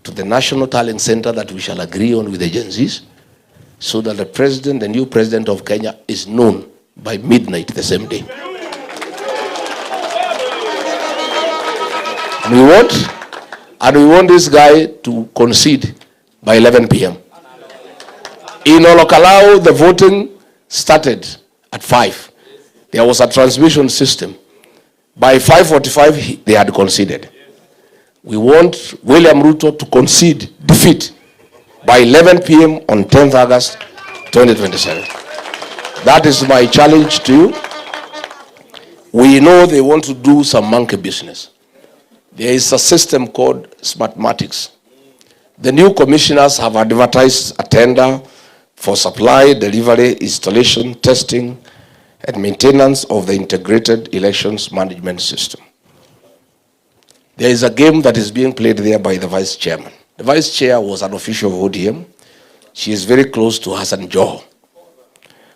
to the national tallying center that we shall agree on with the agencies, so that the president, the new president of Kenya, is known by midnight the same day. And we want this guy to concede by 11 p.m. In Olokalao, the voting started at 5. There was a transmission system. By 5:45, they had conceded. We want William Ruto to concede defeat by 11 p.m. on 10th August 2027. That is my challenge to you. We know they want to do some monkey business. There is a system called Smartmatics. The new commissioners have advertised a tender for supply, delivery, installation, testing, and maintenance of the integrated elections management system. There is a game that is being played there by the vice chairman. The vice chair was an official of ODM. She is very close to Hassan Joho.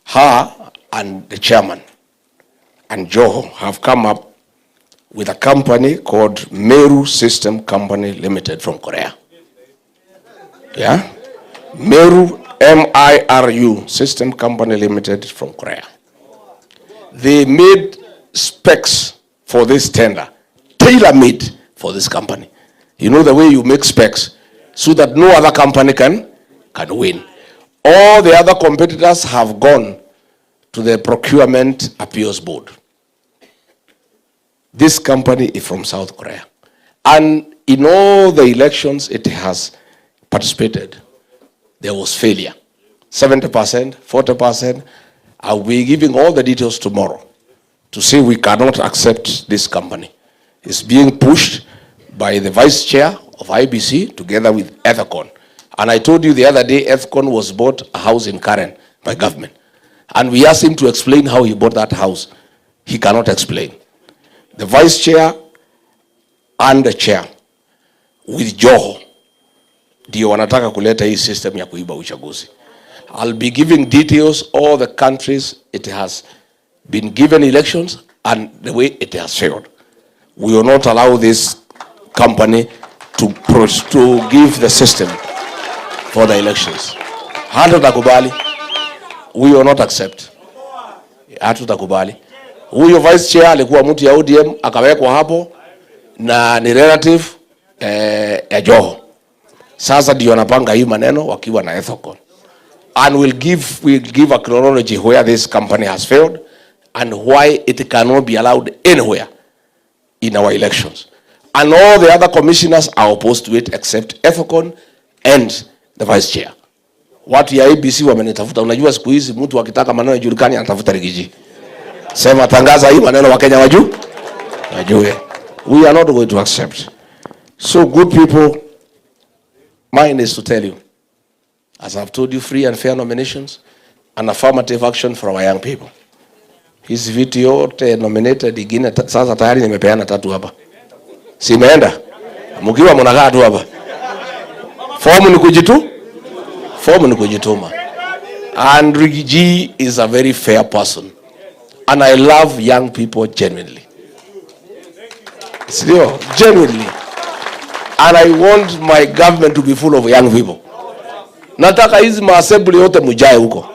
Her and the chairman and Joho have come up with a company called Meru System Company Limited from Korea. Yeah? Meru, M-I-R-U, System Company Limited from Korea. They made specs for this tender, tailor-made for this company. You know the way you make specs so that no other company can win. All the other competitors have gone to the Procurement Appeals Board. This company is from South Korea. And in all the elections it has participated, there was failure. 70%, 40%. I'll be giving all the details tomorrow to say we cannot accept this company. It's being pushed by the vice chair of IBC together with Ethicon. And I told you the other day, Ethicon was bought a house in Karen by government. And we asked him to explain how he bought that house. He cannot explain. The vice chair and the chair with Joho ndio wanataka kuleta hii system ya kuiba uchaguzi. I'll be giving details all the countries it has been given elections and the way it has failed. We will not allow this company to give the system for the elections. Hatutakubali. We will not accept. Hatutakubali. Huyo vice chair alikuwa mtu ya ODM akawekwa hapo na ni relative ya Joho. Sasa ndio wanapanga hii maneno wakiwa na Ethicon. And we'll give a chronology where this company has failed and why it cannot be allowed anywhere in our elections. And all the other commissioners are opposed to it except Ethicon and the vice chair. Watu ya ABC wamenitafuta. Unajua siku hizi mtu akitaka maneno yajulikane anatafuta Rigiji. Sema tangaza hii maneno Wakenya wajue. We are not going to accept. So good people, mine is to tell you, as I've told you, free and fair nominations and affirmative action for our young people. Hizi viti yote nominated ingine sasa tayari nimepeana 3 hapa. Si imeenda? Mkiwa mnakaa tu hapa. Fomu ni kujituma. And Rigiji is a very fair person. And I love young people genuinely. Genuinely. And I want my government to be full of young people. Nataka hizi maassembly yote mujae huko.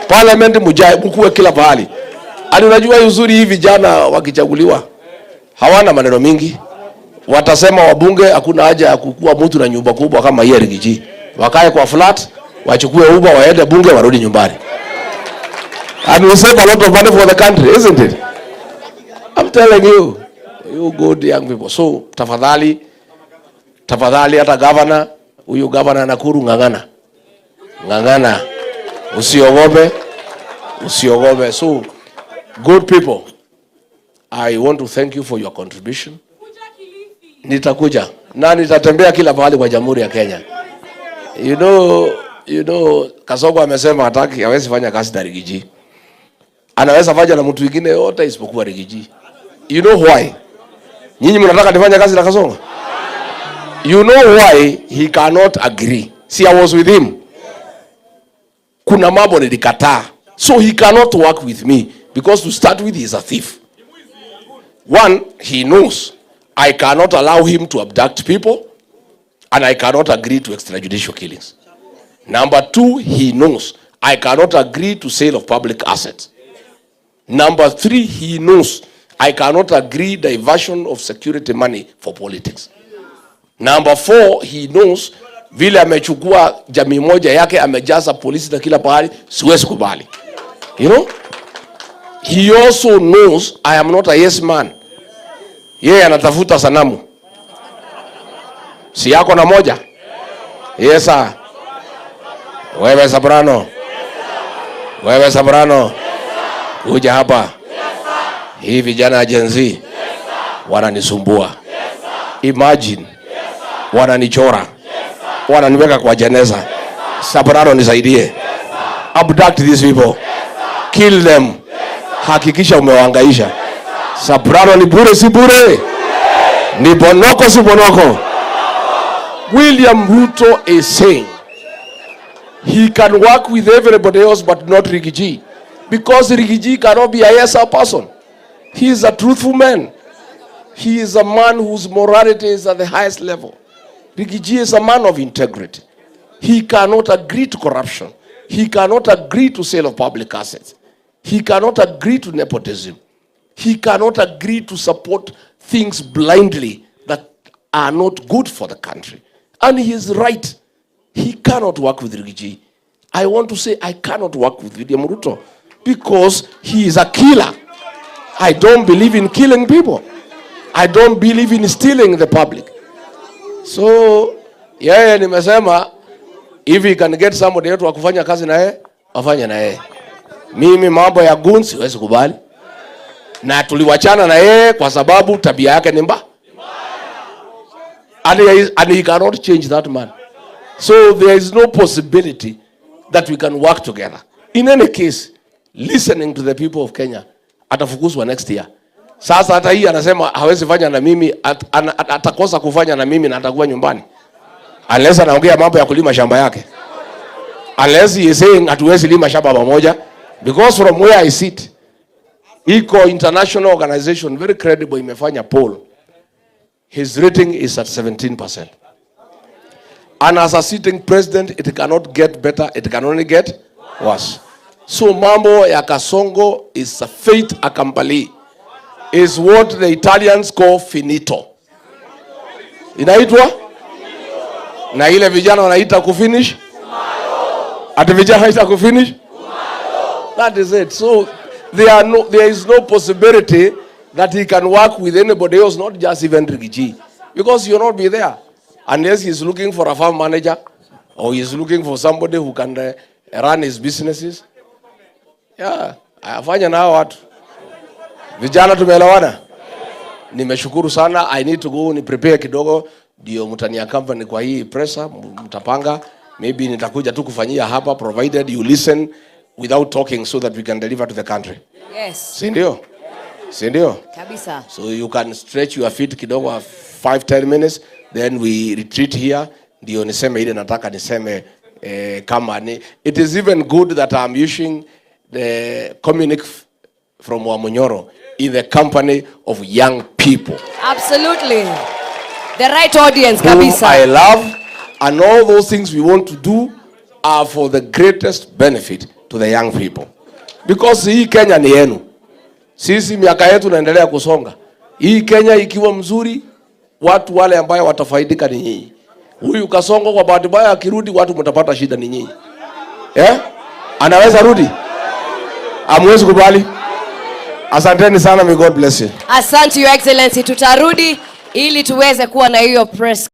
Parliament mujae, mkuwe kila pahali. Ani unajua uzuri hivi vijana wakichaguliwa hawana maneno mingi. Watasema wabunge hakuna haja ya kukua mtu na nyumba kubwa kama hii Rigiji. Wakae kwa flat, wachukue Uber waende bunge warudi nyumbani. And we save a lot of money for the country, isn't it? I'm telling you, you good young people. So tafadhali hata governor Huyu gavana Nakuru ngangana. Ngangana. Usiogope. Usiogope. So, good people, I want to thank you for your contribution. Nitakuja. Na nitatembea kila pahali kwa Jamhuri ya Kenya. You know, Kasongo amesema hataki, hawezi fanya kazi na Rigiji. Anaweza fanya na mtu mwingine yote isipokuwa Rigiji. You know why? Nyinyi mnataka nifanye kazi na Kasongo? You know why he cannot agree? See, I was with him. Kuna mambo nilikataa. So he cannot work with me because to start with he is a thief. One, he knows I cannot allow him to abduct people and I cannot agree to extrajudicial killings. Number two, he knows I cannot agree to sale of public assets. Number three, he knows I cannot agree diversion of security money for politics. Number four, he knows vile amechukua jamii moja yake amejaza polisi na kila pahali, siwezi kubali. You know? He also knows I am not a yes man. Yeye anatafuta sanamu. Si yako na moja? Yes sir. Wewe Sabrano. Wewe Sabrano. Kuja hapa. Hii vijana ya Gen Z wananisumbua. Imagine wananichora. Wananiweka kwa jeneza. Sabrano nisaidie. Abduct these people. Kill them. Hakikisha umewaangaisha. Sabrano ni bure si bure? Ni bonoko si bonoko? William Ruto is saying he can work with everybody else but not Rigiji. Because Rigiji cannot be a yes person. He is a truthful man. He is a man whose morality is at the highest level. Rigiji is a man of integrity. He cannot agree to corruption. He cannot agree to sale of public assets. He cannot agree to nepotism. He cannot agree to support things blindly that are not good for the country. And he is right. He cannot work with Rigiji. I want to say I cannot work with William Ruto because he is a killer. I don't believe in killing people. I don't believe in stealing the public. So, yeye nimesema if he can get somebody else wa kufanya kazi na yeye, afanye na yeye. Mimi mambo ya goons siwezi kubali. Na tuliwachana na yeye kwa sababu tabia yake ni mbaya. And he cannot change that man. So there is no possibility that we can work together. In any case, listening to the people of Kenya, atafukuzwa next year. Sasa hata hii anasema hawezi fanya na mimi, atakosa kufanya na mimi na atakuwa nyumbani. Unless anaongea mambo ya kulima shamba yake. Unless he is saying hatuwezi lima shamba pamoja. Because from where I sit, Eco International Organization, very credible, imefanya poll. His rating is at 17%. And as a sitting president, it cannot get better, it can only get worse. So mambo ya Kasongo is a fait accompli. Is what the Italians call finito. Inaitwa? Na ile vijana wanaita kufinish? Ati vijana wanaita kufinish? That is it. So there is no possibility that he can work with anybody else, not just even Rigiji. Because you'll not be there. Unless he's looking for a farm manager or he's looking for somebody who can run his businesses. Yeah, afanya na hao watu. Vijana tumeelewana? Nimeshukuru sana. I need to go ni prepare kidogo ndio mtania company kwa hii pressa mtapanga. Maybe nitakuja tu kufanyia hapa provided you listen without talking so that we can deliver to the country. Yes. Si ndio? Si ndio? Kabisa. So you can stretch your feet kidogo 5-10 minutes then we retreat here ndio niseme ile nataka niseme kama ni. It is even good that I'm using the communique from Wamunyoro in the company of young people. Absolutely. The right audience, kabisa. I love, and all those things we want to do are for the greatest benefit to the young people. Because hii Kenya ni yenu. Sisi miaka yetu naendelea kusonga. Hii Kenya ikiwa mzuri, watu wale ambao watafaidika ni nyinyi. Huyu Kasongo kwa bahati mbaya akirudi watu mtapata shida ni nyinyi. Anaweza rudi? Hamwezi kubali? Asanteni sana, may God bless you. Asante Your Excellency, tutarudi ili tuweze kuwa na hiyo press